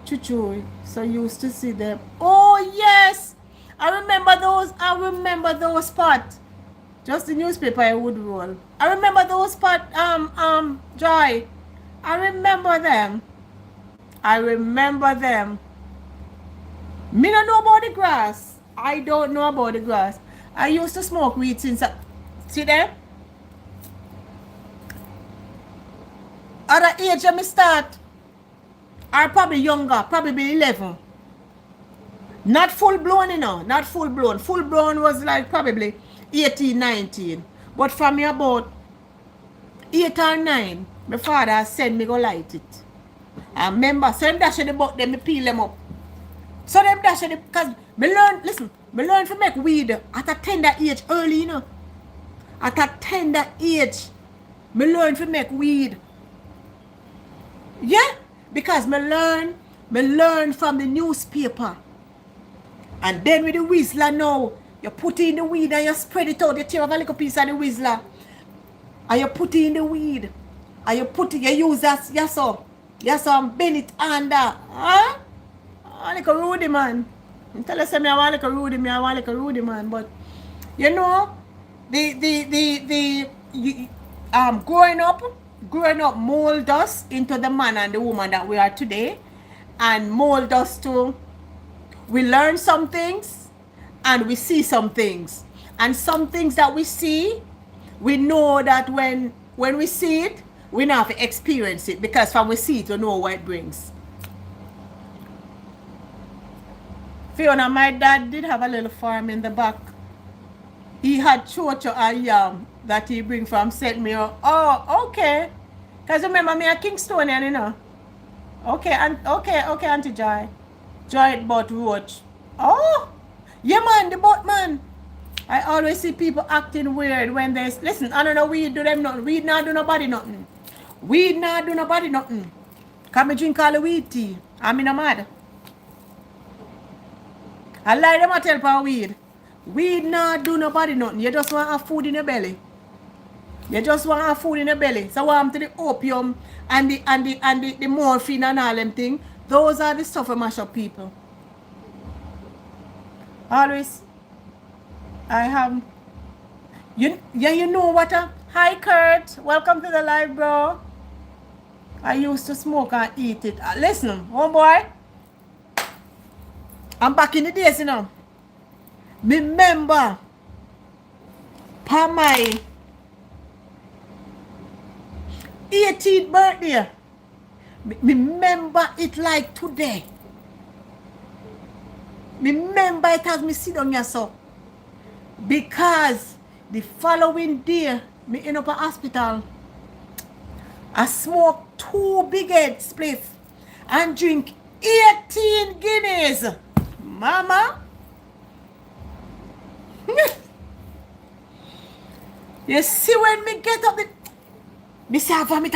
Chuchu, so you used to see them. Oh yes, I remember those pots. Just the newspaper I would roll. I remember those pots. Joy. I remember them. Me don't know about the grass. I don't know about the grass. I used to smoke weed since. See there? At the age of me start, or probably younger, probably 11. Not full blown, not full blown. Full blown was like probably 18, 19. But from me about 8 or 9, my father sent me go light it. I remember, so them dash the butt, them me peel them up. So them dash the, because me learn to make weed at a tender age early, At a tender age, me learn to make weed. Yeah, because me learn from the newspaper. And then with the whistler now, you put in the weed and you spread it out. You tear off a little piece of the whistler. And you put it in the weed. And you use that, yes, and bend it under. Huh? I like a Rudy man. You tell us I want like a Rudy man. But growing up mold us into the man and the woman that we are today, and mold us to, we learn some things and we see some things, and some things that we see, we know that when we see it, we now have to experience it, because from we see it, we know what it brings. Fiona, my dad did have a little farm in the back. He had chocho and yam that he bring from St. Mayor. Oh, okay. Because remember me a Kingstonian, Okay, Auntie Joy. Joy bought roach. Oh, yeah, man, the boat, man. I always see people acting weird when they... Listen, I don't know weed do them nothing. Weed not do nobody nothing. Come and drink all the weed tea. I'm in a mad. I lie them a tell for weed. Weed not do nobody nothing. You just want to have food in your belly. So what happened to the opium and the morphine and all them things? Those are the stuff that mash up people. Always. I have... You know what? Hi, Kurt. Welcome to the live, bro. I used to smoke and eat it. Listen, homeboy. I'm back in the days, Remember, for my 18th birthday, remember it like today. Remember it as me sit on your so. Because the following day, me end up at hospital. I smoke 2 big head splits and drink 18 guineas. Mama. You see when me get up, me say vomit.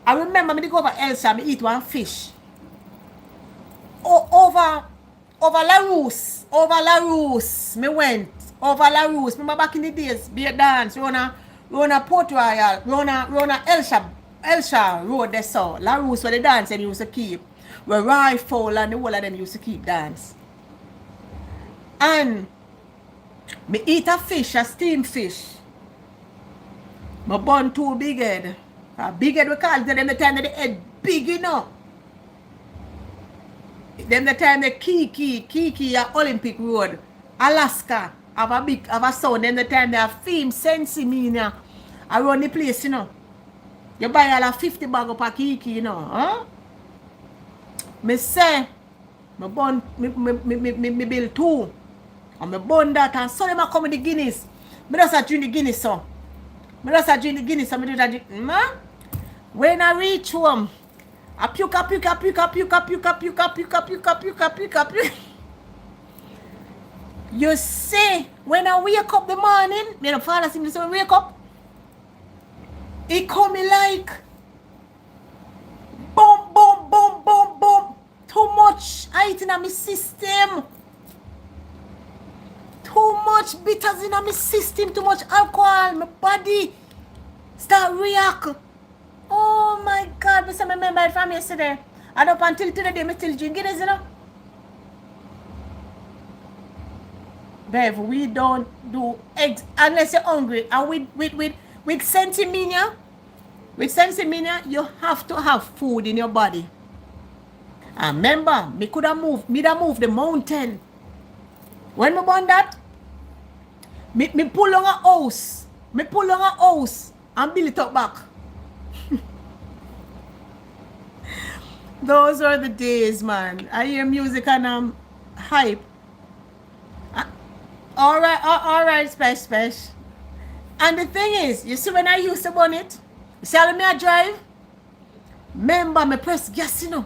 I remember me go over Elsa, me eat one fish. Over La Rousse, me went. Over La Rousse, remember back in the days, be a dance, we on a Port Royal, we on a Elsha road they saw. La Rousse where the dance and used to keep. Where Rifle and the whole of them used to keep dance. And me eat a fish, a steamed fish. My bun too big head. Big head we call it them the time that the head big, you know. Them the time the Kiki at Olympic Road, Alaska, have a son. Them the time they have film Sensimania around the place, you know. You buy all a 50 bag up a Kiki, you know, huh? Me say, me bun, me build two. And me bun that and so them a come with the Guinness. Me just a drink the Guinness, so. Me just a drink the Guinness, so me do that drink. Man, when I reach home, I puke. You see, when I wake up the morning, me the father see me say wake up. It come me like boom, boom, boom, boom, boom. Too much ice in my system. Too much bitters in my system. Too much alcohol. My body start react. Oh my God, I remember it from yesterday. And up until today, I still drinking this, you know. Bev, we don't do eggs unless you're hungry. And with Sensimania, you have to have food in your body. And remember, me could have moved the mountain. When me born that, me pull on a house. Me pull on a house and build it up back. Those are the days, man. I hear music and I'm hype. All right, special. And the thing is, you see when I used to burn it, you see how me I drive? Remember, me press gas, you know.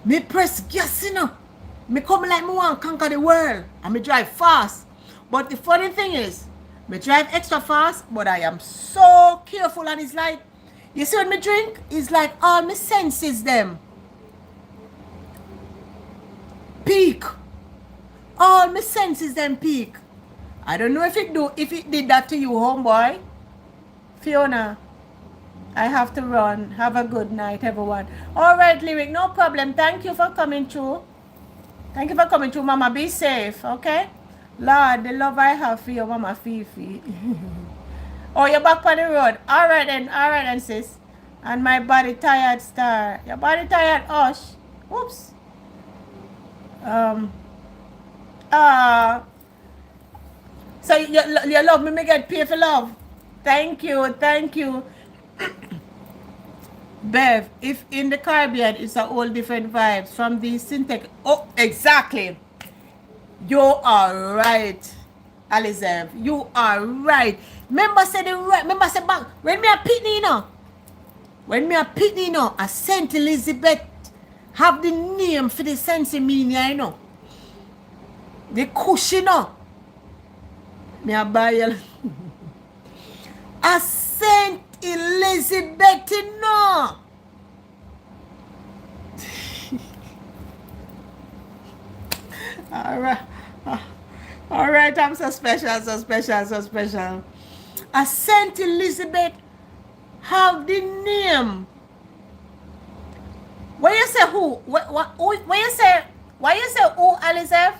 Me press gas, you know. Me come like me want to conquer the world. And me drive fast. But the funny thing is, me drive extra fast, but I am so careful. And it's like, you see when me drink, it's like all my senses them peak. All my senses them peak. I don't know if it did that to you, homeboy. Fiona, I have to run. Have a good night, everyone. All right, Lyric, no problem. Thank you for coming through. Thank you for coming through, Mama. Be safe, okay? Lord, the love I have for you, Mama Fifi. Oh, you're back on the road. All right then, sis. And my body tired star. Your body tired, Osh. Oops. So you love me get paid for love. Thank you. Bev, if in the Caribbean it's a whole different vibes from the synthetic. Oh, exactly. You are right, Elizabeth. You are right. Remember say back when me a pitney, you know. A Saint Elizabeth have the name for the Sensimania, you know. The cushion, you know. Me a buy a Saint Elizabeth, you know. All right, I'm so special. A Saint Elizabeth have the name. When you say who? When you say who, Elizabeth?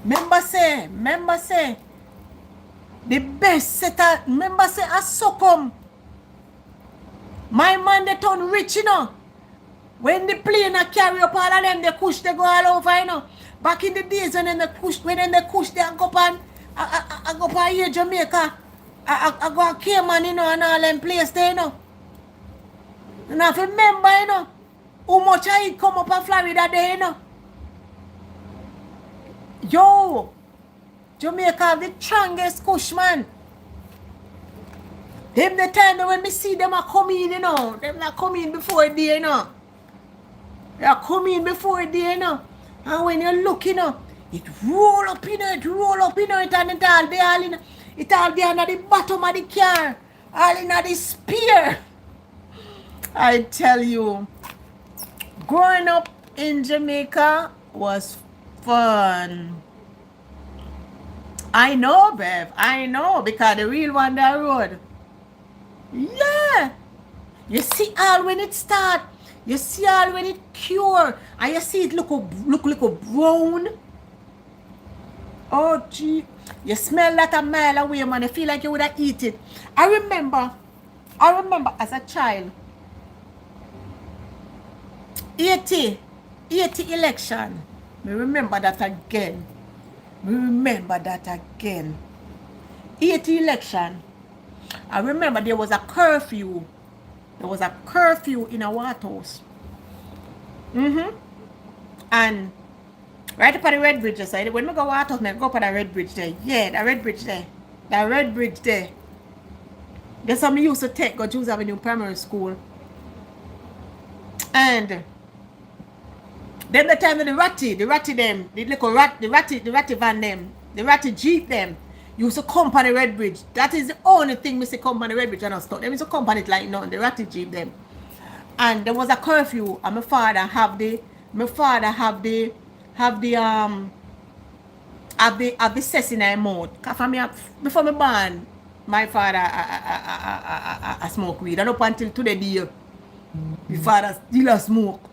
Remember say the best setter. Remember say a succumb. My man they turn rich, you know. When the plane a carry up all of them, they push they go all over, you know. Back in the days when they push they go up and I go up here Jamaica. I go and Cayman, you know, and all them place there, you know. And I remember, you know, how much I come up in Florida there, you know. Yo, Jamaica have the strongest kush, man. Them the time when me see them a come in, you know. Them not come in before day, you know. They are coming before day, you know. And when you look, you know, it roll up, you know, and it all there, you know. It all there under the bottom of the car. All in the spear. I tell you, growing up in Jamaica was fun. I know, Bev. I know, because the real one that road. Yeah. You see all when it start, You see all when it cure and you see it look brown. Oh gee, you smell that a mile away, man. You feel like you would have eat it. I remember as a child, 80 election. Me remember that again. 80 election. I remember there was a curfew. In a water house. And right up at the Red Bridge, so when we go water house, I go up at the Red Bridge there. Yeah, the Red Bridge there. There's some used to take go Jews Avenue Primary School. And then the time of the ratty them, the little the ratty van them, the ratty jeep them, used to come on the Red Bridge. That is the only thing we see come on the Red Bridge and not stop. Them used to come on it like no, the ratty jeep them. And there was a curfew, and my father have the cess in my mouth. Cause before me born, my father I smoke weed. And up until today, my father still a smoke.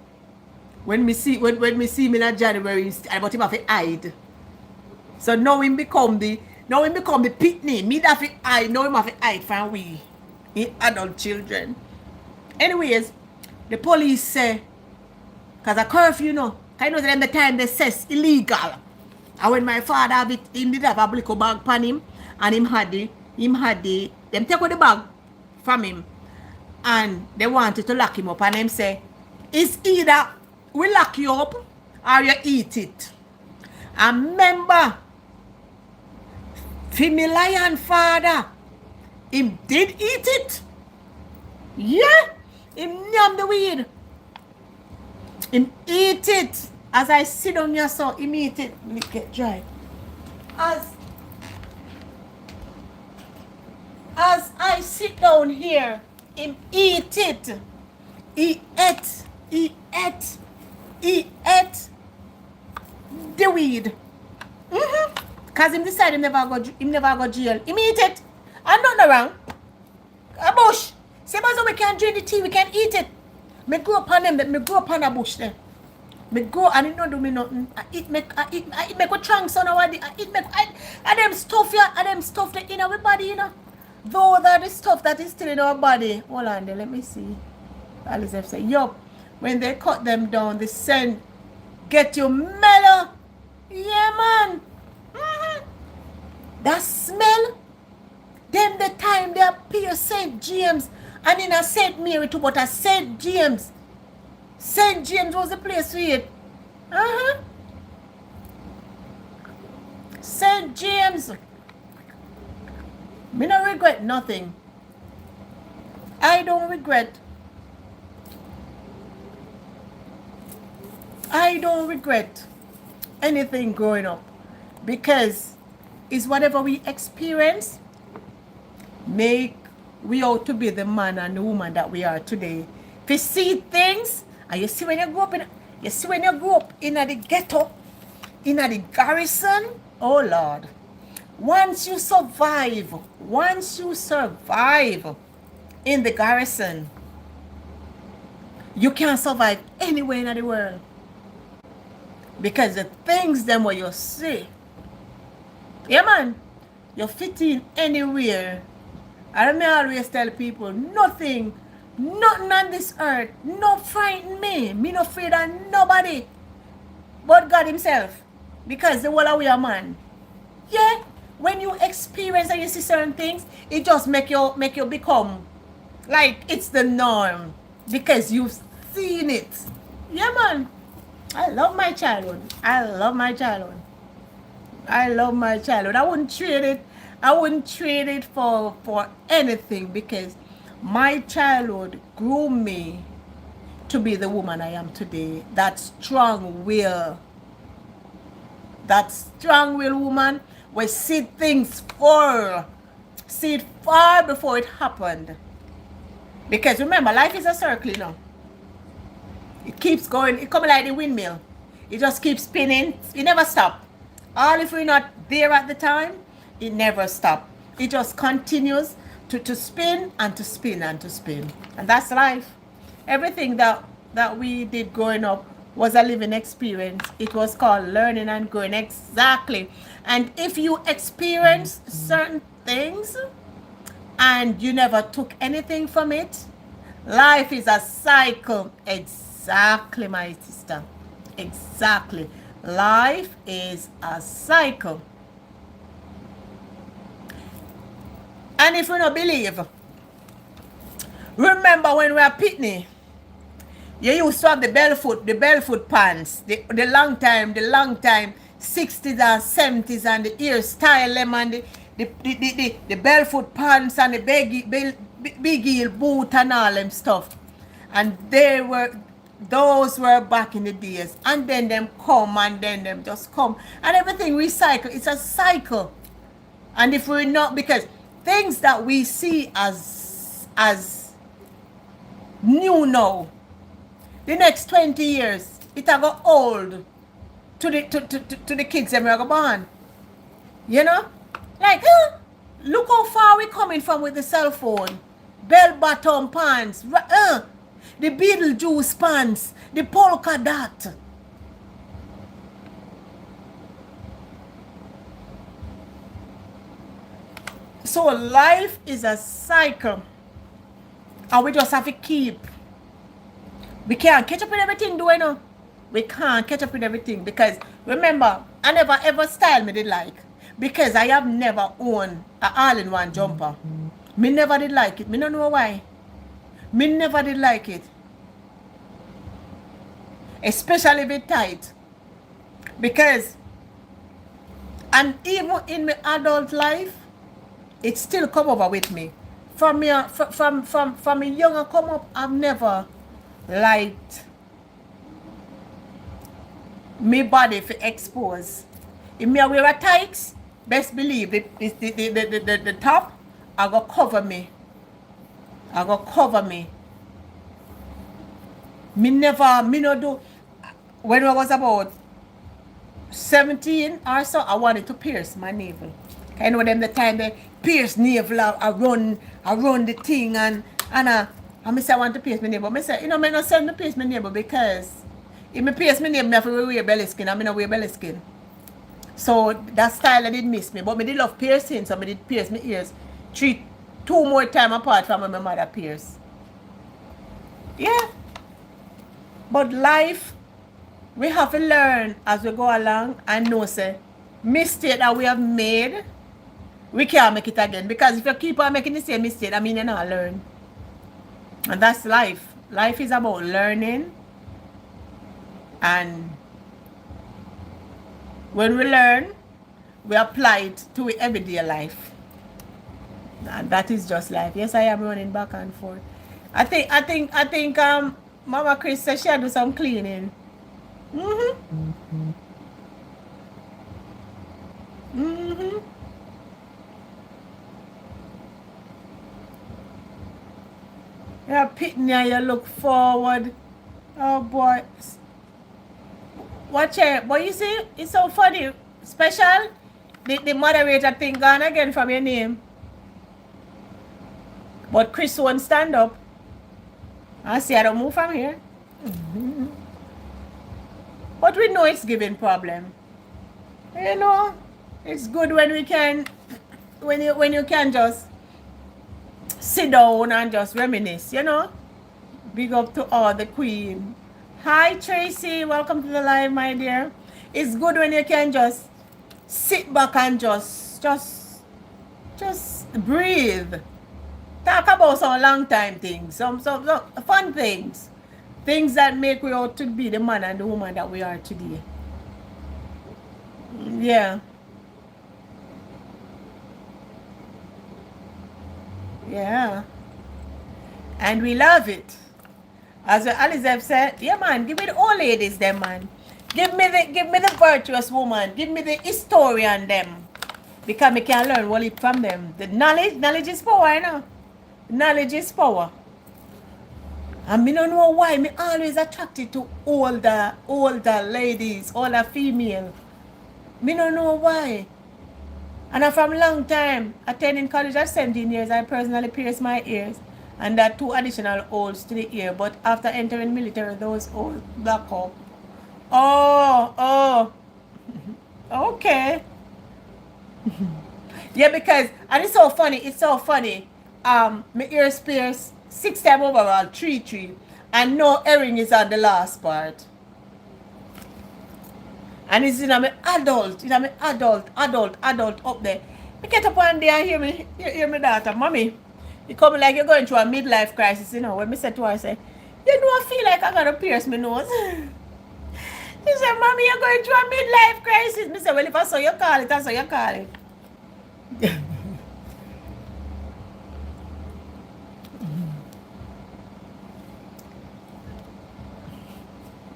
When me see me in January, about him have to hide. So now him become the pitney. Me that fi hide, now him have to hide from we adult children. Anyways, the police say, cause a curfew, you know them the time they says illegal. And when my father have it, him did have a blicky bag pan him, and him had the them take out the bag from him, and they wanted to lock him up, and them say, it's either we lock you up or you eat it. And remember, for me lion father, him did eat it. Yeah, him yam the weed. Him eat it. As I sit on your so him eat it. Let me get dry. As I sit down here, him eat it. He ate the weed. Cause him decide him never go jail. Him eat it. I'm not wrong. A bush. Same as we can drink the tea, we can eat it. Me grow up on them, me grow up on a bush there. Me grow and it not do me nothing. I eat make a chunks on our I them stuff that in our body, you know. Though that is stuff that is still in our body. Hold on there, let me see. Alice say, yup, when they cut them down, the scent get you mellow. Yeah, man. That smell. Then the time they appear St. James and in a St. Mary too, but a St. James. St. James was the place for it. St. James. Me no regret nothing. I don't regret anything growing up, because it's whatever we experience make we ought to be the man and the woman that we are today. If you see things, and you see when you grow up in the ghetto, in the garrison, oh Lord, once you survive in the garrison, you can't survive anywhere in the world. Because the things them what you see, yeah man, you fit in anywhere. I always tell people, nothing on this earth, no frighten me. Me no afraid of nobody but God himself. Because the whole of we are man. Yeah, when you experience and you see certain things, it just make you become like it's the norm. Because you've seen it. Yeah man. I love my childhood. I wouldn't trade it for anything, because my childhood grew me to be the woman I am today. That strong will woman will see things far before it happened. Because remember, life is a circle, you know. It keeps going. It comes like the windmill. It just keeps spinning. It never stops. All if we're not there at the time, it never stops. It just continues to spin and to spin and to spin. And that's life. Everything that that we did growing up was a living experience. It was called learning and growing. Exactly. And if you experience certain things and you never took anything from it, life is a cycle. Exactly, my sister. Exactly. Life is a cycle. And if you don't believe, remember when we were pitney, you used to have the barefoot pants, the long time 60s and 70s and the hairstyle them and the barefoot pants and the big heel boot and all them stuff. And those were back in the days. And then them come and then them just come. And everything recycle. It's a cycle. And if we're not, because things that we see as new now, the next 20 years, it will go old to the kids that we're born. You know? Like, look how far we coming from with the cell phone. Bell bottom pants. The Beetlejuice pants. The polka dot. So life is a cycle. And we just have to keep. We can't catch up with everything, do we know? We can't catch up with everything because remember, I never ever style me did like. Because I have never owned a all-in-one jumper. Me never did like it. Me don't know why. Me never did like it. Especially if it tight. Because, and even in my adult life, it still come over with me. From me younger come up, I've never liked me body for expose. If me wear a tights, best believe the top I go cover me. I go cover me. Me no do. When I was about 17 or so, I wanted to pierce my navel. I know them the time they pierce navel, I run the thing and I say I want to pierce my navel. I say, you know, me not send me pierce my navel because if me pierce my navel, I have to wear belly skin. I don't wear belly skin. So that style I did miss me. But me did love piercing, so I did pierce my ears 2 more times apart from when my mother pierced. Yeah. But life, we have to learn as we go along and know, say, mistake that we have made, we can't make it again. Because if you keep on making the same mistake, I mean, you're not learn. And that's life. Life is about learning. And when we learn, we apply it to everyday life. And that is just life. Yes, I am running back and forth. I think Mama Chris said she had to do some cleaning. You're pitting here, you look forward. Oh boy. Watch it. But you see, it's so funny. Special. The moderator thing gone again from your name. But Chris won't stand up. I see I don't move from here. But we know it's giving problem. You know, it's good when we can, when you can just sit down and just reminisce, you know. Big up to all the queen. Hi Tracy, welcome to the live, my dear. It's good when you can just sit back and just breathe. Talk about some long time things, some fun things. Things that make we out to be the man and the woman that we are today. Yeah. Yeah. And we love it. As Elizabeth said, yeah man, give me the old ladies them, man. Give me the virtuous woman. Give me the historian them. Because we can learn what it from them. The knowledge is power, you know. Knowledge is power. And me don't know why me always attracted to older ladies, older female. Me don't know why. And from long time, attending college at 17 years, I personally pierced my ears. and that 2 additional holes to the ear. But after entering military, those holes block up. Oh, okay. Yeah, because, and it's so funny. My ears pierced 6 times overall, 3. And no earring is on the last part. And it's in my adult up there. I get up one day and hear me daughter, Mommy, you come like you're going through a midlife crisis, you know. When me said to her, I say, you know, I feel like I gotta pierce my nose. She said, Mommy, you're going through a midlife crisis. Me said, well, if I saw you call it, I saw you call it.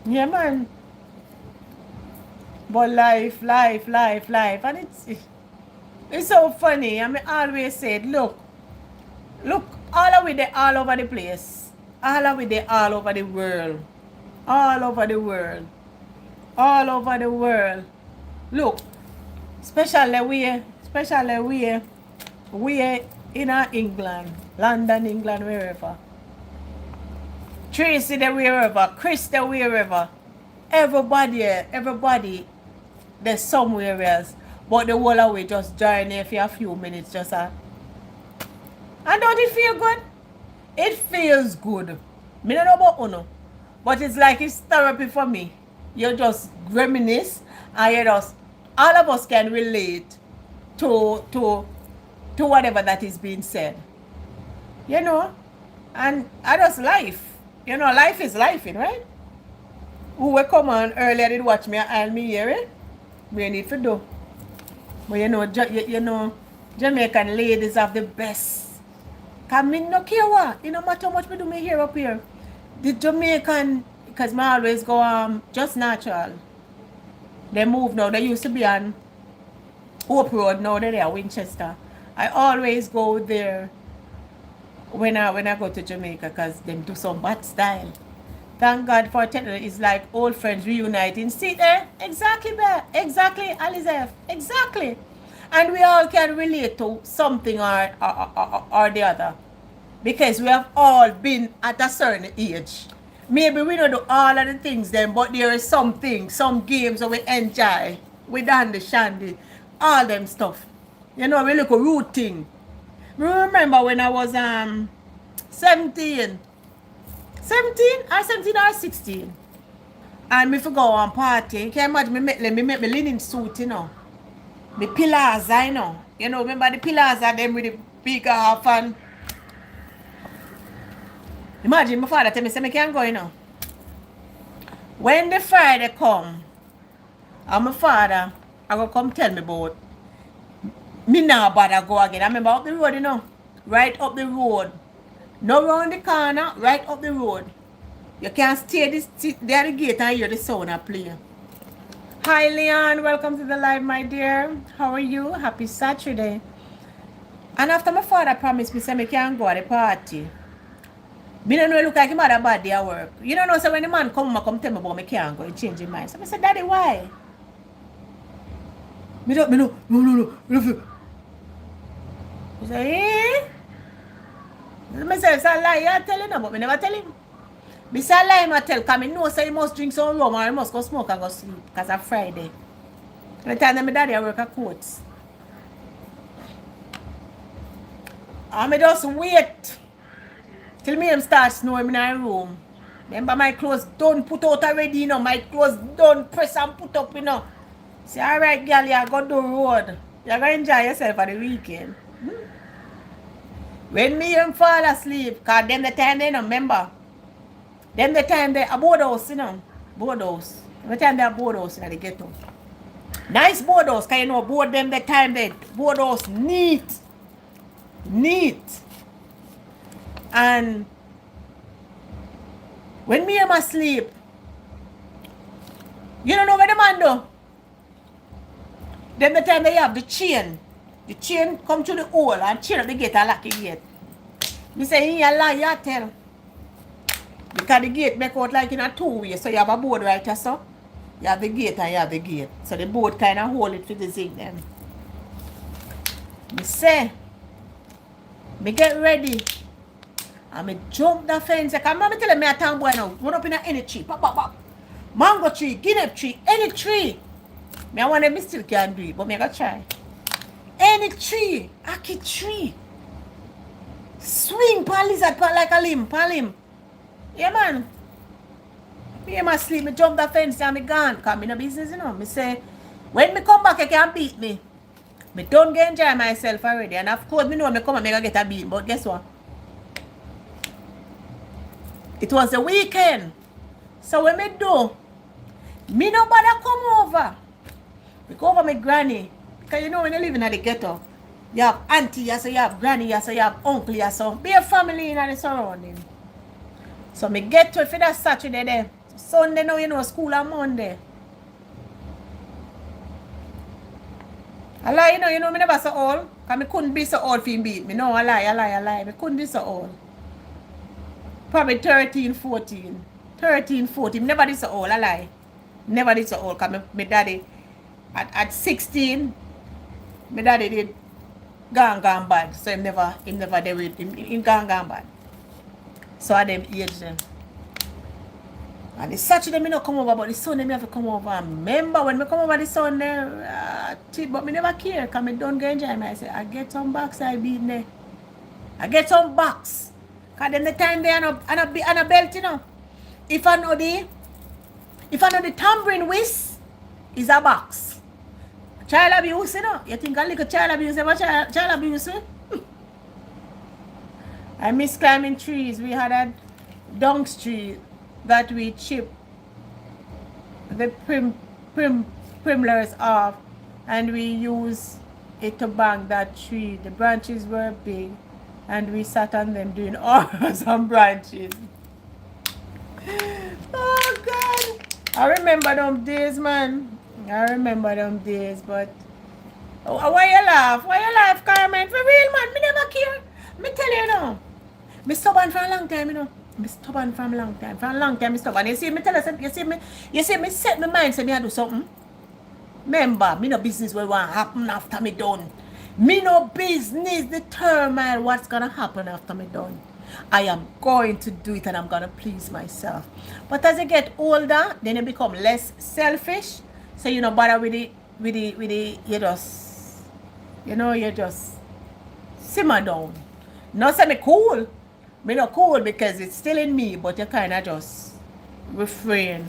Yeah, man. But life. And it's so funny. I mean, I always said, look, all of it there all over the place. All of it there all over the world. All over the world. All over the world. Look, especially we in England, London, England, wherever. Tracy the wherever, Chris the wherever. Everybody there's somewhere else. But the whole of we just join here for a few minutes just and don't it feel good? It feels good. Me don't know about Uno. But it's like it's therapy for me. You just reminisce and you just all of us can relate to whatever that is being said. You know? And I just life. You know, life is life, right? Who will come on earlier did watch me and me here, eh? We need to do. But you know, Jamaican ladies have the best. Cause me no care what. You know matter how much me do me hair up here. The Jamaican, because me always go just natural. They move now. They used to be on Hope Road, now they're at Winchester. I always go there when I go to Jamaica because them do some bad style. Thank God for telling it's like old friends reuniting. See there? Exactly there. Exactly, Alizef. Exactly. And we all can relate to something or the other. Because we have all been at a certain age. Maybe we don't do all of the things then, but there is something, some games that we enjoy. We done the shandy. All them stuff. You know, we look a routine. Remember when I was 17 or 16 and me for go on party. You can imagine me make me linen suit, you know. Me pillars, you know. You know, remember the pillars are them with the big half and imagine my father tell me say me can't go, you know. When the Friday come and my father I go come tell me about me now bother go again. I remember up the road, you know. Right up the road. No round the corner, right up the road. You can't stay there at the gate and hear the sound I play. Hi Leon, welcome to the live, my dear. How are you? Happy Saturday. And after my father promised me say me can't go at the party. Me don't know look like him had a bad day at work. You don't know, so when the man come tell me about me can't go, he change his mind. So I said, Daddy, why? No. He said, eh? I say, it's a lie, you tell him, but me never tell him. Me say a lie, I tell, because I know say he must drink some rum or he must go smoke and go sleep, because it's Friday. And the time that my daddy I work at Courts. And I just wait till me start snowing in my room. Remember my clothes done put out already, you know. My clothes done press and put up, you know. Say, alright girl, you go to the road. You're going to enjoy yourself at the weekend. When me and fall asleep, because them the time they don't remember. Them the time they a board house, you know. Board house. The time they a board house in the ghetto. Nice board house, because you know board them the time they board house neat. And when me am asleep, you don't know what the man do. Then the time they have the chain come to the hole and chain up the gate and lock the gate. Me say, you lie, you tell. Because the gate make out like in a two-way, so you have a board right here, so. You have the gate and you have the gate. So the board kind of hold it for the zig them. Me say, me get ready. And me jump the fence. I can tell me a tomboy now. Run up in any tree. Pop, pop, pop. Mango tree, guinea tree, any tree. Me I want to still can do it, but me I gotta try. Any tree, aki tree. Swing pan lizard pan like a limb. Yeah man. Me must sleep, me jump the fence and me gone. Cause me no business, you know. Me say, when me come back, you can't beat me. Me don't get enjoy myself already. And of course, me know me come and me gonna get a beat. But guess what? It was the weekend. So when me do, me no bother come over. We go over my granny. Because you know when you live in the ghetto, you have auntie, so you have granny, so you have uncle, so be a family in the surrounding. So me get to it for that Saturday there. Sunday now, you know, school on Monday. I lie, you know, me never so old. Because me couldn't be so old for him beat me. No, I lie. Me couldn't be so old. Probably 13, 14. 13, 14. Never did so old, I lie. Never did so old. Because my daddy, at 16, my daddy did gone bad. So him never there with him gone bad. So I them age then. And the Saturday me not come over, but the Sunday me have to come over. And remember when me come over the Sunday, but me never care, because me don't get enjoy myself. I get some box I beat there. I get some box. Because then the time they and a belt, you know. If I know the tambourine whisk is a box. Child abuse, you know. You think a little child abuse, child abuse, I miss climbing trees. We had a dunks tree that we chip the primlers off, and we use it to bang that tree. The branches were big, and we sat on them doing hours on branches. Oh God, I remember them days, man. I remember them days, but why you laugh? Why you laugh, Carmen? For real, man, me never care. Me tell you now. Me stubborn for a long time, you know. Me stubborn from a long time. For a long time, me stubborn. You see, me tell you, you see, me set my mind, say me I do something. Remember, me no business what want happen after me done. Me no business determine what's gonna happen after me done. I am going to do it and I'm gonna please myself. But as you get older, then you become less selfish. So you no bother with it, you just simmer down. Not say me cool. Me not cool because it's still in me, but you kind of just refrain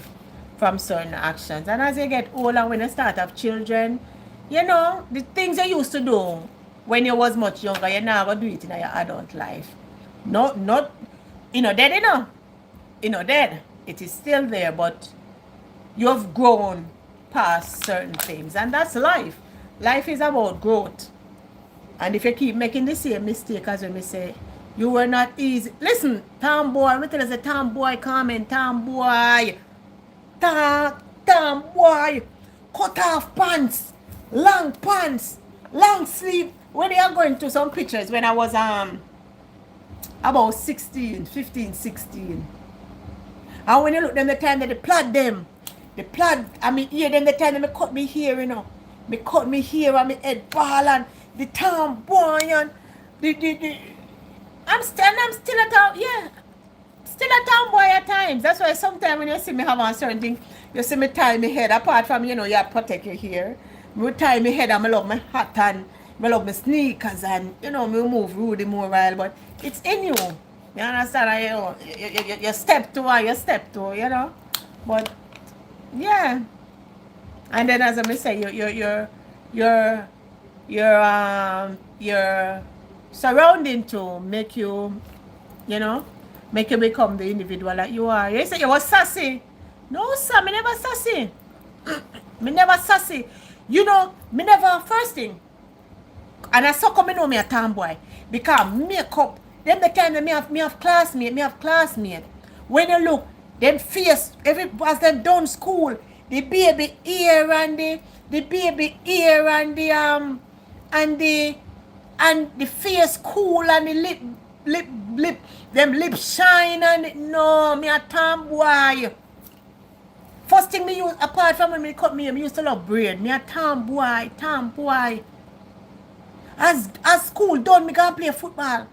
from certain actions. And as you get older, when you start have children, you know, the things you used to do when you was much younger, you're not going to do it in your adult life. Not, dead, dead. It is still there, but you've grown past certain things. And that's life. Life is about growth. And if you keep making the same mistake as when we say, you were not easy. Listen, tomboy, I'm going to tell us a tomboy comment, tomboy. Tomboy. Cut off pants, long sleeve. When they are going to some pictures when I was about 16, 15, 16. And when you look them the time that they plaid them, I mean ear them the time that they cut me hair, you know. Me cut me hair and me head ball and the tomboy and I'm still a tomboy at times. That's why sometimes when you see me have on certain thing, you see me tie my head. Apart from, you protect your hair. Me tie my head and I love my hat and I love my sneakers and, me move rude more while. But it's in you. You understand? You step to, But, yeah. And then as I say, your surrounding to make you, make you become the individual that you are. You say you was sassy. No, sir, me never sassy. Me never sassy. Me never first thing. And I saw come know me a tomboy. Because makeup, then the time that me have classmate. When you look, them face, as them done school, the baby ear and the face cool and the lip, them lips shine and no, me a tomboy. First thing me use, apart from when me cut me used to love braid. Me a tomboy. As school done, me gonna play football.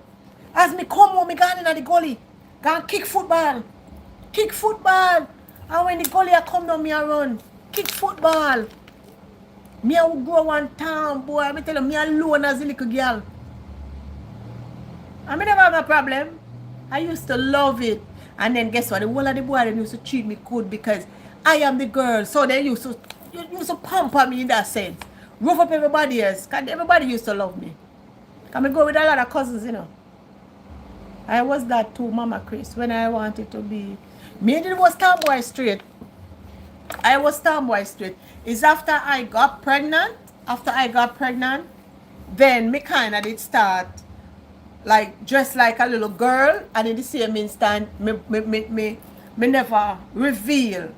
As me come home, me gone in the gully. Gone kick football. Kick football. And when the gully a come down, me a run. Kick football. Me a grow one time, boy. Me tell you, me alone as a little girl. I never have a problem. I used to love it. And then guess what? The whole of the boy them used to treat me good because I am the girl. So they used to pamper me in that sense. Rough up everybody else. Because everybody used to love me. Because I go with a lot of cousins, you know. I was that too, Mama Chris, when I wanted to be. Me and it was tomboy straight. I was tomboy straight. It's after I got pregnant. Then me kind of did start like dress like a little girl, and in the same instant me never reveal.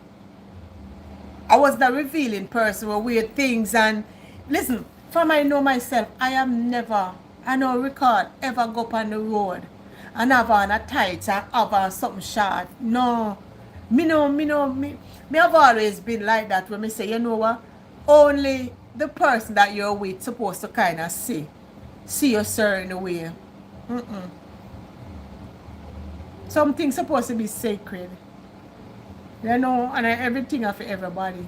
I was not revealing person with weird things. And listen, from I know myself, I know record ever go up on the road and have on a tights and have on something short. No. Me have always been like that when me say, you know what? Only the person that you're with supposed to kind of see you certain way. Something supposed to be sacred. You know, and everything of everybody.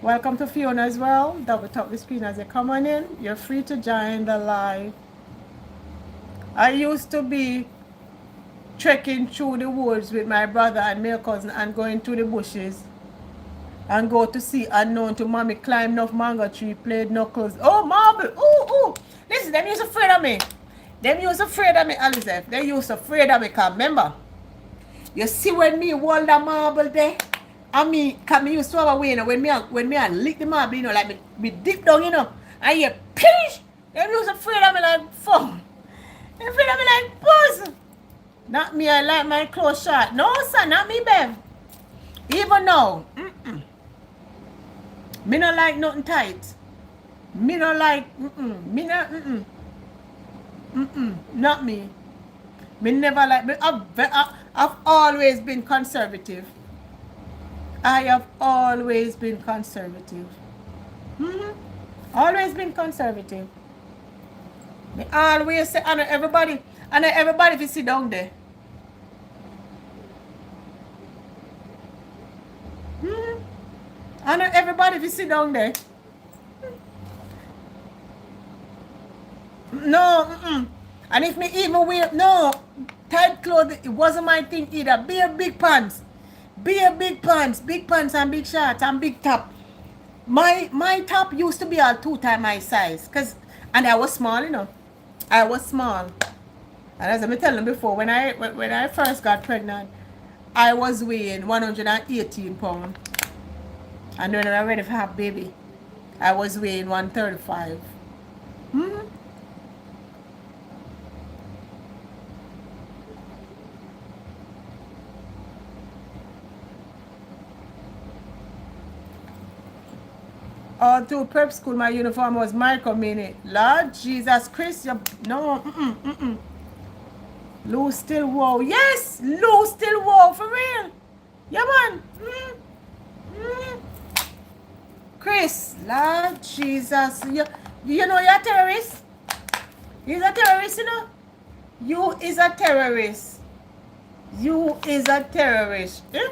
Welcome to Fiona as well. Double tap the screen as you come on in. You're free to join the live. I used to be trekking through the woods with my brother and my cousin and going through the bushes and go to see unknown to mommy, climb enough mango tree, played knuckles. Oh, marble. Ooh. Listen, them used to afraid of me. Elizabeth. They used to afraid of me, because remember, you see when me hold the marble there, and me, because me used to have a way, you know, when me I lick the marble, you know, like me dip down, you know, and you pinch, they used to afraid of me like fuck. They afraid of me like buzz. Not me, I like my clothes short. No, sir, not me, Bev. Even now, me not like nothing tight. Me not like, not me. Me never like, I've always been conservative. I have always been conservative. Always been conservative. Me always say, I know everybody if you sit down there. I know everybody if you sit down there. No, and if me even wear, no, tight clothes, it wasn't my thing either. Be a big pants and big shorts and big top. My top used to be all 2 times my size, and I was small, you know. I was small. And as I tell them before, when I first got pregnant, I was weighing 118 pounds. And when I was ready to have baby, I was weighing 135. All through prep school, my uniform was micro mini. Lord Jesus Christ, no, Lou still wore. Yes, Lou still wore, for real. Yeah, man. Chris, Lord Jesus, you know you're a terrorist. You're a terrorist, you know. You is a terrorist. Yeah?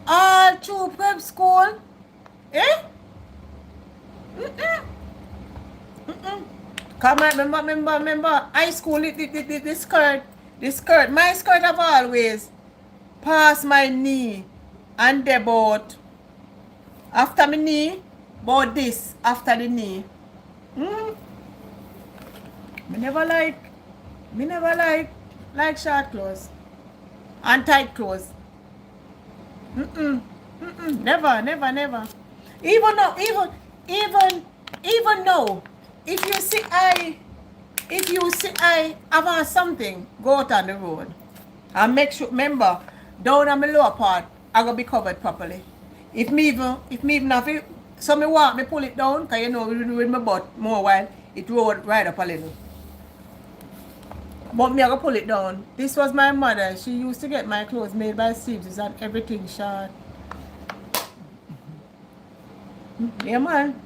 All through prep school. Eh? Come on, remember, high school, the skirt, my skirt have always passed my knee and they bought after my knee, bought this after the knee. Me never like short clothes and tight clothes. Never. Even though, if you see I have on something, go out on the road and make sure, remember, down on my lower part, I gotta be covered properly. If me even have it, so me walk, me pull it down, cause you know with my butt more while it roll right up a little. But me I gotta pull it down. This was my mother. She used to get my clothes made by Stevens and everything short. Yeah, man.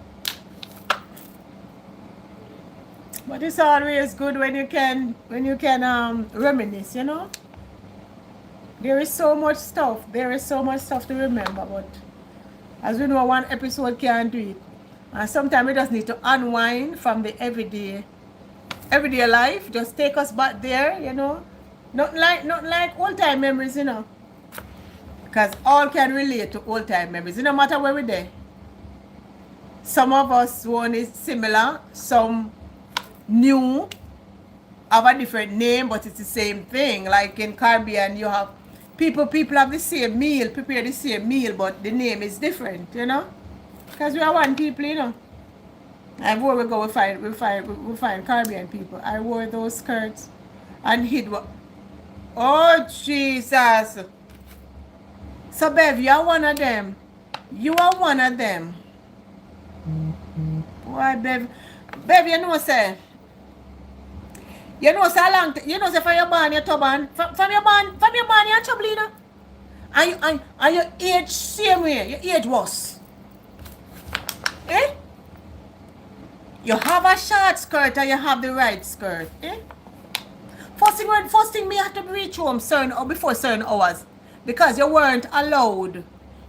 But it's always good when you can reminisce, you know. There is so much stuff. There is so much stuff to remember, but as we know, one episode can't do it. And sometimes we just need to unwind from the everyday life. Just take us back there, you know. Not like old time memories, you know. Because all can relate to old time memories. No matter where we're there. Some of us one is similar, some new, have a different name, but it's the same thing. Like in Caribbean, you have people have the same meal, prepare the same meal, but the name is different, you know. Because we are one people, you know. And where we go, we find Caribbean people. I wore those skirts and hid what. Oh Jesus! So Bev, you are one of them. You are one of them. Boy, Bev, you know say. You know say long. You know say from your born, your turban. From your born, you're trouble, you know. And your age same way. Your age worse. Eh? You have a short skirt and you have the right skirt. Eh? First thing me have to reach home before certain hours. Because you weren't allowed.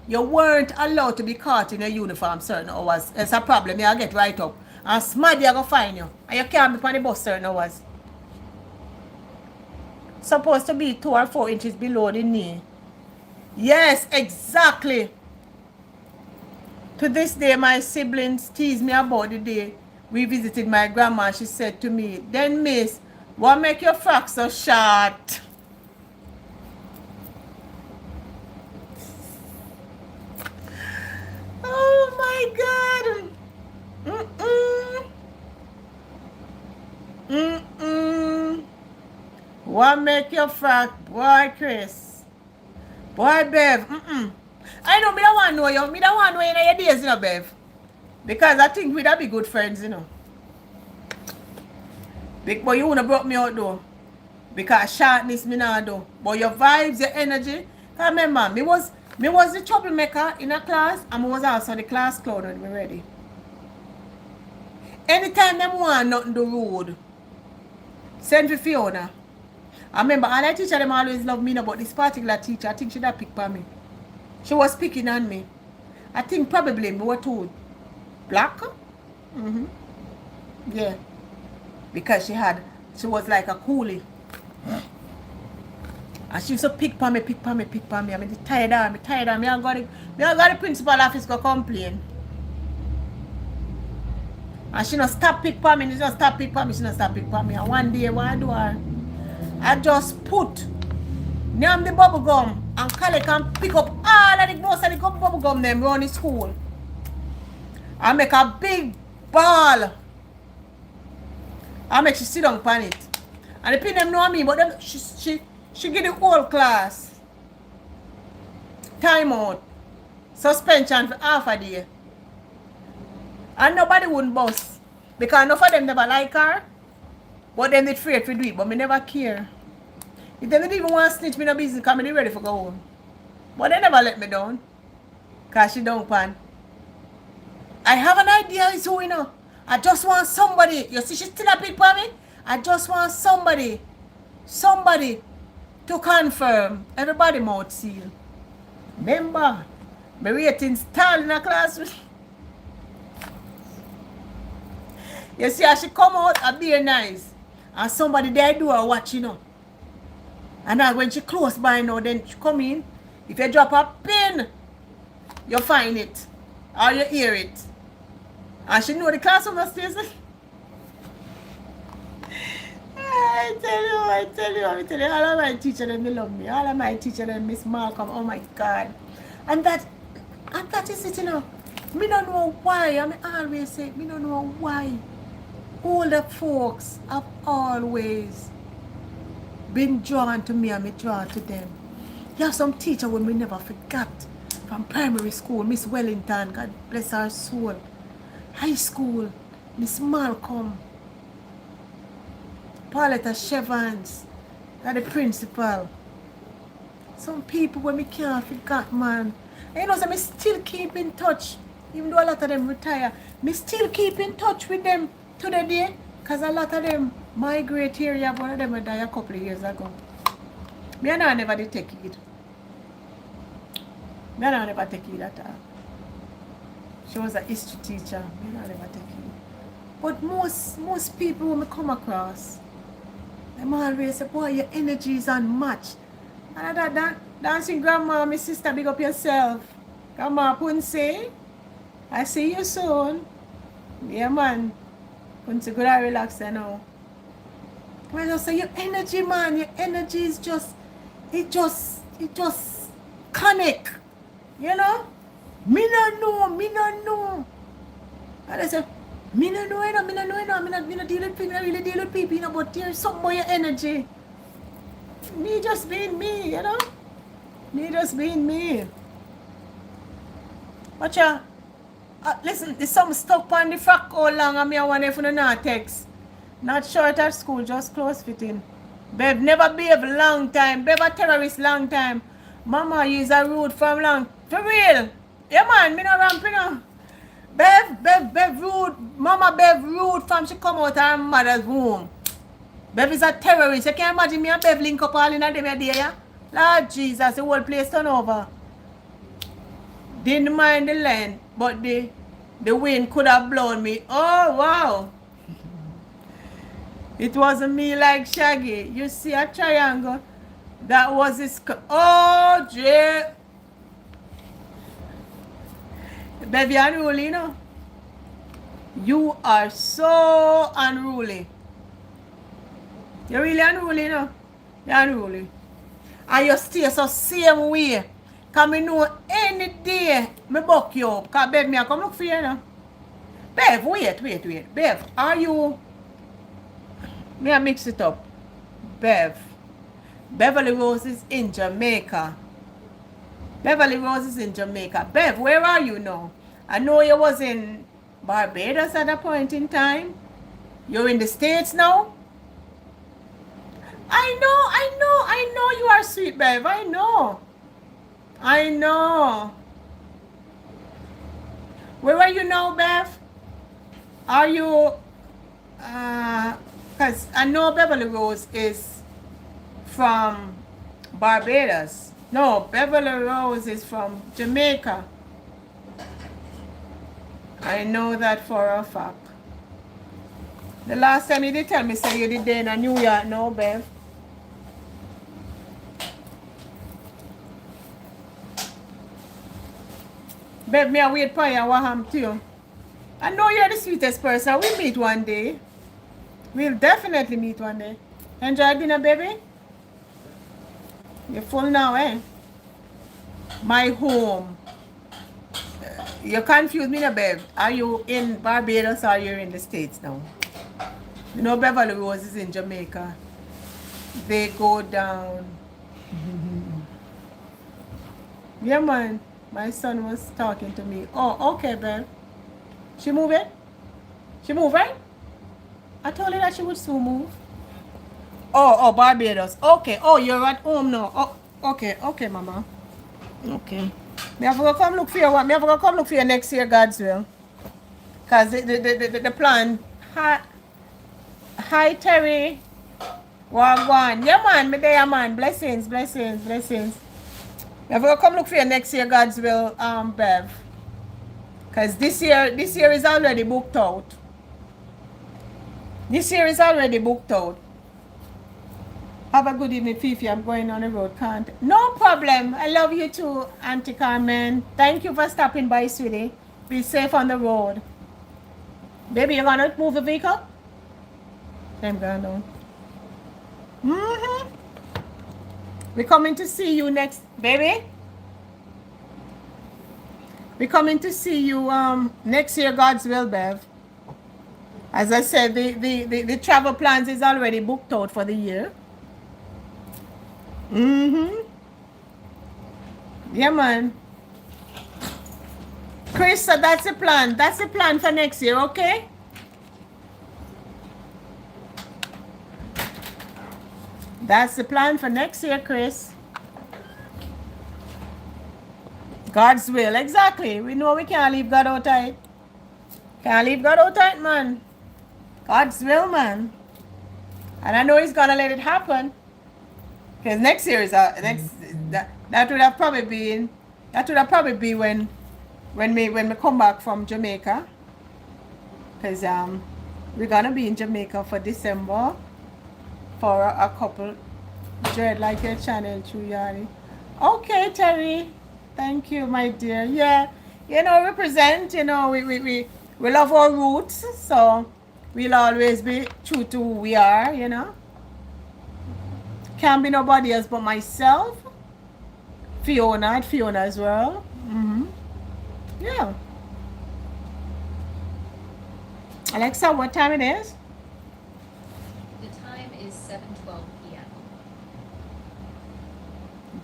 You weren't allowed to be caught in a uniform certain hours. It's a problem. You'll get right up. And Smaddy are going to find you. And you can't be on the bus certain hours. Supposed to be 2 or 4 inches below the knee. Yes, exactly. To this day, my siblings tease me about the day we visited my grandma. She said to me, then miss, what make your frock so short? Oh my God. What make your frock, boy Chris? Boy Bev, I know me don't want to know you. Me don't want to know you in your days, you know, Bev. Because I think we'd be good friends, you know. Big boy, you wanna broke me out though. Because sharpness me now do. But your vibes, your energy. I remember, me was the troublemaker in a class, and I was also the class clown when we ready. Anytime them want nothing do rude, send for Fiona. I remember all the teacher them always love me, but this particular teacher, I think she that pick for me. She was picking on me. I think probably me were too black. Yeah. Because she was like a coolie. And she used to pick for me. I mean, tired of me. I got the principal office go complain. And she not stop pick for me. She not stop pick for me. And one day, what I do, I just put name the bubble gum and Kale can pick up all of the most of the bubble gum them around the school. I make a big ball. I make she sit down upon it. And the pin them know me, but them, she give the whole class time out, suspension for half a day. And nobody wouldn't bust. Because enough of them never like her. But them they afraid to do it, but me never care. If they didn't even want to snitch me no business, because me ready for go home. But they never let me down. Because she don't pan. I have an idea, it's who you know. I just want somebody. You see, she's still a big for me. I just want somebody to confirm. Everybody mouth seal. Remember, my ratings tall in a class. You see, as she come out, I be nice. And somebody there do her watch, you know. And now when she close by now, then she come in. If you drop a pin, you find it. Or you hear it. And she know the classroom upstairs. I tell you, all of my teachers them they love me. All of my teachers them Miss Malcolm, oh my God. And that is it, you know. Me don't know why. I always say, me don't know why. Older folks have always been drawn to me and me drawn to them. There are some teachers when we never forgot. From primary school, Miss Wellington, God bless her soul. High school, Miss Malcolm. Pauletta Chevans, that the principal. Some people when me can't forget, man. And you know, so me still keep in touch. Even though a lot of them retire, me still keep in touch with them to the day. Because a lot of them migrate here. You have one of them that died a couple of years ago. Me and I never did take it. Me and I never take it at all. She was a history teacher. Me and I never take it. But most people when I come across, them always say, boy, your energy is unmatched. And that dancing grandma, my sister, big up yourself. Grandma Punse, I see you soon. Yeah, man. Punse, good and relax now. I just say, your energy, man, your energy is just, it just connect. You know? Me no know. And I say, me no know, me not deal with people, I really deal with people, you know, but there's something about your energy. Me just being me, you know? Me just being me. But yeah, listen, there's some stuck on the frack all long and me I want if you not text. Not short at school, just close fitting. Bev never behave long time. Bev a terrorist long time. Mama use a rude from long. For real. Yeah man, me no ramp, you know. Bev rude. Mama Bev rude from she come out her mother's womb. Bev is a terrorist. You can't imagine me and Bev link up all in a day, yeah? Lord Jesus, the whole place turn over. Didn't mind the land, but the wind could have blown me. Oh, wow. It wasn't me like Shaggy. You see a triangle? That was his... Oh, Jay. Baby, unruly, you know? You are so unruly. You're really unruly, you know? You're unruly. And you stay so same way. Because I know any day I buck you up. Because Bev, I come look for you, you know? Bev, wait. Bev, are you... Me I mix it up. Beverly Rose is in Jamaica. Bev, where are you now? I know you was in Barbados at a point in time. You're in the States now? I know you are sweet, Bev. I know. Where are you now, Bev? Are you... Because I know Beverly Rose is from Barbados. No, Beverly Rose is from Jamaica. I know that for a fact. The last time you did tell me, say you did there in New York, no, Bev? Bev, me I wait for you, what happened to you? I know you're the sweetest person. We'll meet one day. We'll definitely meet one day. Enjoy dinner, baby? You're full now, eh? My home. You confused me, Bev. Are you in Barbados or are you in the States now? You know Beverly Rose is in Jamaica. They go down. Yeah, man. My son was talking to me. Oh, okay, Bev. She moving? She moving? I told her that she would soon move. Oh, Barbados. Okay. Oh, you're at home now. Oh, okay, Mama. Okay. Me have to come look for you. Me have to come look for you next year, God's will. Cause the plan. Hi, Terry. Wagwan. Yeah, man. Me there, man. Blessings. Me have to come look for you next year, God's will, Bev. Cause this year is already booked out. Have a good evening, Fifi. I'm going on the road. Can't. No problem. I love you too, Auntie Carmen. Thank you for stopping by, sweetie. Be safe on the road. Baby, you gonna move the vehicle? I'm going down. We're coming to see you next, baby. We're coming to see you next year, God's will, Bev. As I said, the travel plans is already booked out for the year. Yeah, man. Chris, so that's the plan. That's the plan for next year, okay? That's the plan for next year, Chris. God's will, exactly. We know we can't leave God out tight. Can't leave God out tight, man. God's will, man. And I know He's gonna let it happen. Because next year is that would have probably been when we come back from Jamaica. Because we're gonna be in Jamaica for December for a couple. Dread like your channel, True Yari. Okay, Terry. Thank you, my dear. Yeah, represent. We love our roots, so we'll always be true to who we are. Can't be nobody else but myself. Fiona as well. Yeah. Alexa, what time it is? The time is 7:12 p.m.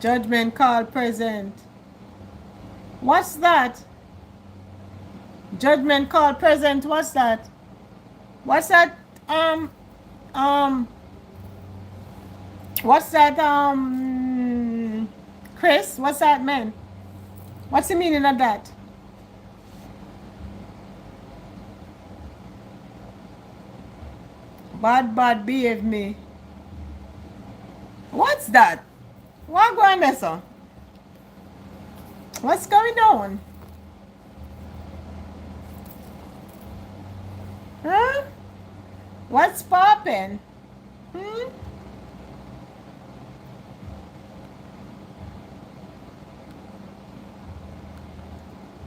Judgment call present. What's that? Judgment call present. What's that? What's that? What's that? Chris, what's that, man? What's the meaning of that? Bad behave me. What's that? What going there, sir? What's going on? Huh? What's popping?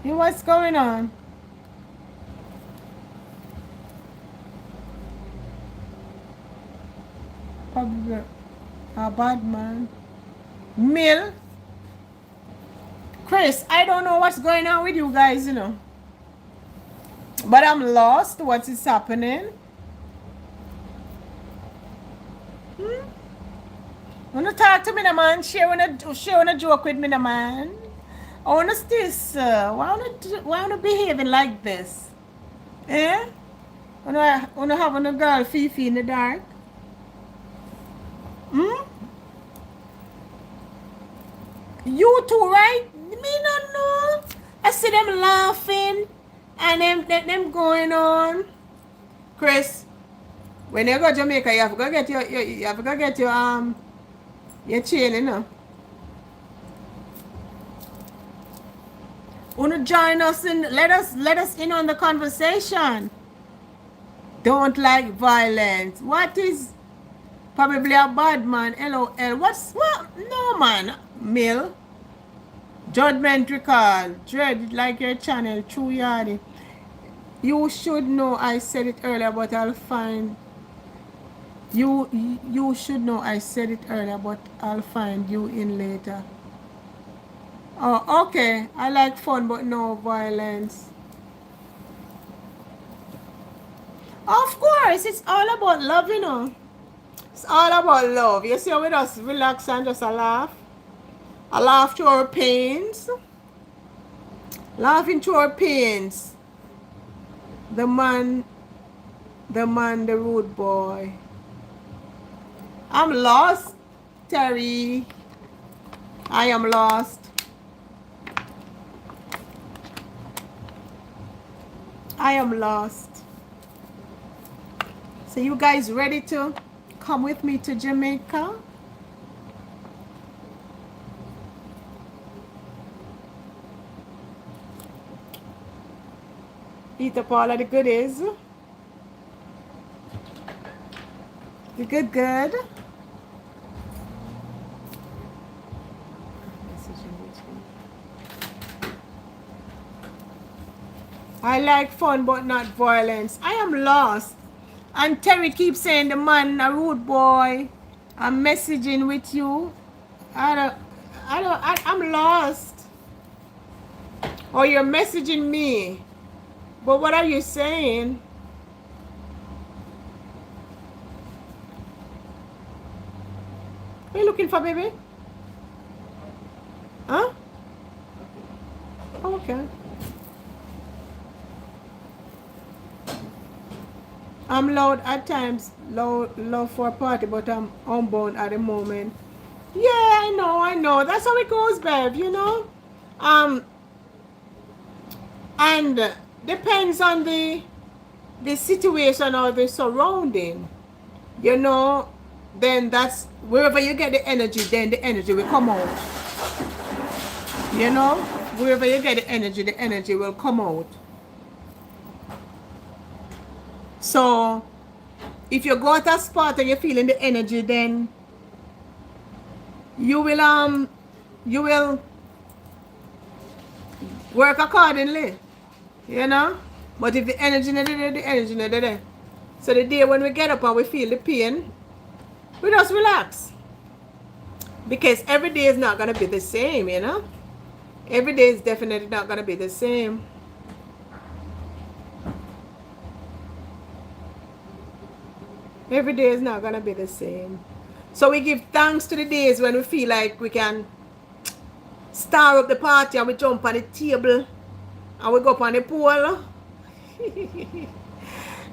Hey, what's going on? Probably a bad man. Mill. Chris, I don't know what's going on with you guys, But I'm lost. What is happening? Wanna talk to me, the man? Share a joke with me, the man. I wanna stay, sir. Why wanna behaving like this? Eh? Wanna have a girl Fifi in the dark? You too, right? Me not know. I see them laughing and them going on. Chris, when you go to Jamaica, you have to go get your chain, Wanna join us in? Let us in on the conversation. Don't like violence. What is probably a bad man? LOL. What? No, man. Mill. Judgment recall. Dread like your channel. True Yardy. You should know I said it earlier, but I'll find you should know I said it earlier, but I'll find you in later. Oh, okay. I like fun, but no violence. Of course, it's all about love, It's all about love. You see how we just relax and just a laugh? A laugh through our pains. Laughing through our pains. The man, the rude boy. I'm lost, Terry. I am lost. I am lost. So you guys ready to come with me to Jamaica? Eat up all of the goodies. You good? I like fun but not violence. I am lost. And Terry keeps saying the man a rude boy. I'm messaging with you. I'm lost. Or you're messaging me. But what are you saying? What are you looking for, baby? Huh? Okay. I'm loud at times, loud for a party, but I'm unbound at the moment. Yeah, I know. That's how it goes, babe, And depends on the the situation or the surrounding, you know, then that's wherever you get the energy, then the energy will come out. You know, wherever you get the energy will come out. So if you go at a spot and you're feeling the energy, then you will work accordingly. You know? But if the energy not there, the energy not there. So the day when we get up and we feel the pain, we just relax. Because every day is not gonna be the same, you know? Every day is definitely not gonna be the same. Every day is not gonna be the same. So we give thanks to the days when we feel like we can star up the party and we jump on the table and we go up on the pool.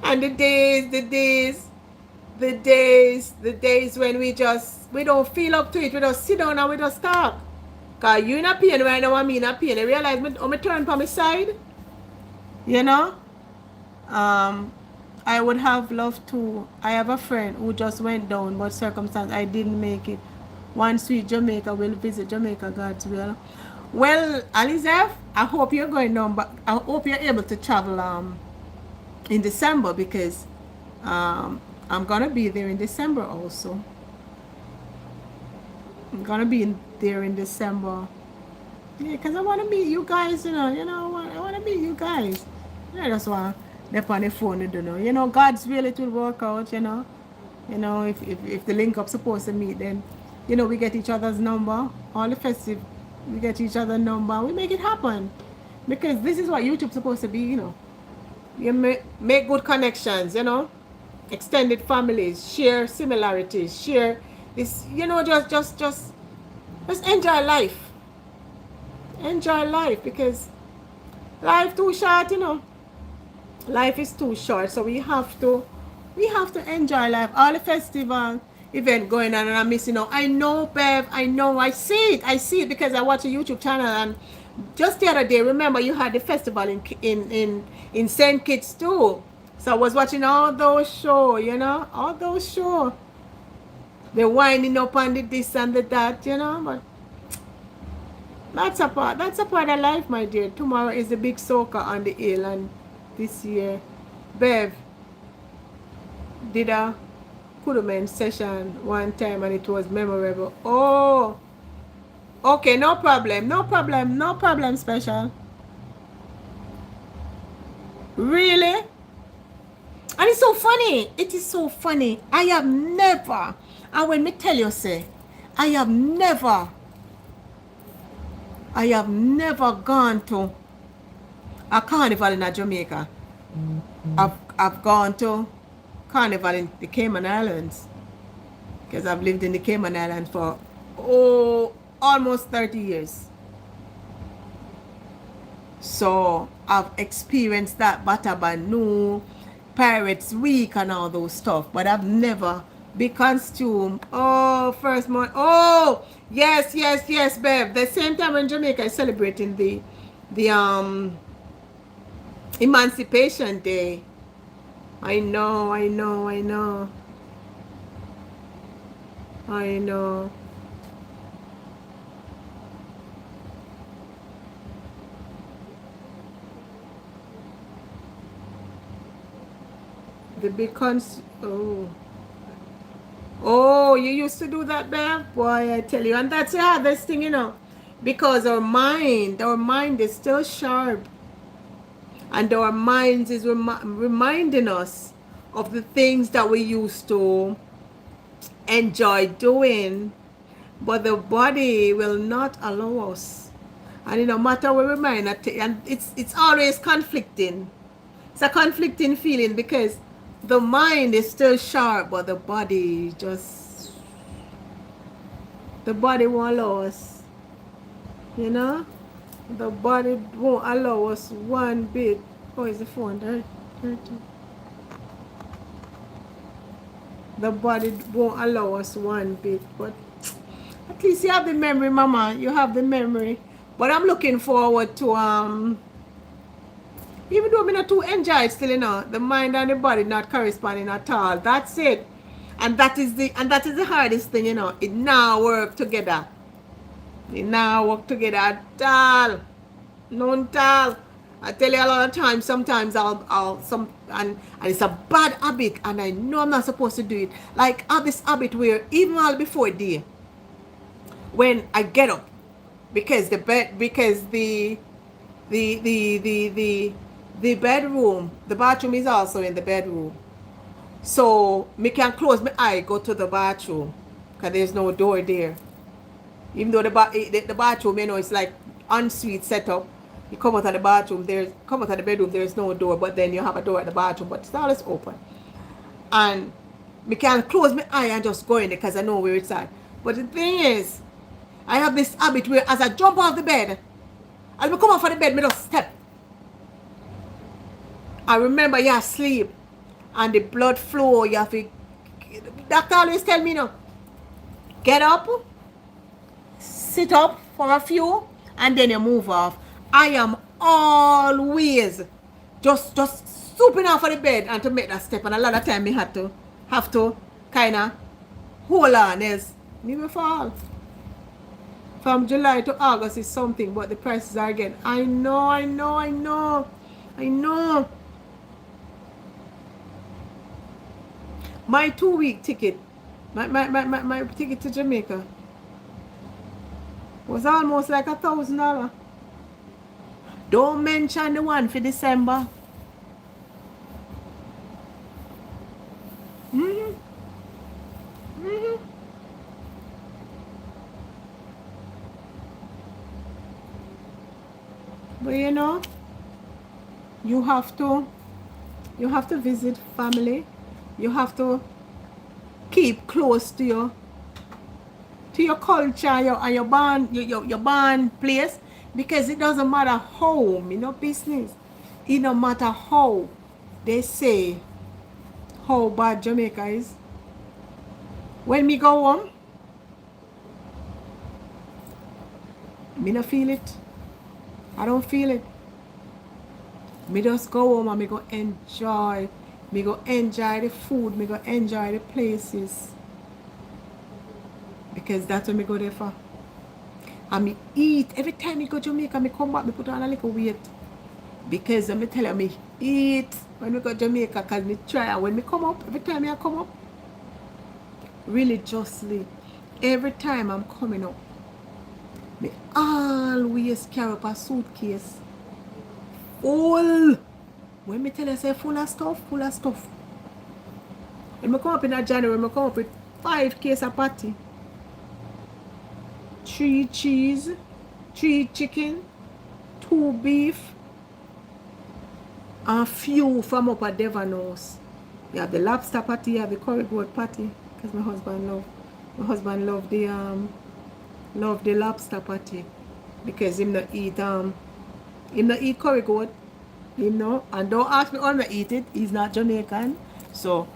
And the days when we don't feel up to it, we just sit down and we just talk. Cause you in a pain right now and me in a pain. I realize me turn from my side. You know? I would have loved to. I have a friend who just went down, but circumstance I didn't make it. One sweet Jamaica will visit Jamaica, God's will. Well, Alizef, I hope you're going down, but I hope you're able to travel in December because I'm gonna be there in December also. I'm gonna be there in December. Yeah, because I want to meet you guys, I want to meet you guys. I just want to on the phone, you know, God's will it will work out, if the link up supposed to meet, then, we get each other's number, all the festive, we get each other's number, we make it happen. Because this is what YouTube's supposed to be, You make good connections, extended families, share similarities, share this, just enjoy life. Enjoy life because life too short, Life is too short, so we have to enjoy life. All the festival event going on and I'm missing out. I know, Bev, I see it because I watch a YouTube channel and just the other day, remember you had the festival in St. Kitts too. So I was watching all those shows, all those shows. They're winding up on the this and the that, but that's a part of life, my dear. Tomorrow is the big soca on the hill, and this year, Bev did a Kurumen session one time and it was memorable. Oh, okay, no problem, special. Really? And it's so funny. It is so funny. I have never, and when me tell you, say, I have never gone to a carnival in Jamaica. I've gone to carnival in the Cayman Islands because I've lived in the Cayman Islands for almost 30 years. So I've experienced that Batabanu, Pirates Week and all those stuff, but I've never been costumed. Oh, first month. Oh, yes, babe. The same time in Jamaica is celebrating the Emancipation Day. I know. The big Oh, you used to do that, babe? Boy, I tell you. And that's the hardest thing, because our mind is still sharp. And our minds is reminding us of the things that we used to enjoy doing. But the body will not allow us. And no matter what we remind, and it's always conflicting. It's a conflicting feeling because the mind is still sharp, but the body won't allow us. The body won't allow us one bit. Oh, is the phone there? The body won't allow us one bit, but at least you have the memory, Mama. You have the memory. But I'm looking forward to Even though me not too enjoy it still, the mind and the body not corresponding at all. That's it. And that is the hardest thing, It now work together. It now work together at all. None at all. I tell you a lot of times, sometimes and it's a bad habit, and I know I'm not supposed to do it. Like, I have this habit where even all before day, when I get up, because the bedroom, the bathroom is also in the bedroom. So me can close my eye, go to the bathroom, because there's no door there. Even though the bathroom, it's like ensuite setup. You come out of the bedroom, there's no door, but then you have a door at the bathroom, but it's always open. And me can close my eye and just go in there because I know where it's at. But the thing is, I have this habit where as I jump off the bed, as I come off of the bed, me just step. I remember you asleep and the blood flow, you have to, doctor always tell me, get up, sit up for a few, and then you move off. I am always just swooping off of the bed and to make that step, and a lot of time me have to kind of hold on, else me will fall. From July to August is something, but the prices are again. I know. My 2-week ticket, my ticket to Jamaica was almost like $1,000. Don't mention the one for December. But you have to visit family. You have to keep close to your culture and your born place, because it doesn't matter how, business. It no matter how they say how bad Jamaica is. When me go home, me no feel it. I don't feel it. Me just go home and me go enjoy. Me go enjoy the food. Me go enjoy the places. Because that's what me go there for. And me eat. Every time me go to Jamaica, me come back, me put on a little weight. Because me tell you, me eat when we go to Jamaica, because me try. And when me come up, every time I come up, religiously, every time I'm coming up, me always carry up a suitcase full. When me tell you, say full of stuff. When I come up in January, I come up with 5 cases of patty, 3 cheese, 3 chicken, 2 beef, and a few from up at Devon House. You have the lobster patty, you have the curry goat patty, because my husband love the lobster patty, because him not eat curry goat, and don't ask me how I eat it. He's not Jamaican, so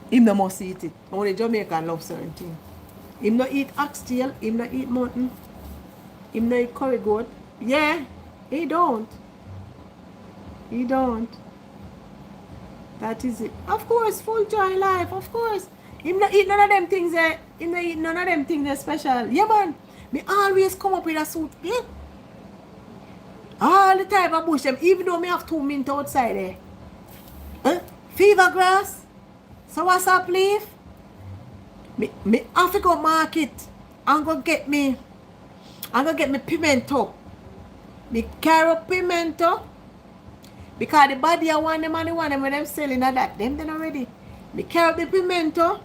him no must eat it. Only Jamaican love certain things. Him not eat oxtail, him not eat mutton, him not eat curry goat. Yeah, he don't. That is it. Of course, full joy life, of course. Him not eat none of them things there. Him not eat none of them things that special. Yeah, man. Me always come up with a suit. Yeah. All the time I bush them, even though me have 2 mint outside there. Fever grass, soursop leaf. Me have to go market and go get me pimento. Me carry up pimento. Because the body I want them and the one them when them selling at that. Them already. Me carry up the pimento.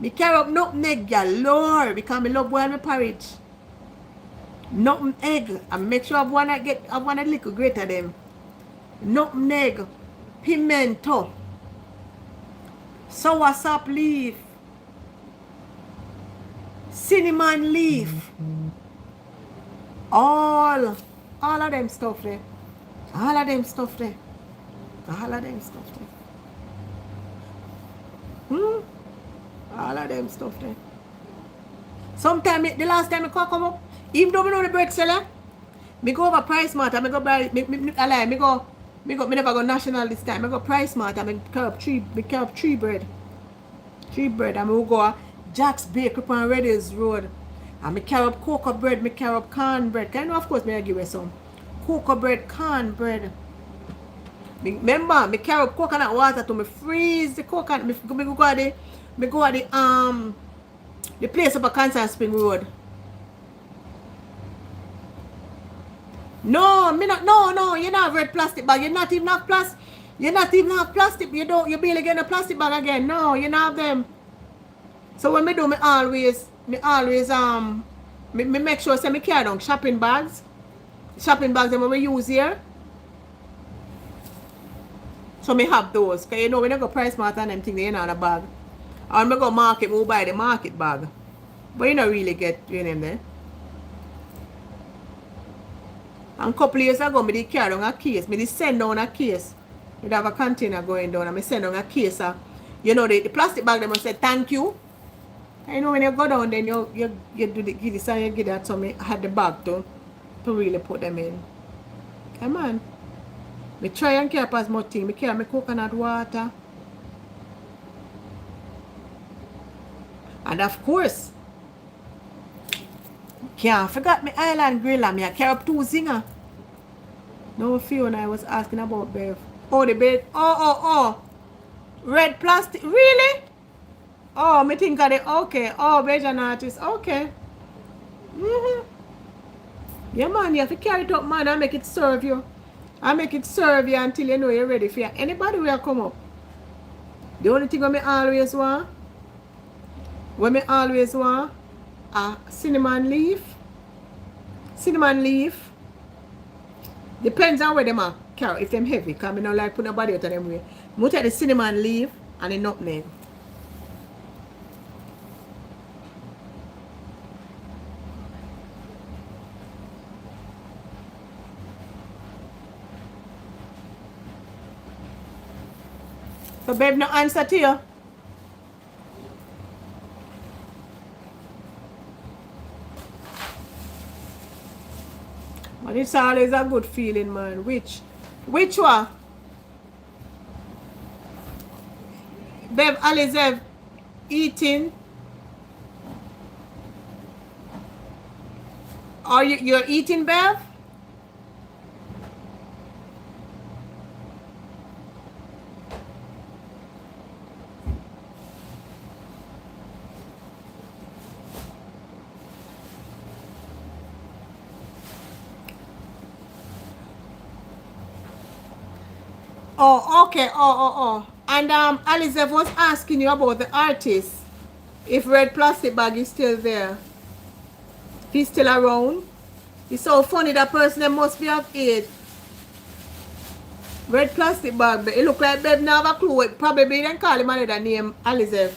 Me carry up nutmeg galore, because me love boil my porridge. Nutmeg. And make sure I want a little greater them. Nutmeg, pimento, soursop leaf, cinnamon leaf. All of them stuff there. All of them stuff there. All of them stuff there. Sometime, the last time I come up, even though I know the bread seller, me go over Price Mart and me go buy, me go Me never go national this time. I go Price Mart and me carry up three bread. Three bread. And we go Jack's Bakery on Reddy's Road. And me carry up cocoa bread, me carry up corn bread. Can you know, of course, me I give you some. Cocoa bread, corn bread. Remember, me carry up coconut water to me freeze the coconut. Me go at the place up a Kansas Spring Road. No, me not. No. You not have red plastic bag. You not even have plastic. You not even have plastic. You don't. You barely get a plastic bag again. No, you not have them. So when me do, me always me make sure say me carry down shopping bags. Shopping bags them when we use here. So me have those. Cause you know when I go Price Mart and them things they in the bag. Or me go market, me buy the market bag. But you don't really get you know there. And a couple years ago, I did carry down a case. I did send down a case. You have a container going down and I send down a case. You know, the plastic bag, they must say thank you. And you know, when you go down, then you do the give this and you give that. So I had the bag to really put them in. Come on. I try and carry as much thing. I carry my coconut water. And of course, can't forget my island grill and I carry up 2 zinger. No, Fiona, I was asking about Bev. Oh, the bed. Oh. Red plastic. Really? Oh, me think of the, okay. Oh, Belgian artist. Okay. Yeah, man, you have to carry it up, man, and make it serve you. I make it serve you until you know you're ready for it. Anybody will come up. The only thing I always want, cinnamon leaf. Cinnamon leaf. Depends on where them are carry. If them heavy, because I don't like put nobody out of them way. I take the cinnamon leaf and the nutmeg. So babe, no answer to you. But it's always a good feeling, man. Which one? Babe, Alizev eating. Are you're eating, Bev? Oh, okay. Oh. And Alizev was asking you about the artist. If red plastic bag is still there. If he's still around. It's so funny that person must be of age. Red plastic bag. It look like Bev now have a clue. Probably didn't call him another name Alizev.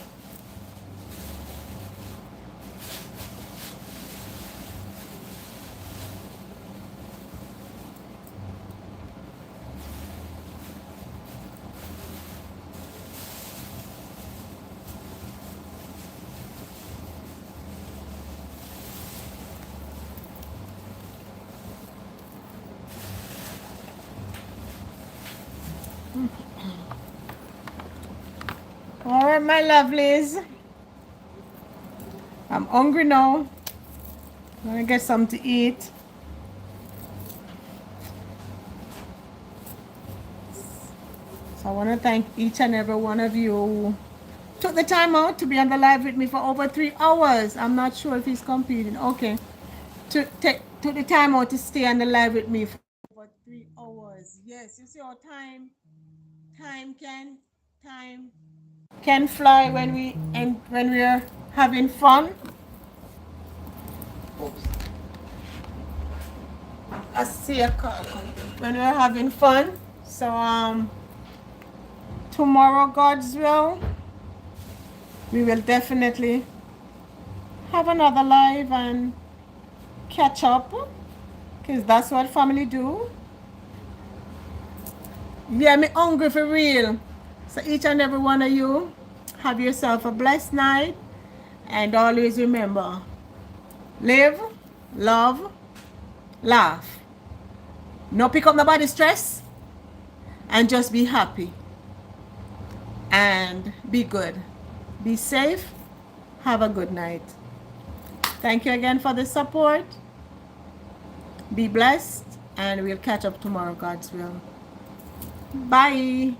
Alright, my lovelies. I'm hungry now. I'm gonna get something to eat. So I want to thank each and every one of you who took the time out to be on the live with me for over 3 hours. I'm not sure if he's competing. Okay. Took the time out to stay on the live with me for over 3 hours. Yes, you see how time can fly when we're having fun. Oops. I see a car when we're having fun. So tomorrow, God's will, we will definitely have another live and catch up, because that's what family do. Yeah, me hungry for real. So each and every one of you, have yourself a blessed night, and always remember, live, love, laugh. No pick up nobody stress. and just be happy and be good. Be safe. Have a good night. Thank you again for the support. Be blessed, and we'll catch up tomorrow, God's will. Bye.